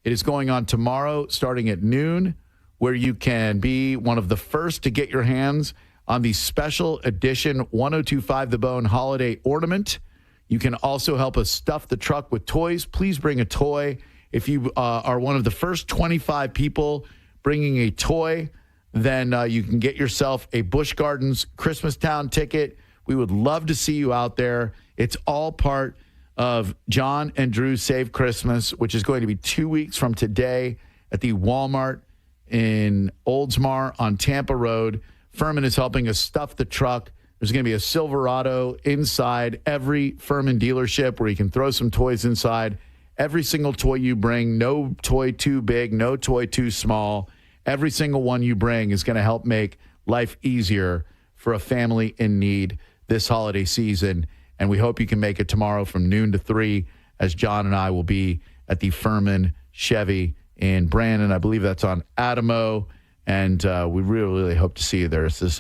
It is going on tomorrow starting at noon, where you can be one of the first to get your hands on the special edition 1025 The Bone holiday ornament. You can also help us stuff the truck with toys. Please bring a toy. If you are one of the first 25 people bringing a toy, then you can get yourself a Busch Gardens Christmastown ticket. We would love to see you out there. It's all part of John and Drew Save Christmas, which is going to be 2 weeks from today at the Walmart in Oldsmar on Tampa Road. Furman is helping us stuff the truck. There's going to be a Silverado inside every Furman dealership where you can throw some toys inside. Every single toy you bring, no toy too big, no toy too small. Every single one you bring is going to help make life easier for a family in need this holiday season. And we hope you can make it tomorrow from noon to 3 as John and I will be at the Furman Chevy in Brandon. I believe that's on Adamo. And we really, really hope to see you there. This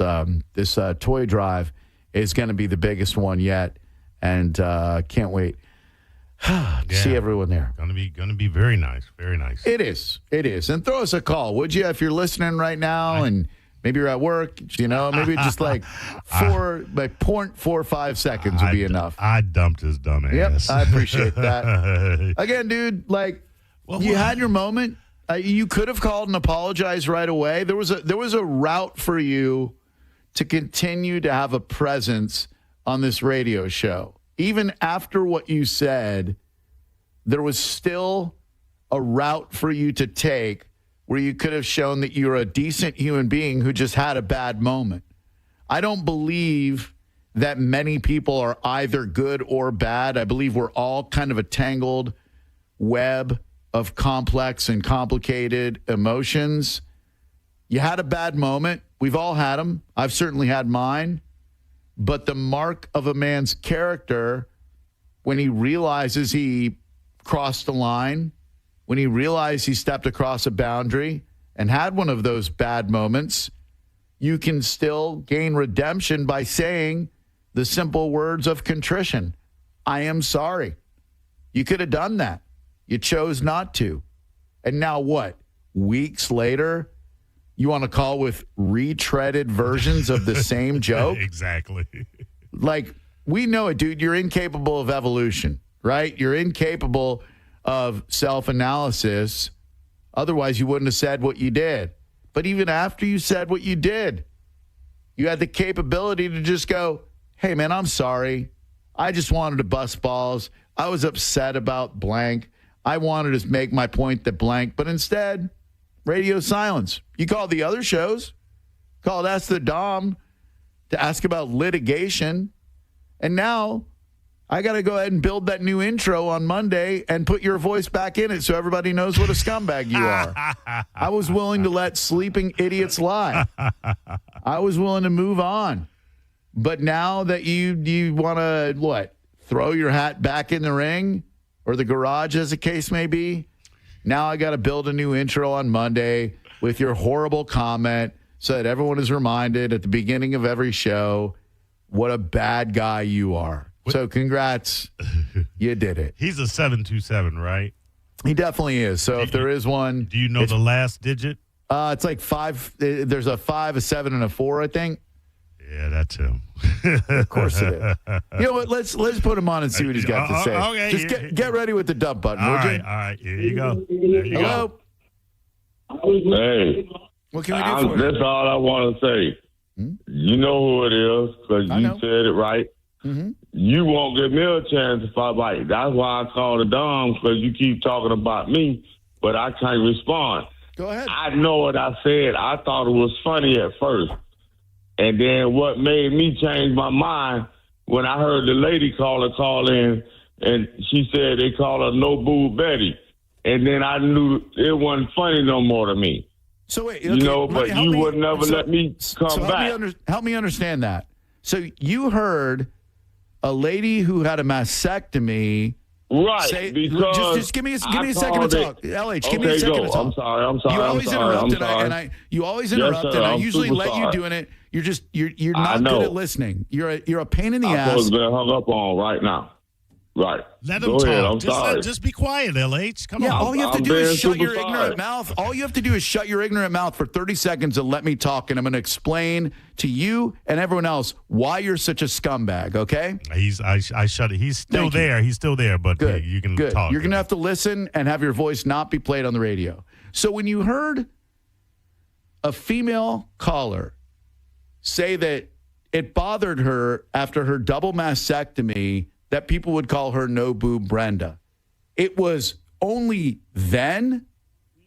toy drive is going to be the biggest one yet. And can't wait to see everyone there. Going to be very nice. Very nice. It is. And throw us a call, would you, if you're listening right now and maybe you're at work, you know, maybe just like 0.45 seconds would be enough. I dumped his dumb ass. Yep, I appreciate that. Again, dude, like, you had your moment. You could have called and apologized right away. There was a route for you to continue to have a presence on this radio show. Even after what you said, there was still a route for you to take where you could have shown that you're a decent human being who just had a bad moment. I don't believe that many people are either good or bad. I believe we're all kind of a tangled web of complex and complicated emotions. You had a bad moment. We've all had them. I've certainly had mine. But the mark of a man's character, when he realizes he crossed the line, when he realized he stepped across a boundary and had one of those bad moments, you can still gain redemption by saying the simple words of contrition. I am sorry. You could have done that. You chose not to. And now what? Weeks later, you want to call with retreaded versions of the same joke? Exactly. Like, we know it, dude. You're incapable of evolution, right? You're incapable of self-analysis. Otherwise, you wouldn't have said what you did. But even after you said what you did, you had the capability to just go, hey, man, I'm sorry. I just wanted to bust balls. I was upset about blank. I wanted to make my point that blank. But instead, radio silence. You called the other shows, called Ask the Dom to ask about litigation. And now I got to go ahead and build that new intro on Monday and put your voice back in it so everybody knows what a scumbag you are. I was willing to let sleeping idiots lie. I was willing to move on. But now that you want to, what, throw your hat back in the ring or the garage as the case may be, now I got to build a new intro on Monday with your horrible comment so that everyone is reminded at the beginning of every show what a bad guy you are. So congrats. You did it. He's a 727, right? He definitely is. So if there is one. Do you know the last digit? It's like 5. There's a 5, a 7, and a 4, I think. Yeah, that's him. Of course it is. You know what? Let's put him on and see what he's got to say. Okay. Just get ready with the dump button, All would right, you? all right. Here you go. There you Hello? go. Hey, what can we do for you? that's all I want to say. You know who it is because you said it right. Mm-hmm. You won't give me a chance if I bite. That's why I call the Dom, because you keep talking about me, but I can't respond. Go ahead. I know what I said. I thought it was funny at first. And then what made me change my mind when I heard the lady caller call in, and she said they call her No Boo Betty. And then I knew it wasn't funny no more to me. So wait, you know, but you would never let me come back. Help me understand that. So you heard a lady who had a mastectomy. Right, say, because just give me a second to talk. LH, give me a second to talk. I'm sorry. You always interrupt, you always interrupt, and I usually let you doing it. You're not good at listening. You're a pain in the ass. I'm supposed to be hung up on right now. Right. Let him Go talk. ahead. I'm sorry. Just be quiet, LH. Come on. All you have to do is shut your super ignorant sorry. mouth. All you have to do is shut your ignorant mouth for 30 seconds and let me talk, and I'm going to explain to you and everyone else why you're such a scumbag, okay? I shut it. He's still there. He's still there, but Good. you can Good. talk. You're going to have to listen and have your voice not be played on the radio. So when you heard a female caller say that it bothered her after her double mastectomy that people would call her No Boo Brenda, it was only then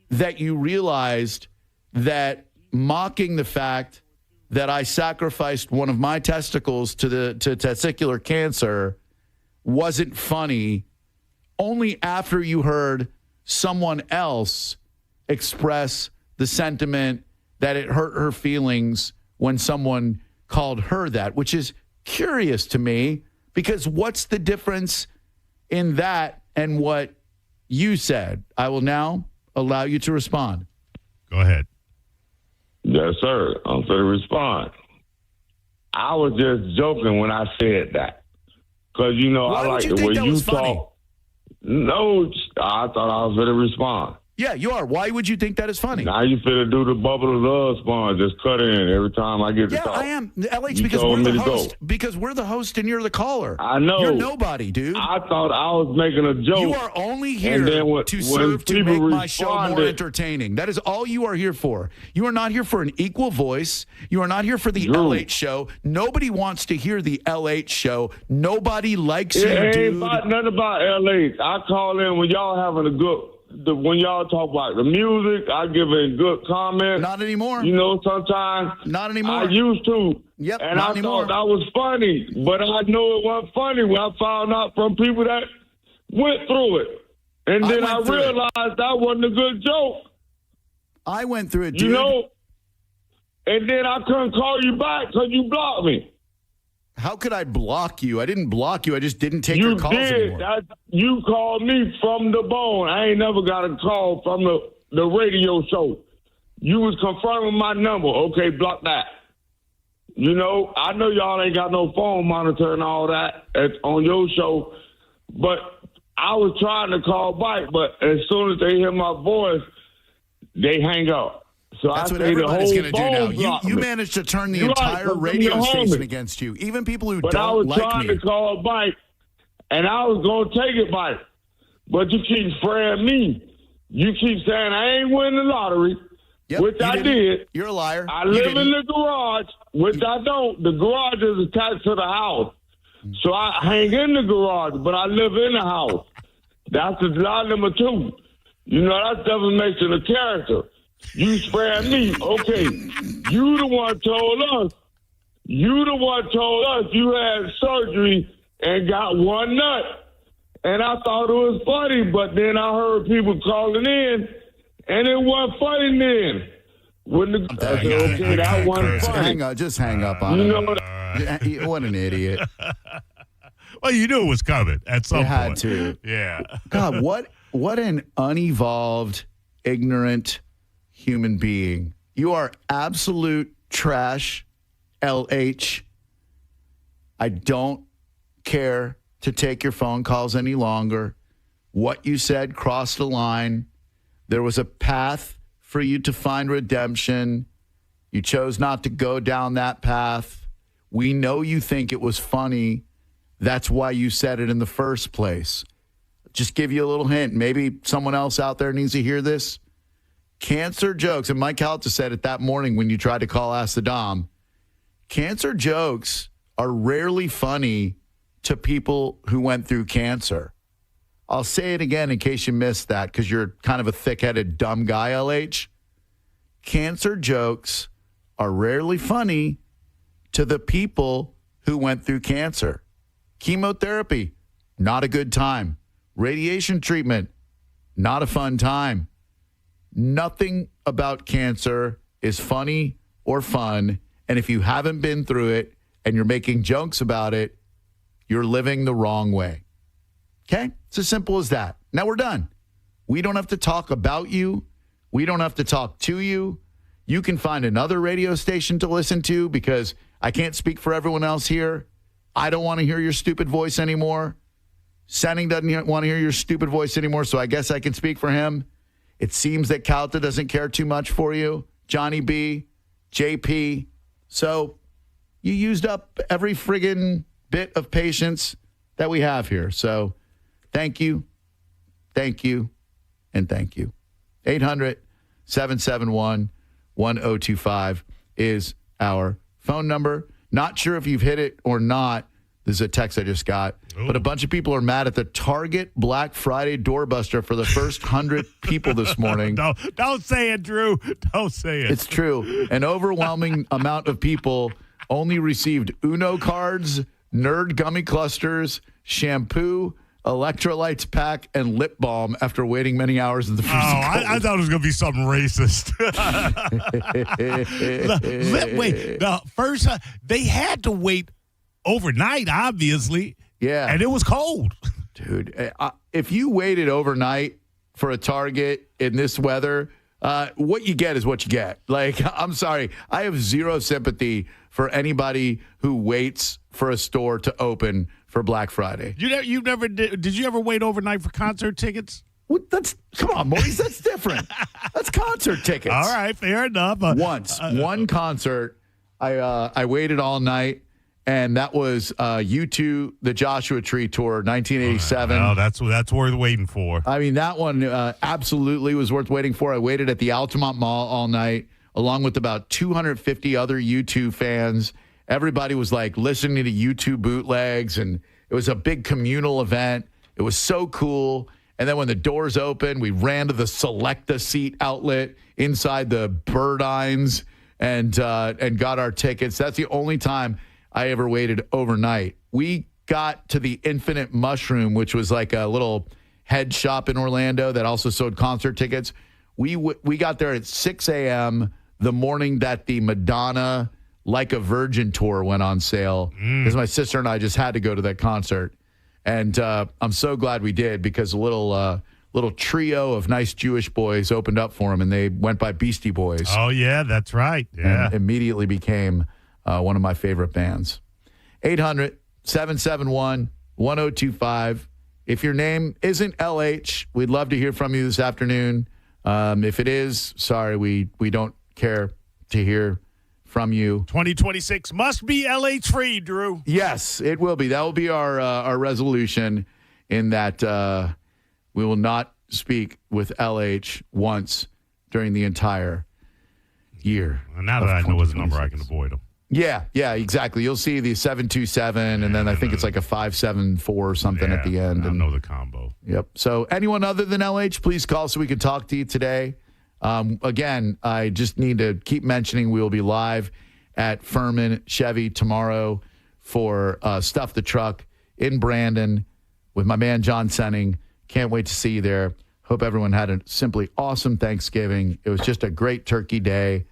that you realized that mocking the fact that I sacrificed one of my testicles to testicular cancer wasn't funny, only after you heard someone else express the sentiment that it hurt her feelings when someone called her that, which is curious to me, because what's the difference in that and what you said? I will now allow you to respond. Go ahead. Yes, sir. I'm going to respond. I was just joking when I said that. Because, you know, I like the way you talk. No, I thought I was going to respond. Yeah, you are. Why would you think that is funny? Now you finna do the bubble of love spawn. Just cut in every time I get to talk. Yeah, I am. LH, You because told we're the me to go. host. Because we're the host and you're the caller. I know. You're nobody, dude. I thought I was making a joke. You are only here And then to serve to make my show more entertaining. That is all you are here for. You are not here for an equal voice. You are not here for the LH show. Nobody wants to hear the LH show. Nobody likes you, It dude. ain't about nothing about LH. I call in when y'all having a good. When y'all talk about the music, I give a good comment. Not anymore. You know, sometimes. Not anymore. I used to. Yep, and not I anymore. thought that was funny, but I know it wasn't funny when I found out from people that went through it. And then I realized that wasn't a good joke. I went through it, dude. You know? And then I couldn't call you back because you blocked me. How could I block you? I didn't block you. I just didn't take You your calls did. anymore. You called me from the bone. I ain't never got a call from the radio show. You was confirming my number. Okay, block that. You know, I know y'all ain't got no phone monitor and all that on your show, but I was trying to call back, but as soon as they hear my voice, they hang up. So That's I what say the everybody's whole going to do now. phone blocked You me. managed to turn the You're right, entire 'cause radio you're station homie. against you. Even people who But I don't was like trying me. to call back, and I was going to take it back. But you keep spraying me. You keep saying I ain't winning the lottery, which you I didn't. did. You're a liar. I You live didn't. in the garage, which I don't. The garage is attached to the house. So I hang in the garage, but I live in the house. That's lie number 2. You know, that's defamation of character. You spraying me. Okay. You the one told us. You the one told us you had surgery and got one nut. And I thought it was funny, but then I heard people calling in, and it wasn't funny then. When the, I said, okay, that wasn't funny. Just hang up on You him. know What an idiot. Well, you knew it was coming at some You point. had to. Yeah. God, what an unevolved, ignorant human being. You are absolute trash, LH. I don't care to take your phone calls any longer. What you said crossed a line. There was a path for you to find redemption. You chose not to go down that path. We know you think it was funny. That's why you said it in the first place. Just give you a little hint. Maybe someone else out there needs to hear this. Cancer jokes, and Mike Halta said it that morning when you tried to call Ask the Dom. Cancer jokes are rarely funny to people who went through cancer. I'll say it again in case you missed that because you're kind of a thick-headed, dumb guy, LH. Cancer jokes are rarely funny to the people who went through cancer. Chemotherapy, not a good time. Radiation treatment, not a fun time. Nothing about cancer is funny or fun. And if you haven't been through it and you're making jokes about it, you're living the wrong way. Okay? It's as simple as that. Now we're done. We don't have to talk about you. We don't have to talk to you. You can find another radio station to listen to because I can't speak for everyone else here. I don't want to hear your stupid voice anymore. Senning doesn't want to hear your stupid voice anymore, so I guess I can speak for him. It seems that Calta doesn't care too much for you. Johnny B, JP. So you used up every friggin' bit of patience that we have here. So thank you, and thank you. 800-771-1025 is our phone number. Not sure if you've hit it or not. This is a text I just got. But a bunch of people are mad at the Target Black Friday doorbuster for the first 100 people this morning. Don't say it, Drew. Don't say it. It's true. An overwhelming amount of people only received Uno cards, Nerd gummy clusters, shampoo, electrolytes pack, and lip balm after waiting many hours in the freezing cold. I thought it was going to be something racist. Wait, the first they had to wait overnight, obviously. Yeah. And it was cold. Dude, if you waited overnight for a Target in this weather, what you get is what you get. Like, I'm sorry. I have zero sympathy for anybody who waits for a store to open for Black Friday. You never did you ever wait overnight for concert tickets? Come on, Maurice, that's different. That's concert tickets. All right, fair enough. One concert, I waited all night. And that was U2, the Joshua Tree Tour, 1987. Well, that's worth waiting for. I mean, that one absolutely was worth waiting for. I waited at the Altamont Mall all night, along with about 250 other U2 fans. Everybody was like listening to U2 bootlegs, and it was a big communal event. It was so cool. And then when the doors opened, we ran to the Select-A-Seat outlet inside the Burdines and got our tickets. That's the only time I ever waited overnight. We got to the Infinite Mushroom, which was like a little head shop in Orlando that also sold concert tickets. We got there at 6 a.m. the morning that the Madonna Like a Virgin tour went on sale because my sister and I just had to go to that concert. And I'm so glad we did because a little trio of nice Jewish boys opened up for them, and they went by Beastie Boys. Oh, yeah, that's right. Yeah. And immediately became one of my favorite bands. 800-771-1025. If your name isn't LH, we'd love to hear from you this afternoon. If it is, sorry, we don't care to hear from you. 2026 must be LH free, Drew. Yes, it will be. That will be our resolution, in that we will not speak with LH once during the entire year. And now that I know his number, I can avoid him. Yeah, exactly. You'll see the 727, and then I think it's like a 574 or something at the end. I know the combo. Yep. So anyone other than LH, please call so we can talk to you today. Again, I just need to keep mentioning we will be live at Furman Chevy tomorrow for Stuff the Truck in Brandon with my man John Senning. Can't wait to see you there. Hope everyone had a simply awesome Thanksgiving. It was just a great turkey day.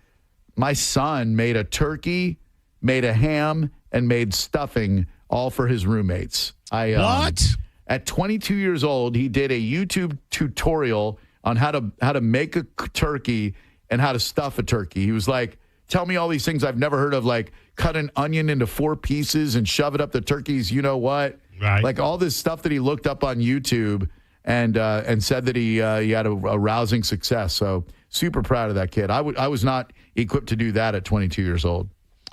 My son made a turkey, made a ham, and made stuffing, all for his roommates. What? At 22 years old, he did a YouTube tutorial on how to make a turkey and how to stuff a turkey. He was like, tell me all these things I've never heard of, like cut an onion into 4 pieces and shove it up the turkey's you-know-what. Right. Like all this stuff that he looked up on YouTube and said that he had a rousing success. So super proud of that kid. I was not equipped to do that at 22 years old.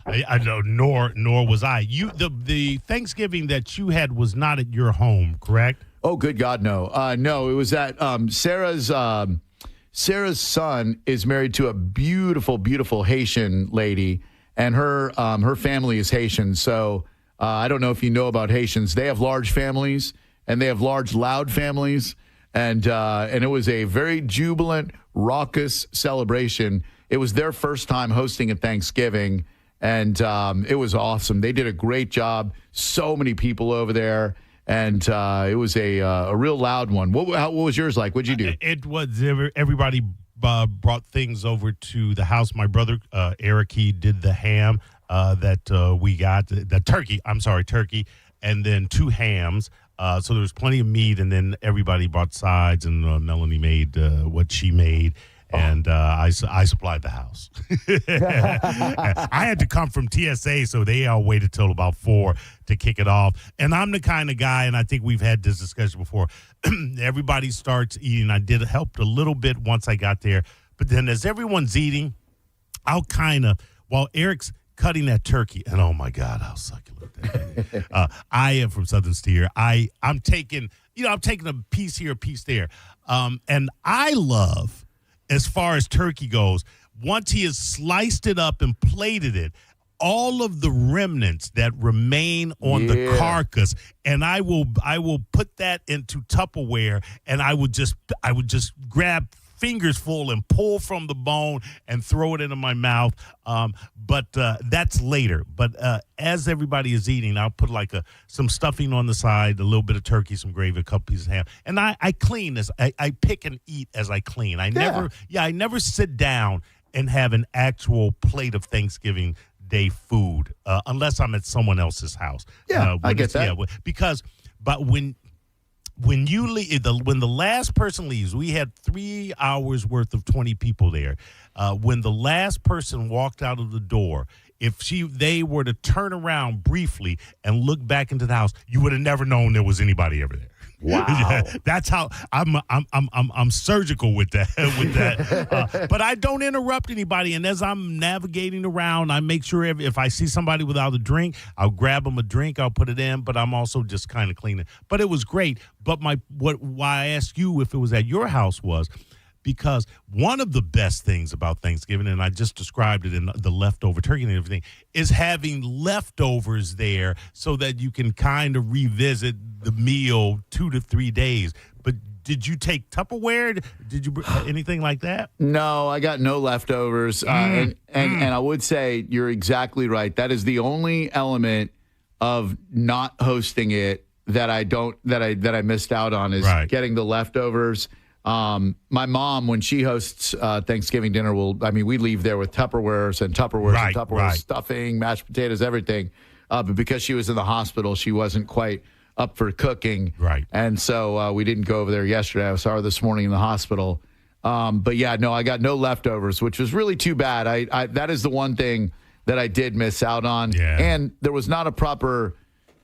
I know, nor was I. The Thanksgiving that you had was not at your home, correct? Oh, good God, no. No, it was at Sarah's son is married to a beautiful, beautiful Haitian lady, and her family is Haitian. So I don't know if you know about Haitians. They have large families, and they have large, loud families, and it was a very jubilant, raucous celebration. It was their first time hosting a Thanksgiving, and it was awesome. They did a great job. So many people over there. And it was a real loud one. What was yours like? What'd you do? It was everybody brought things over to the house. My brother Eric, he did the ham that we got, the turkey. I'm sorry, turkey, and then 2 hams. So there was plenty of meat, and then everybody brought sides, and Melanie made what she made. And I supplied the house. I had to come from TSA, so they all waited till about 4 to kick it off. And I'm the kind of guy, and I think we've had this discussion before, everybody starts eating. I helped a little bit once I got there. But then as everyone's eating, I'll kind of, while Eric's cutting that turkey, and oh, my God, how succulent that is. I am from Southern Steer. I'm taking a piece here, a piece there. And I love, as far as turkey goes, once he has sliced it up and plated it, all of the remnants that remain on the carcass, and I will put that into Tupperware, and I would just grab fingers full and pull from the bone and throw it into my mouth. But that's later. But as everybody is eating, I'll put some stuffing on the side, a little bit of turkey, some gravy, a couple pieces of ham. And I clean this. I pick and eat as I clean. I never sit down and have an actual plate of Thanksgiving Day food unless I'm at someone else's house. I get that. But when you leave, when the last person leaves, we had 3 hours worth of 20 people there. When the last person walked out of the door, if they were to turn around briefly and look back into the house, you would have never known there was anybody ever there. Wow, that's how I'm surgical with that. But I don't interrupt anybody. And as I'm navigating around, I make sure if I see somebody without a drink, I'll grab them a drink, I'll put it in. But I'm also just kind of cleaning. But it was great. But why I asked you if it was at your house was because one of the best things about Thanksgiving, and I just described it in the leftover turkey and everything, is having leftovers there so that you can kind of revisit the meal 2 to 3 days. But did you take Tupperware? Did you anything like that? No, I got no leftovers. And I would say you're exactly right. That is the only element of not hosting it that I missed out on is getting the leftovers. My mom, when she hosts Thanksgiving dinner, we leave there with Tupperwares and stuffing, mashed potatoes, everything. But because she was in the hospital, she wasn't quite up for cooking. Right. And so we didn't go over there yesterday. I saw her this morning in the hospital. But yeah, no, I got no leftovers, which was really too bad. That is the one thing that I did miss out on. Yeah. And there was not a proper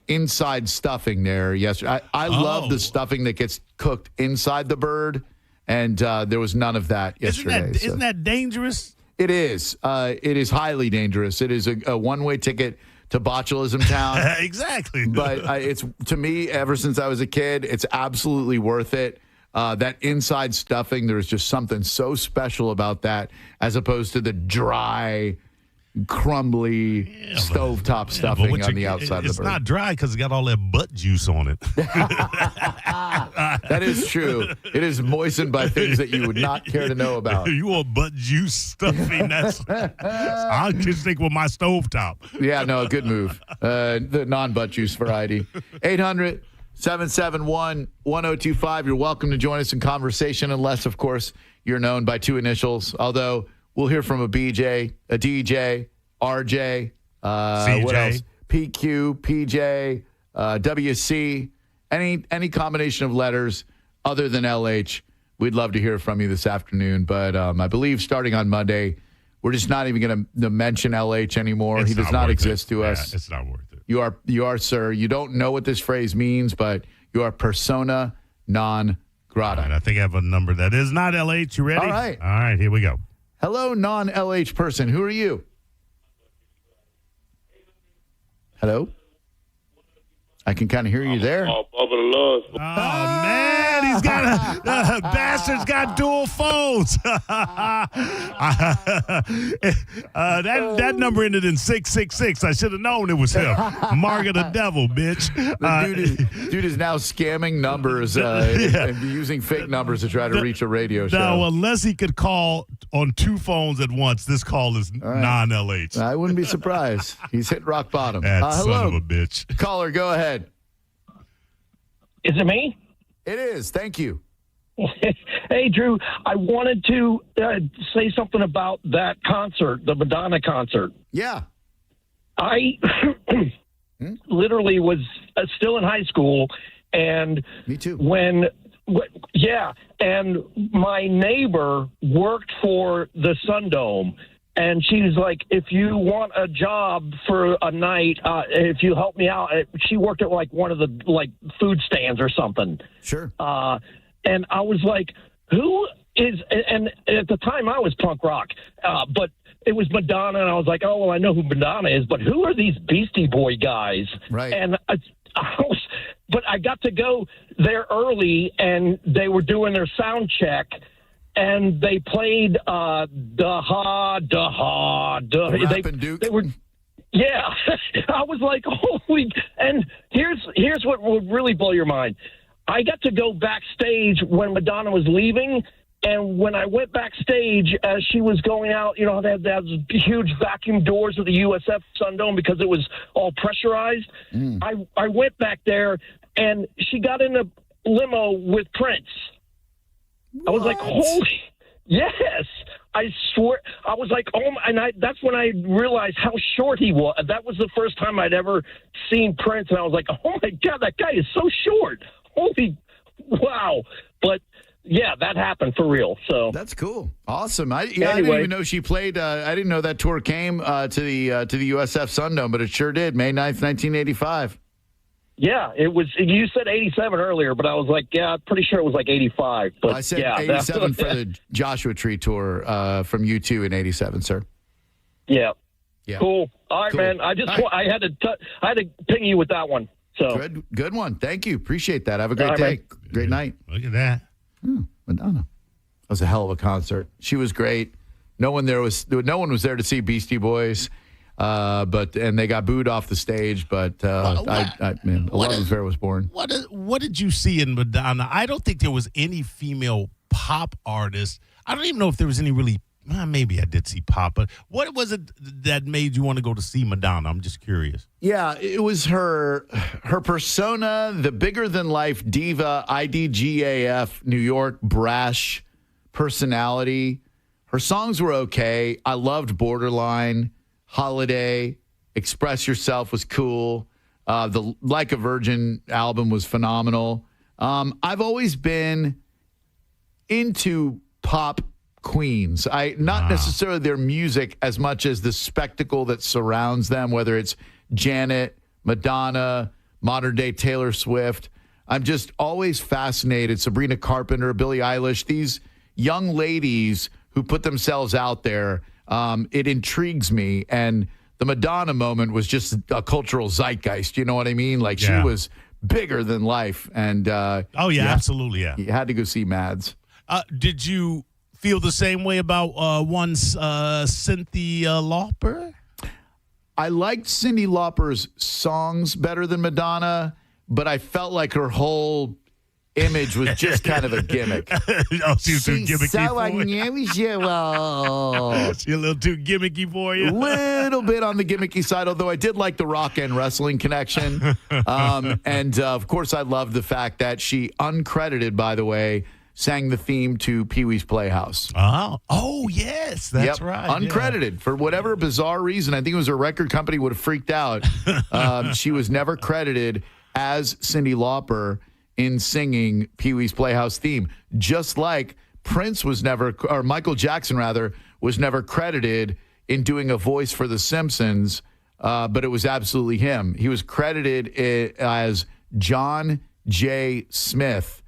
inside stuffing there yesterday. I love the stuffing that gets cooked inside the bird, and there was none of that yesterday. Isn't that dangerous? It is. It is highly dangerous. It is a one-way ticket to botulism town. Exactly. But it's, to me, ever since I was a kid, it's absolutely worth it. That inside stuffing, there's just something so special about that, as opposed to the dry, crumbly stovetop stuffing on the outside of the bird. It's not dry because it got all that butt juice on it. That is true. It is moistened by things that you would not care to know about. You want butt juice stuffing? I'll just stick with my stovetop. Yeah, no, good move. The non-butt juice variety. 800-771-1025. You're welcome to join us in conversation, unless, of course, you're known by two initials. Although we'll hear from a BJ, a DJ, RJ, what else? PQ, PJ, WC, any combination of letters other than LH. We'd love to hear from you this afternoon. But I believe starting on Monday, we're just not even going to mention LH anymore. He does not exist to us. It's not worth it. You are, sir. You don't know what this phrase means, but you are persona non grata. All right, I think I have a number that is not LH. You ready? All right. All right, here we go. Hello, non-LH person. Who are you? Hello? I can kind of hear you there. Oh, man, he's got bastard's got dual phones. That number ended in 666. I should have known it was him. Margaret the devil, bitch. Dude is now scamming numbers and using fake numbers to try to reach a radio show. No, unless he could call on two phones at once, this call is non-LH. I wouldn't be surprised. He's hit rock bottom. That hello. son of a bitch. Caller, go ahead. Is it me? It is. Thank you. Hey, Drew, I wanted to say something about that concert, the Madonna concert. Yeah. I literally was still in high school, and me too. And my neighbor worked for the Sundome. And she's like, if you want a job for a night, if you help me out, she worked at like one of the food stands or something. Sure. And I was like, who is? And at the time I was punk rock, but it was Madonna, and I was like, oh well, I know who Madonna is, but who are these Beastie Boy guys? Right. And but I got to go there early, and they were doing their sound check. And they played Da-Ha. They were, yeah. I was like, holy. And here's what would really blow your mind. I got to go backstage when Madonna was leaving. And when I went backstage as she was going out, you know, they had those huge vacuum doors of the USF Sundome because it was all pressurized. I went back there, and she got in a limo with Prince. What? I was like, holy, yes. I swear. I was like, oh, and that's when I realized how short he was. That was the first time I'd ever seen Prince, and I was like, oh, my God, that guy is so short. Holy, wow. But, yeah, that happened for real. So that's cool. Awesome. I didn't even know she played. I didn't know that tour came to the USF Sundome, but it sure did. May 9th, 1985. Yeah, it was. You said 87 earlier, but I was like, yeah, I'm pretty sure it was like 85. But I said yeah, 87 for the Joshua Tree tour from U2 in 87, sir. Yeah. Yeah. Cool. All right, man. I had to ping you with that one. So good one. Thank you. Appreciate that. Have a great day. Man. Great night. Look at that. Madonna. That was a hell of a concert. She was great. No one was there to see Beastie Boys. And they got booed off the stage, but a love affair was born. What did you see in Madonna? I don't think there was any female pop artist. I don't even know if there was any really. Maybe I did see pop, but what was it that made you want to go to see Madonna? I'm just curious. Yeah, it was her persona, the bigger than life diva, IDGAF, New York brash personality. Her songs were okay. I loved Borderline. Holiday, Express Yourself was cool. The Like a Virgin album was phenomenal. I've always been into pop queens. Not necessarily their music as much as the spectacle that surrounds them, whether it's Janet, Madonna, modern day Taylor Swift. I'm just always fascinated. Sabrina Carpenter, Billie Eilish, these young ladies who put themselves out there. It intrigues me. And the Madonna moment was just a cultural zeitgeist. You know what I mean? Like she was bigger than life. And absolutely. Yeah. You had to go see Mads. Did you feel the same way about Cynthia Lauper? I liked Cyndi Lauper's songs better than Madonna, but I felt like her whole image was just kind of a gimmick. She was too gimmicky for you. She's a little too gimmicky for you. A little bit on the gimmicky side, although I did like the rock and wrestling connection. Of course, I loved the fact that she, uncredited, by the way, sang the theme to Pee-wee's Playhouse. Oh, yes, that's right. Uncredited for whatever bizarre reason. I think it was her record company would have freaked out. She was never credited as Cyndi Lauper in singing Pee-wee's Playhouse theme, just like Prince was never, or Michael Jackson rather, was never credited in doing a voice for The Simpsons, but it was absolutely him. He was credited as John J. Smith,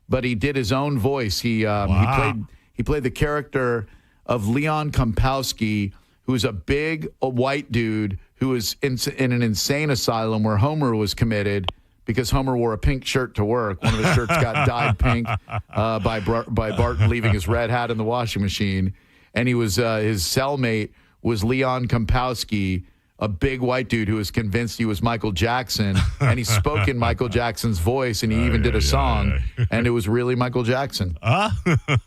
but he did his own voice. He played the character of Leon Kompowski, who's a big white dude who was in an insane asylum where Homer was committed because Homer wore a pink shirt to work. One of his shirts got dyed pink by Bart leaving his red hat in the washing machine. And he was his cellmate was Leon Kompowski, a big white dude who was convinced he was Michael Jackson. And he spoke in Michael Jackson's voice, and he even did a song, and it was really Michael Jackson.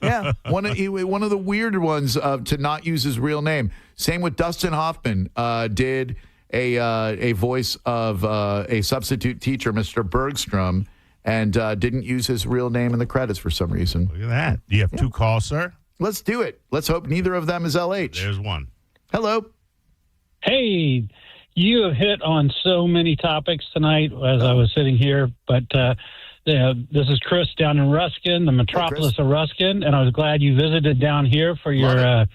Yeah, one of the weirder ones to not use his real name. Same with Dustin Hoffman, did a voice of a substitute teacher, Mr. Bergstrom, and didn't use his real name in the credits for some reason. Look at that. Do you have two calls, sir? Let's do it. Let's hope neither of them is LH. There's one. Hello. Hey, you have hit on so many topics tonight as I was sitting here, but this is Chris down in Ruskin, the metropolis of Ruskin, and I was glad you visited down here for your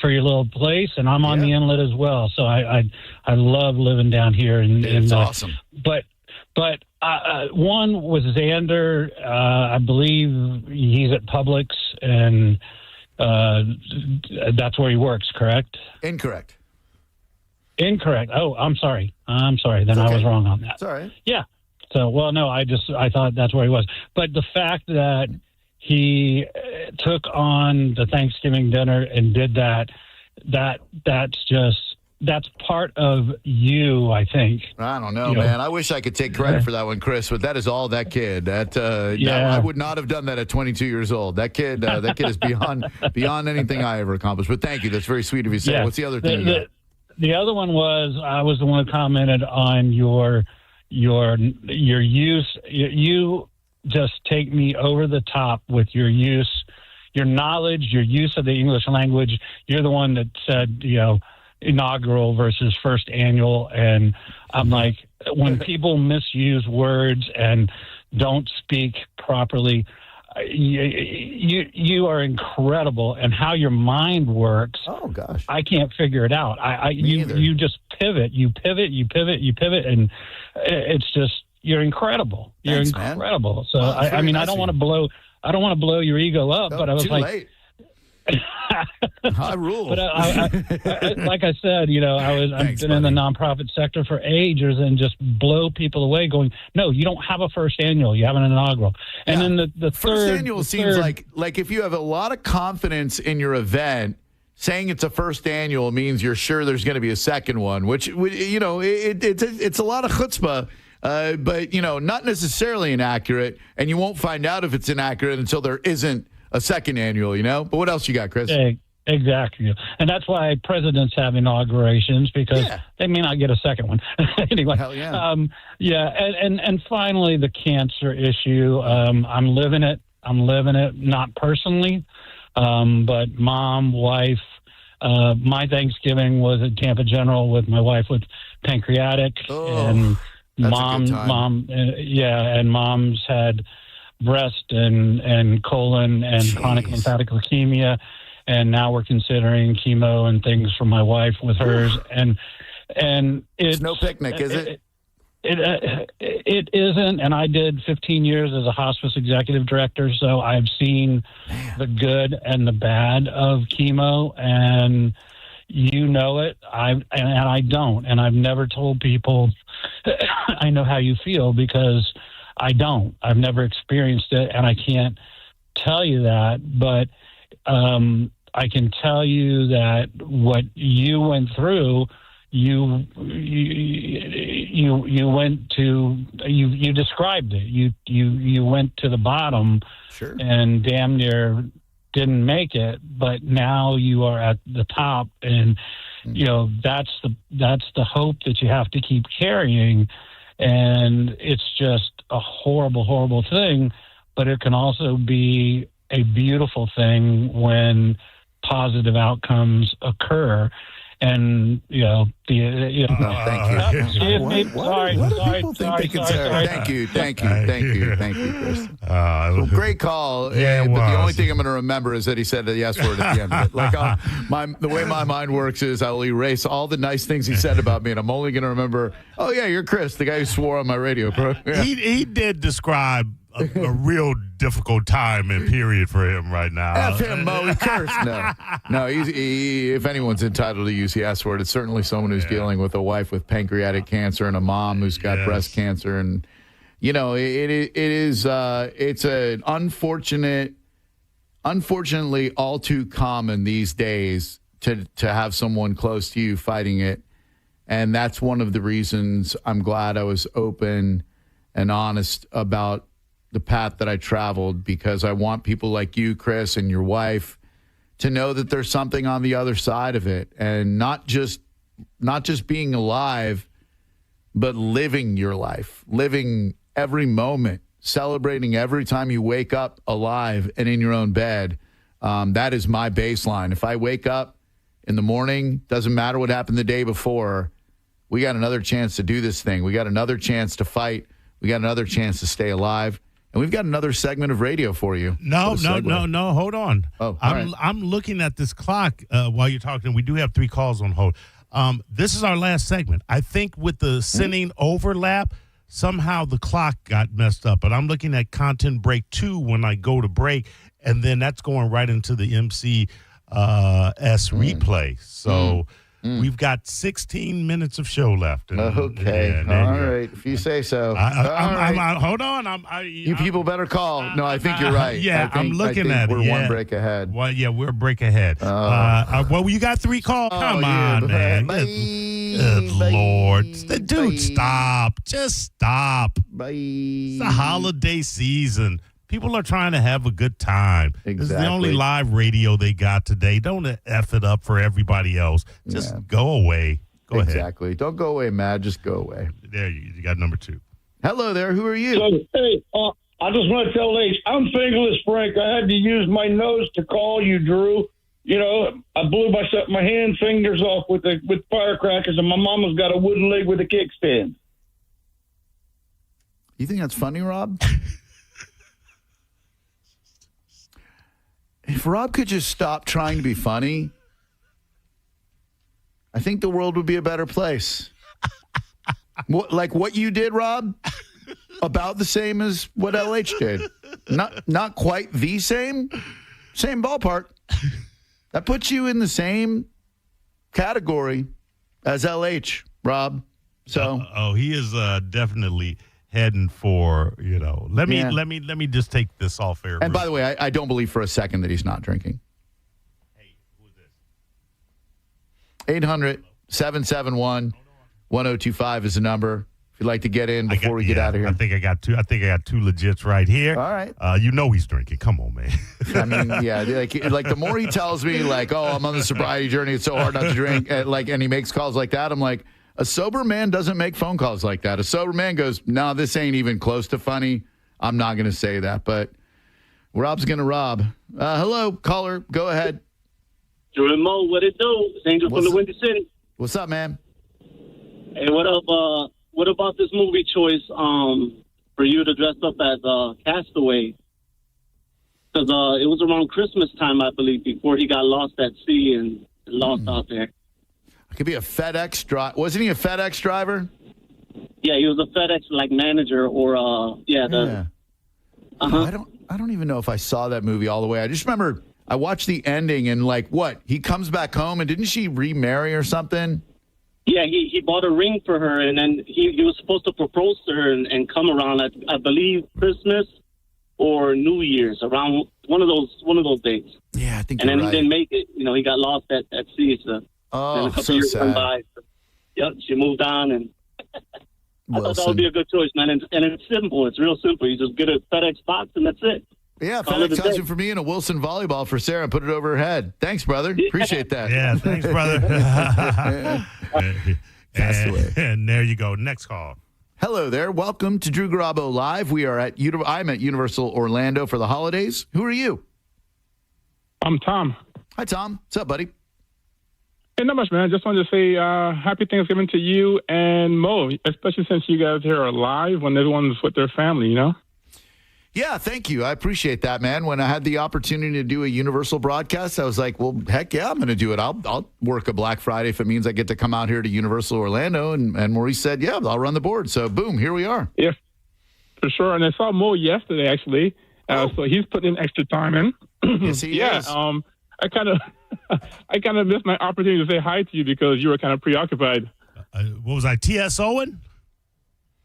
little place, and I'm on the inlet as well, so I love living down here. It's awesome. But one was Xander. I believe he's at Publix, and that's where he works, correct? Incorrect. Oh, I'm sorry. Then I was wrong on that. It's all right. Yeah. So, well, no, I thought that's where he was. But the fact that he took on the Thanksgiving dinner and did that's part of you, I think. I don't know, man. I wish I could take credit for that one, Chris, but that is all that kid. I would not have done that at 22 years old. That kid is beyond anything I ever accomplished. But thank you. That's very sweet of you to say. What's the other thing? The other one was, I was the one who commented on your use. You just take me over the top with your use, your knowledge, your use of the English language. You're the one that said, inaugural versus first annual. And I'm like, when people misuse words and don't speak properly, you are incredible, and how your mind works. Oh gosh, I can't figure it out. You just pivot, and it's just, you're incredible. You're incredible. Man. So well, I mean, I don't want to blow your ego up, but I was like, late. I rule. But I, like I said, I've been in the nonprofit sector for ages and just blow people away going, no, you don't have a first annual, you have an inaugural. And then the first third annual seems like if you have a lot of confidence in your event, saying it's a first annual means you're sure there's going to be a second one, which it's a lot of chutzpah. But not necessarily inaccurate, and you won't find out if it's inaccurate until there isn't a second annual, But what else you got, Chris? Exactly. And that's why presidents have inaugurations, because they may not get a second one. Anyway. Hell yeah. And finally, the cancer issue. I'm living it, not personally, but mom, wife. My Thanksgiving was at Tampa General with my wife with pancreatic. And and mom's had breast and colon and chronic lymphatic leukemia, and now we're considering chemo and things for my wife with hers, and it's no picnic, is it? It isn't, and I did 15 years as a hospice executive director, so I've seen the good and the bad of chemo, and you know it. I don't, and I've never told people I know how you feel because I don't. I've never experienced it, and I can't tell you that, but I can tell you that what you went through. You described it. You went to the bottom, sure, and damn near didn't make it. But now you are at the top, and that's the hope that you have to keep carrying. And it's just a horrible, horrible thing, but it can also be a beautiful thing when positive outcomes occur. And thank you. Excuse me. What do people think they can say? Thank you, Chris. Well, great call. But the only thing I'm going to remember is that he said the yes word at the end of it. Like the way my mind works is I'll erase all the nice things he said about me, and I'm only going to remember. Oh yeah, you're Chris, the guy who swore on my radio program. Yeah. He did describe a real difficult time and period for him right now. F him, Mo. He cursed. No. If anyone's entitled to use the S word, it's certainly someone who's dealing with a wife with pancreatic cancer and a mom who's got breast cancer, and it's an unfortunately all too common these days to have someone close to you fighting it, and that's one of the reasons I'm glad I was open and honest about the path that I traveled, because I want people like you, Chris, and your wife to know that there's something on the other side of it, and not just being alive, but living your life, living every moment, celebrating every time you wake up alive and in your own bed. That is my baseline. If I wake up in the morning, doesn't matter what happened the day before, we got another chance to do this thing. We got another chance to fight. We got another chance to stay alive. And we've got another segment of radio for you. No. Hold on. Oh, I'm looking at this clock while you're talking. We do have 3 calls on hold. This is our last segment. I think with the sending overlap, somehow the clock got messed up. But I'm looking at content break 2 when I go to break, and then that's going right into the MCS replay. So we've got 16 minutes of show left. Okay. All right. If you say so. Hold on. You people better call. No, I think you're right. I'm looking at it. We're one break ahead. Well, we're a break ahead. Well, you got 3 calls. Come on, man. Good Lord. Dude, stop. Just stop. Bye. It's the holiday season. People are trying to have a good time. Exactly. This is the only live radio they got today. Don't F it up for everybody else. Just go away. Go ahead. Exactly. Don't go away, Matt. Just go away. There you got number 2. Hello there. Who are you? Hey, I just want to tell H, I'm fingerless Frank. I had to use my nose to call you, Drew. I blew my hand fingers off with firecrackers, and my mama's got a wooden leg with a kickstand. You think that's funny, Rob? If Rob could just stop trying to be funny, I think the world would be a better place. What you did, Rob, about the same as what LH did. Not quite the same ballpark. That puts you in the same category as LH, Rob. So, he is definitely heading for, let me just take this off air. And by the way, I don't believe for a second that he's not drinking. Hey, who is this? 800-771-1025 is the number. If you'd like to get in before we get out of here. I think I got 2 legits right here. All right. He's drinking. Come on, man. I mean, like the more he tells me, I'm on the sobriety journey, it's so hard not to drink, and he makes calls like that, I'm like, a sober man doesn't make phone calls like that. A sober man goes, no, this ain't even close to funny. I'm not going to say that, but Rob's going to rob. Hello, caller. Go ahead. Drew and Mo, what it do? It's Angel from the Windy City. What's up, man? Hey, what up? What about this movie choice for you to dress up as Castaway? Because it was around Christmas time, I believe, before he got lost at sea and lost out there. It could be a FedEx driver. Wasn't he a FedEx driver? Yeah, he was a FedEx manager or I don't even know if I saw that movie all the way. I just remember I watched the ending and he comes back home and didn't she remarry or something? Yeah, he bought a ring for her, and then he was supposed to propose to her and come around I believe Christmas or New Year's, around one of those dates. Yeah, I think. And then right. he didn't make it. He got lost at sea. So then a couple so years sad. went by. Yep, she moved on, and I thought that would be a good choice, man. And it's simple. It's real simple. You just get a FedEx box, and that's it. Yeah, Call it a FedEx day. husband for me and a Wilson volleyball for Sarah and put it over her head. Thanks, brother. Appreciate that. Yeah, thanks, brother. That's the way. And there you go. Next call. Hello there. Welcome to Drew Garabo Live. We are I'm at Universal Orlando for the holidays. Who are you? I'm Tom. Hi, Tom. What's up, buddy? Hey, not much, man. I just wanted to say happy Thanksgiving to you and Mo, especially since you guys here are live when everyone's with their family, Yeah, thank you. I appreciate that, man. When I had the opportunity to do a Universal broadcast, I was like, well, heck yeah, I'm going to do it. I'll work a Black Friday if it means I get to come out here to Universal Orlando. And Maurice said, yeah, I'll run the board. So, boom, here we are. Yeah, for sure. And I saw Mo yesterday, actually. So he's putting in extra time in. Yes, he is. I kind of missed my opportunity to say hi to you because you were kind of preoccupied. What was I, TSOing?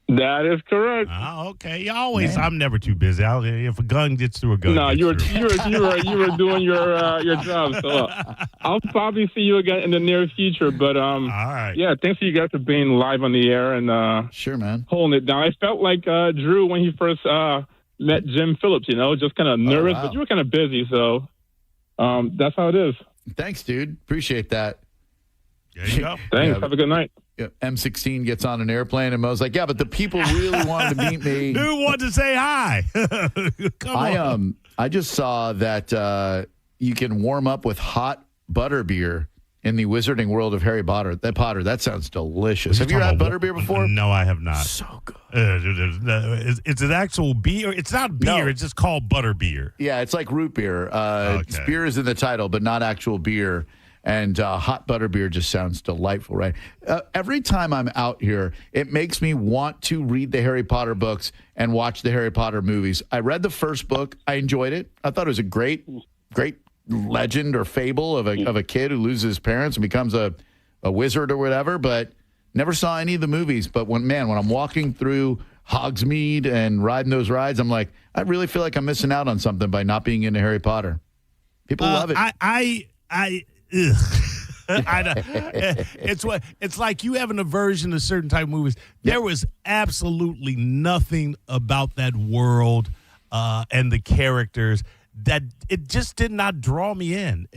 That is correct. Oh, okay. I'm never too busy. If a gun gets through a gun. No, you were doing your job. So I'll probably see you again in the near future. But all right. Yeah, thanks for you guys for being live on the air and sure, man, holding it down. I felt like Drew when he first met Jim Phillips. Just kind of nervous, wow. but you were kind of busy. So that's how it is. Thanks, dude. Appreciate that. There you go. Thanks. Have a good night. Yeah, M16 gets on an airplane and Mo's like, yeah, but the people really wanted to meet me. Dude wanted to say hi. Come on. I just saw that you can warm up with hot butterbeer in the wizarding world of Harry Potter. That sounds delicious. Have you had butterbeer before? No, I have not. So good. It's an actual beer. It's not beer. No. It's just called butterbeer. Yeah, it's like root beer. Beer is in the title, but not actual beer. And hot butterbeer just sounds delightful, right? Every time I'm out here, it makes me want to read the Harry Potter books and watch the Harry Potter movies. I read the first book. I enjoyed it. I thought it was a great legend or fable of a kid who loses his parents and becomes a wizard or whatever, but never saw any of the movies. But when I'm walking through Hogsmeade and riding those rides, I'm like, I really feel like I'm missing out on something by not being into Harry Potter. People love it. It's like you have an aversion to certain type of movies. There was absolutely nothing about that world and the characters that it just did not draw me in.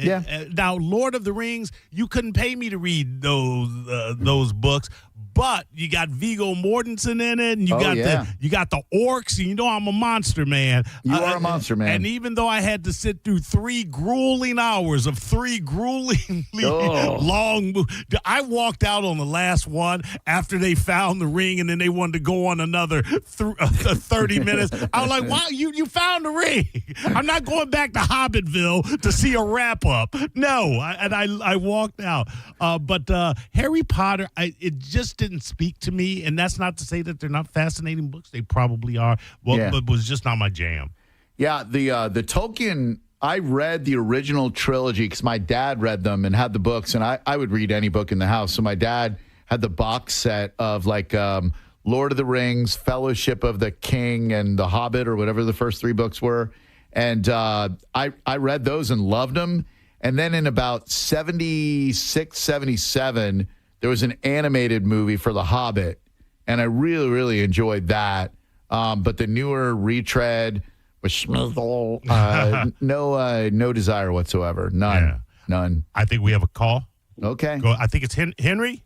Now, Lord of the Rings, you couldn't pay me to read those books. But you got Viggo Mortensen in it, and you got the orcs, and I'm a monster man. You are a monster man. And even though I had to sit through 3 grueling hours of 3 gruelingly long movies, I walked out on the last one after they found the ring, and then they wanted to go on another 30 minutes. I was like, "Wow, you found the ring! I'm not going back to Hobbitville to see a wrap up." No, I walked out. But Harry Potter, it just didn't speak to me, and that's not to say that they're not fascinating books. They probably are. But it was just not my jam. Yeah, the Tolkien, I read the original trilogy because my dad read them and had the books, and I would read any book in the house. So my dad had the box set of Lord of the Rings, Fellowship of the King, and The Hobbit, or whatever the first 3 books were. And I read those and loved them. And then in about 76, 77, there was an animated movie for The Hobbit, and I really, really enjoyed that. But the newer retread was schmizzle. No desire whatsoever. None. None. I think we have a call. Okay. I think it's Henry.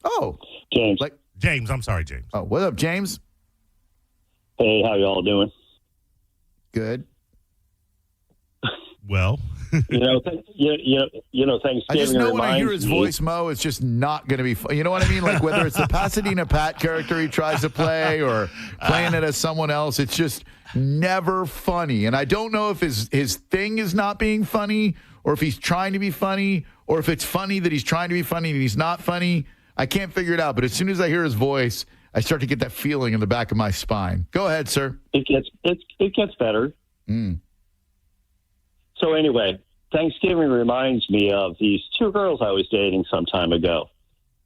Oh. James. James. I'm sorry, James. Oh, what up, James? Hey, how y'all doing? Good. Well. Thanksgiving. I just know when I hear his voice, Mo, it's just not going to be fun. You know what I mean? Like whether it's the Pasadena Pat character he tries to play or playing it as someone else, it's just never funny. And I don't know if his thing is not being funny or if he's trying to be funny or if it's funny that he's trying to be funny and he's not funny. I can't figure it out. But as soon as I hear his voice, I start to get that feeling in the back of my spine. Go ahead, sir. It gets better. So anyway, Thanksgiving reminds me of these two girls I was dating some time ago,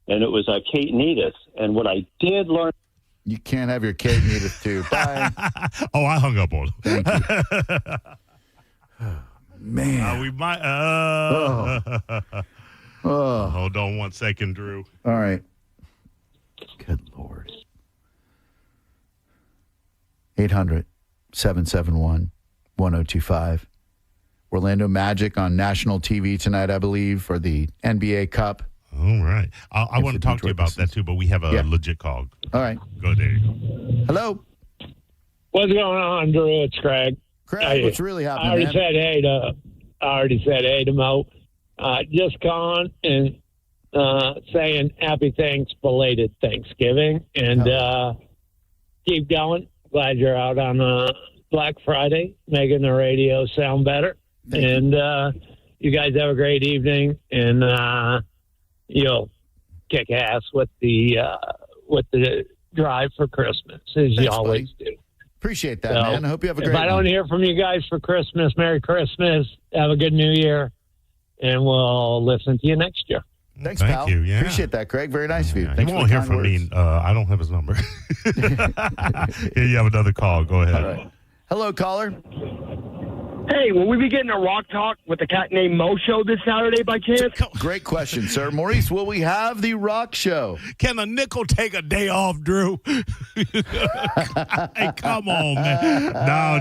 and it was Kate and Edith. And what I did learn. You can't have your Kate and Edith too. Bye. Oh, I hung up on him. Thank you. Man. We might. Hold on 1 second, Drew. All right. Good Lord. 800-771-1025. Orlando Magic on national TV tonight, I believe, for the NBA Cup. All right. I want to talk to you about that, too, but we have a legit call. All right. Go, there you go. Hello. What's going on, Drew? It's Craig. Craig, what's really happening, I already said hey to Mo. Just calling and saying happy belated Thanksgiving. And keep going. Glad you're out on Black Friday, making the radio sound better. And you guys have a great evening, and you'll kick ass with the drive for Christmas, as you always do. Appreciate that, man. I hope you have a great If I don't hear from you guys for Christmas, Merry Christmas. Have a good New Year, and we'll listen to you next year. Thanks, Thank pal. you, yeah. Appreciate that, Craig. Very nice of you. You Thanks won't for the hear from me. I don't have his number. Here you have another call. Go ahead. All right. Hello, caller. Hey, will we be getting a rock talk with the cat named Mo show this Saturday by chance? Great question, sir. Maurice, will we have the rock show? Can a nickel take a day off, Drew? Hey, come on, man.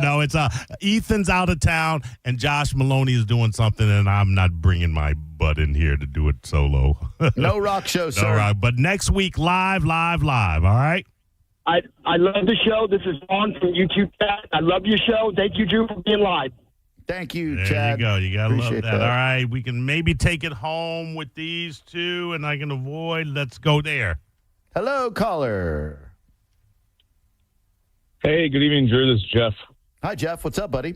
No, it's Ethan's out of town, and Josh Maloney is doing something, and I'm not bringing my butt in here to do it solo. No rock show, sir. All right, but next week, live, all right? I love the show. This is Vaughn from YouTube Chat. I love your show. Thank you, Drew, for being live. Thank you, there Chad. You go. You got to love Appreciate that. All right, we can maybe take it home with these two, and I can avoid. Let's go there. Hello, caller. Hey, good evening, Drew. This is Jeff. Hi, Jeff. What's up, buddy?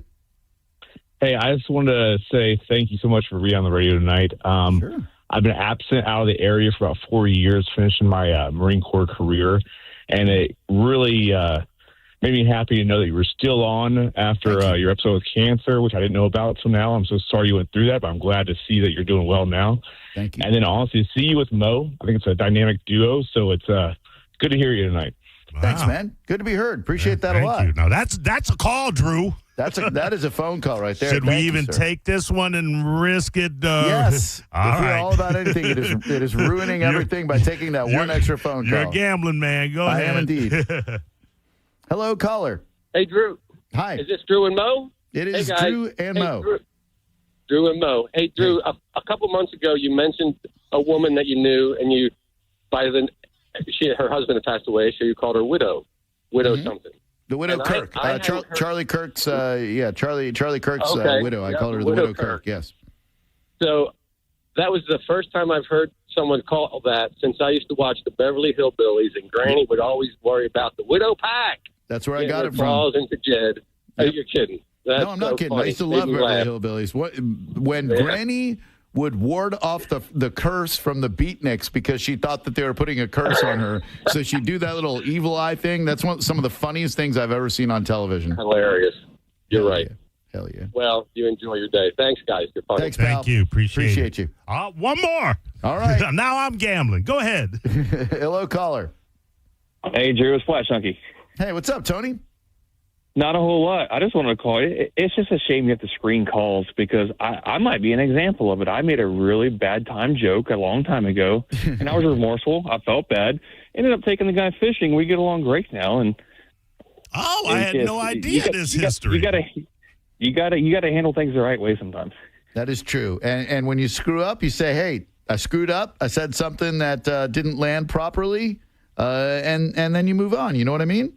Hey, I just wanted to say thank you so much for being on the radio tonight. Sure. I've been absent out of the area for about 4 years, finishing my Marine Corps career, and it really made me happy to know that you were still on after your episode with cancer, which I didn't know about till now. I'm so sorry you went through that, but I'm glad to see that you're doing well now. Thank you. And then honestly, to see you with Mo, I think it's a dynamic duo, so it's good to hear you tonight. Wow. Thanks, man. Good to be heard. Appreciate that a lot. Thank you. Now that's a call, Drew. That is a phone call right there. Should we Thank you, even sir. take this one and risk it? Yes. All if you're right. all about anything, it is ruining everything by taking that one extra phone call. You're a gambling man. Go ahead. I am indeed. Hello, caller. Hey, Drew. Hi. Is this Drew and Mo? It is hey, guys. Drew and Mo. Drew and Mo. Hey, Drew, a couple months ago, you mentioned a woman that you knew, and her husband had passed away, so you called her widow something. The widow And Kirk. I Charlie Kirk's, Charlie Kirk's widow. I called her the widow Kirk, yes. So that was the first time I've heard someone call that since I used to watch the Beverly Hillbillies, and Granny would always worry about the widow pack. That's where I got it from. Falls into Jed. Yep. You're kidding. That's No, I'm not so kidding. funny. I used to Made love me Beverly laugh. Hillbillies. When Granny would ward off the curse from the beatniks because she thought that they were putting a curse on her, so she'd do that little evil eye thing. That's some of the funniest things I've ever seen on television. Hilarious. You're right. Hell yeah. Well, you enjoy your day. Thanks, guys. You're funny. Thanks, pal. Thank you. Appreciate you. One more. All right. Now I'm gambling. Go ahead. Hello, caller. Hey, Drew, it's Flash Hunky. Hey, what's up, Tony? Not a whole lot. I just wanted to call you. It's just a shame you have to screen calls because I might be an example of it. I made a really bad time joke a long time ago, and I was remorseful. I felt bad. Ended up taking the guy fishing. We get along great now. And I had no idea this history. You got to handle things the right way sometimes. That is true. And when you screw up, you say, hey, I screwed up. I said something that didn't land properly, and then you move on. You know what I mean?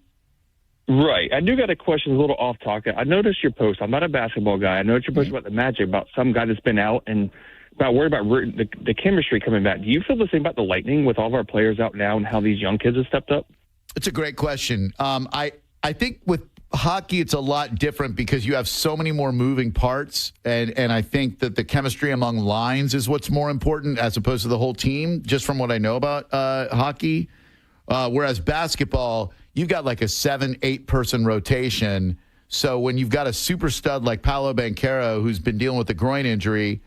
Right. I do got a question, a little off topic. I noticed your post. I'm not a basketball guy. I noticed your post about the Magic, about some guy that's been out and worried about the chemistry coming back. Do you feel the same about the Lightning with all of our players out now and how these young kids have stepped up? It's a great question. I think with hockey, it's a lot different because you have so many more moving parts, and I think that the chemistry among lines is what's more important as opposed to the whole team, just from what I know about hockey. Whereas basketball, you've got like a 7-8 person rotation. So when you've got a super stud like Paolo Banchero, who's been dealing with a groin injury,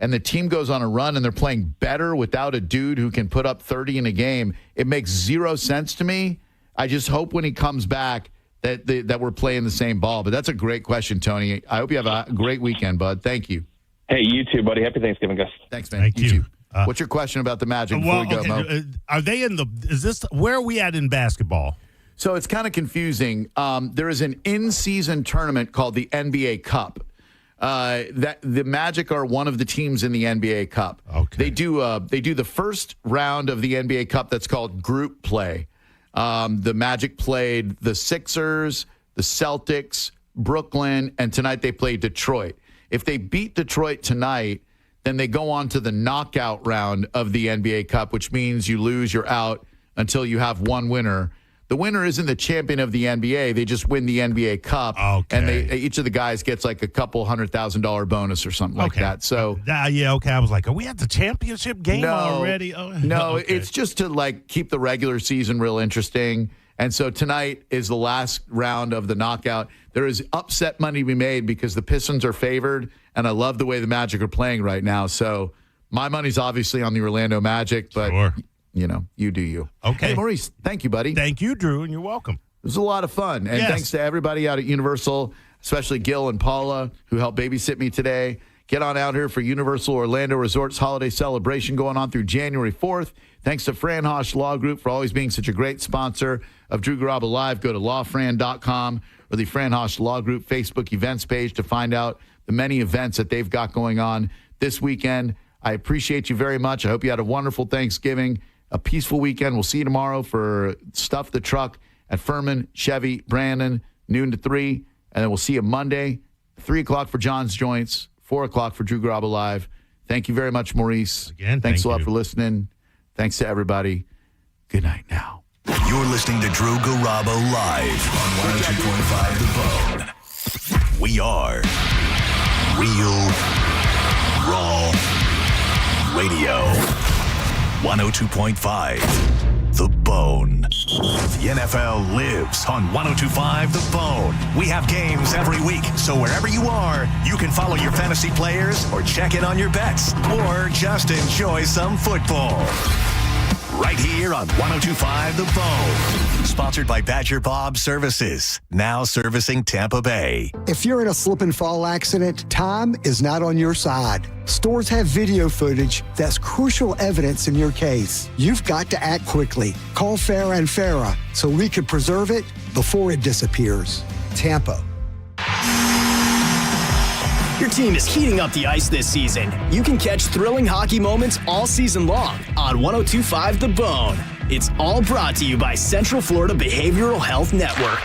and the team goes on a run and they're playing better without a dude who can put up 30 in a game, it makes zero sense to me. I just hope when he comes back that we're playing the same ball. But that's a great question, Tony. I hope you have a great weekend, bud. Thank you. Hey, you too, buddy. Happy Thanksgiving, guys. Thanks, man. Thank you. Too. What's your question about the Magic before we go, Mo? Are they where are we at in basketball? So it's kind of confusing. There is an in-season tournament called the NBA Cup. That the Magic are one of the teams in the NBA Cup. Okay. They do the first round of the NBA Cup that's called group play. The Magic played the Sixers, the Celtics, Brooklyn, and tonight they play Detroit. If they beat Detroit tonight, then they go on to the knockout round of the NBA Cup, which means you lose, you're out until you have one winner. The winner isn't the champion of the NBA. They just win the NBA Cup. Okay. And each of the guys gets like a couple $100,000 bonus or something like that. So okay. I was like, are we at the championship game already? Oh, no, it's just to like keep the regular season real interesting. And so tonight is the last round of the knockout. There is upset money to be made because the Pistons are favored, and I love the way the Magic are playing right now. So my money's obviously on the Orlando Magic, but you do you. Okay. Hey, Maurice, thank you, buddy. Thank you, Drew, and you're welcome. It was a lot of fun. And thanks to everybody out at Universal, especially Gil and Paula, who helped babysit me today. Get on out here for Universal Orlando Resort's holiday celebration going on through January 4th. Thanks to Fran Hosh Law Group for always being such a great sponsor of Drew Garabo Live. Go to lawfran.com or the Fran Hosh Law Group Facebook events page to find out the many events that they've got going on this weekend. I appreciate you very much. I hope you had a wonderful Thanksgiving, a peaceful weekend. We'll see you tomorrow for Stuff the Truck at Furman, Chevy, Brandon, noon to 3. And then we'll see you Monday, 3 o'clock for John's Joints, 4 o'clock for Drew Garabo Live. Thank you very much, Maurice. Again, thanks a lot for listening. Thanks to everybody. Good night now. You're listening to Drew Garabo Live on 102.5 The Bone. We are Real Raw Radio. 102.5 The Bone. The NFL lives on 102.5 The Bone. We have games every week, so wherever you are, you can follow your fantasy players or check in on your bets or just enjoy some football. Right here on 102.5 The Bone. Sponsored by Badger Bob Services, now servicing Tampa Bay. If you're in a slip and fall accident, time is not on your side. Stores have video footage that's crucial evidence in your case. You've got to act quickly. Call Farah and Farah so we can preserve it before it disappears. Tampa. Your team is heating up the ice this season. You can catch thrilling hockey moments all season long on 102.5 The Bone. It's all brought to you by Central Florida Behavioral Health Network.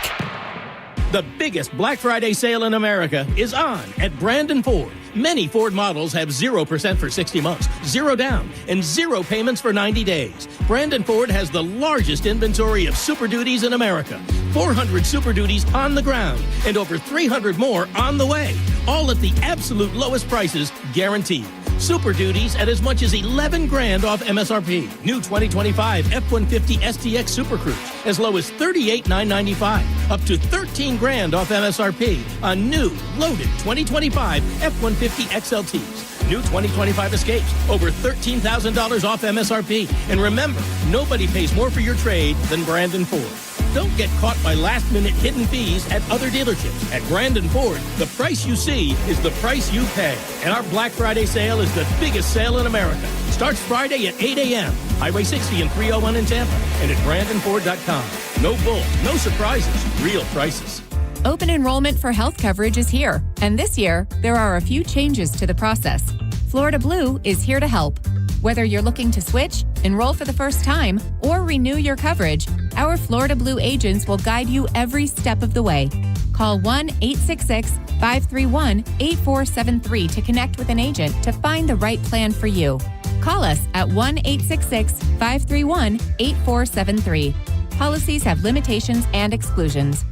The biggest Black Friday sale in America is on at Brandon Ford. Many Ford models have 0% for 60 months, 0 down, and 0 payments for 90 days. Brandon Ford has the largest inventory of Super Duties in America. 400 Super Duties on the ground and over 300 more on the way. All at the absolute lowest prices, guaranteed. Super Duties at as much as $11,000 off MSRP. New 2025 F-150 STX Super Cruise as low as $38,995. Up to $13,000 off MSRP on new loaded 2025 F-150 XLTs. New 2025 Escapes, over $13,000 off MSRP. And remember, nobody pays more for your trade than Brandon Ford. Don't get caught by last-minute hidden fees at other dealerships. At Brandon Ford, the price you see is the price you pay. And our Black Friday sale is the biggest sale in America. Starts Friday at 8 a.m. Highway 60 and 301 in Tampa. And at BrandonFord.com. No bull, no surprises, real prices. Open enrollment for health coverage is here. And this year, there are a few changes to the process. Florida Blue is here to help. Whether you're looking to switch, enroll for the first time, or renew your coverage, Our Florida Blue agents will guide you every step of the way. Call 1-866-531-8473 to connect with an agent to find the right plan for you. Call us at 1-866-531-8473. Policies have limitations and exclusions.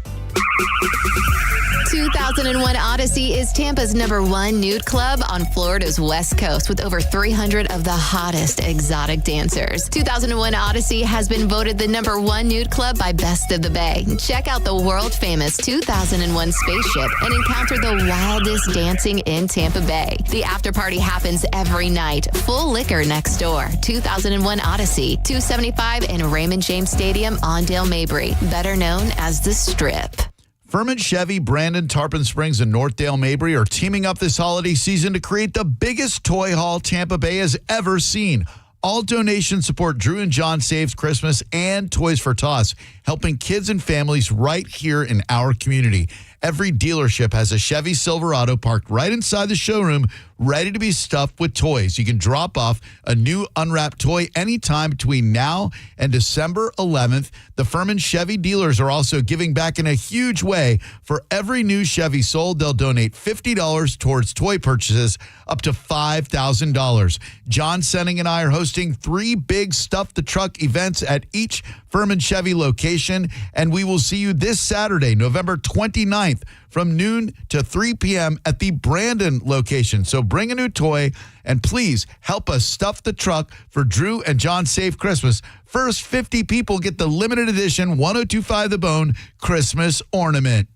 2001 Odyssey is Tampa's #1 nude club on Florida's West Coast with over 300 of the hottest exotic dancers. 2001 Odyssey has been voted the #1 nude club by Best of the Bay. Check out the world-famous 2001 spaceship and encounter the wildest dancing in Tampa Bay. The after party happens every night. Full liquor next door. 2001 Odyssey, 275 in Raymond James Stadium on Dale Mabry, better known as the Strip. Furman Chevy, Brandon, Tarpon Springs, and Northdale Mabry are teaming up this holiday season to create the biggest toy haul Tampa Bay has ever seen. All donations support Drew and John Saves Christmas and Toys for Tots, helping kids and families right here in our community. Every dealership has a Chevy Silverado parked right inside the showroom, ready to be stuffed with toys. You can drop off a new unwrapped toy anytime between now and December 11th. The Furman Chevy dealers are also giving back in a huge way. For every new Chevy sold, they'll donate $50 towards toy purchases up to $5,000. John Senning and I are hosting 3 big Stuff the Truck events at each Furman Chevy location, and we will see you this Saturday, November 29th, from noon to 3 p.m. at the Brandon location. So bring a new toy, and please help us stuff the truck for Drew and John Save Christmas. First 50 people get the limited edition 1025 The Bone Christmas ornament.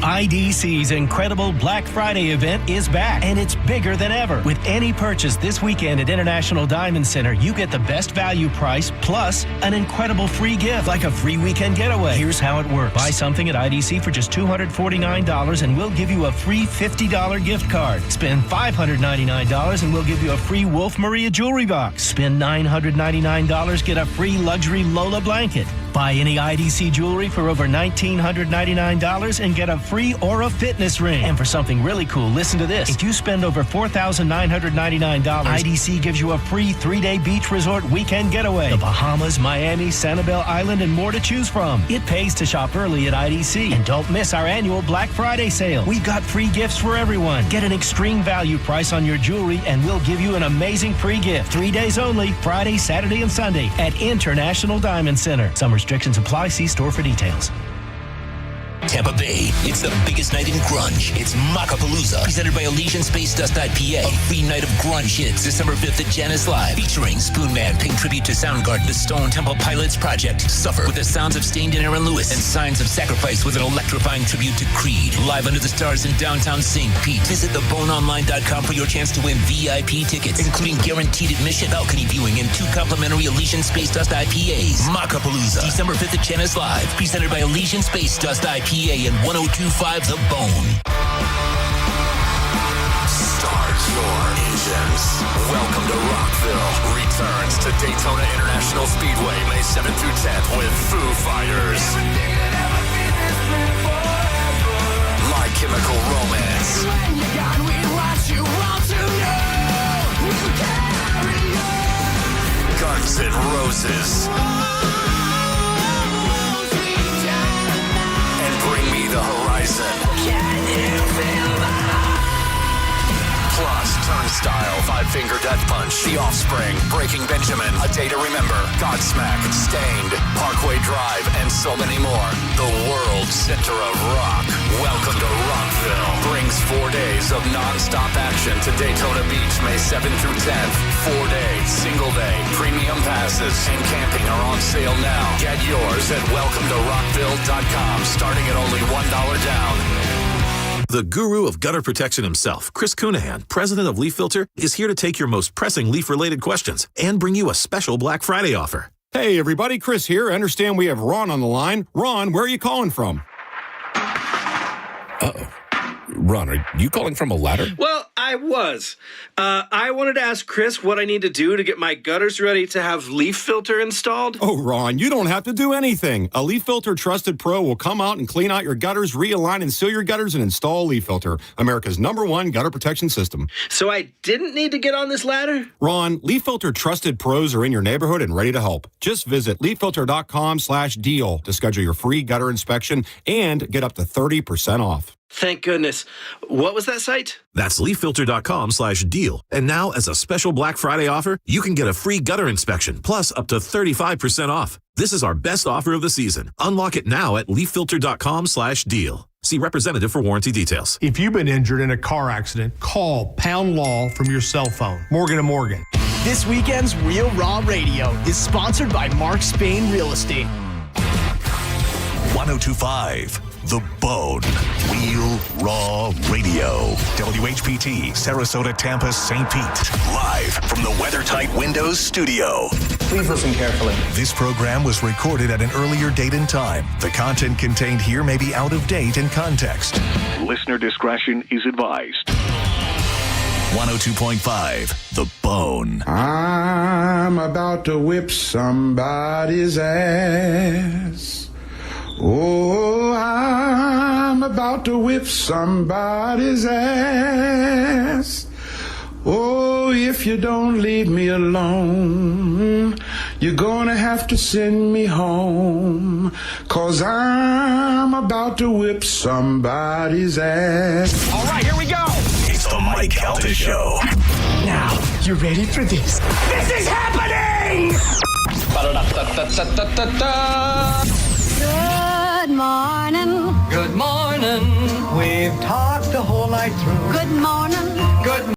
IDC's incredible Black Friday event is back, and it's bigger than ever. With any purchase this weekend at International Diamond Center, you get the best value price plus an incredible free gift, like a free weekend getaway. Here's how it works. Buy something at IDC for just $249, and we'll give you a free $50 gift card. Spend $599, and we'll give you a free Wolf Maria jewelry box. Spend $999, get a free luxury Lola blanket. Buy any IDC jewelry for over $1,999 and get a free Aura fitness ring. And for something really cool, listen to this. If you spend over $4,999, IDC gives you a free 3-day beach resort weekend getaway. The Bahamas, Miami, Sanibel Island, and more to choose from. It pays to shop early at IDC. And don't miss our annual Black Friday sale. We've got free gifts for everyone. Get an extreme value price on your jewelry, and we'll give you an amazing free gift. 3 days only, Friday, Saturday, and Sunday at International Diamond Center. Some restrictions apply. See store for details. Tampa Bay, it's the biggest night in grunge. It's Macapalooza, presented by Elysian Space Dust IPA. A free night of grunge hits, December 5th at Janice Live, featuring Spoonman, paying tribute to Soundgarden, the Stone Temple Pilots Project, Suffer with the sounds of Stained and Aaron Lewis, and Signs of Sacrifice with an electrifying tribute to Creed. Live under the stars in downtown St. Pete. Visit theboneonline.com for your chance to win VIP tickets, including guaranteed admission, balcony viewing, and 2 complimentary Elysian Space Dust IPAs. Macapalooza, December 5th at Janice Live, presented by Elysian Space Dust IPA and 1025 The Bone. Start your engines. Welcome to Rockville. Returns to Daytona International Speedway May 7th through 10th with Foo Fighters. My Chemical Romance. Guns N' Roses. Bring Me the Horizon. Can you feel that? Plus, Turnstile, Five Finger Death Punch, The Offspring, Breaking Benjamin, A Day to Remember, Godsmack, Stained, Parkway Drive, and so many more. The world's center of rock. Welcome to Rockville. Brings 4 days of non-stop action to Daytona Beach, May 7th through 10th. 4 days, single day, premium passes, and camping are on sale now. Get yours at welcometorockville.com, starting at only $1 down. The guru of gutter protection himself, Chris Cunahan, president of Leaf Filter, is here to take your most pressing leaf-related questions and bring you a special Black Friday offer. Hey, everybody, Chris here. I understand we have Ron on the line. Ron, where are you calling from? Uh-oh. Ron, are you calling from a ladder? Well, I was. I wanted to ask Chris what I need to do to get my gutters ready to have leaf filter installed. Oh, Ron, you don't have to do anything. A Leaf Filter Trusted Pro will come out and clean out your gutters, realign and seal your gutters, and install Leaf Filter, America's #1 gutter protection system. So I didn't need to get on this ladder? Ron, Leaf Filter Trusted Pros are in your neighborhood and ready to help. Just visit leaffilter.com/deal to schedule your free gutter inspection and get up to 30% off. Thank goodness. What was that site? That's leaffilter.com/deal. And now, as a special Black Friday offer, you can get a free gutter inspection, plus up to 35% off. This is our best offer of the season. Unlock it now at leaffilter.com/deal. See representative for warranty details. If you've been injured in a car accident, call Pound Law from your cell phone. Morgan & Morgan. This weekend's Real Raw Radio is sponsored by Mark Spain Real Estate. 1025 The Bone. Real Raw Radio. WHPT, Sarasota, Tampa, St. Pete. Live from the WeatherTight Windows studio. Please listen carefully. This program was recorded at an earlier date and time. The content contained here may be out of date in context. Listener discretion is advised. 102.5 The Bone. I'm about to whip somebody's ass. Oh, I'm about to whip somebody's ass. Oh, if you don't leave me alone, you're gonna have to send me home. 'Cause I'm about to whip somebody's ass. All right, here we go. It's the Mike Calta Show. Now, you ready for this? This is happening! Good morning. Good morning. We've talked the whole night through. Good morning. Good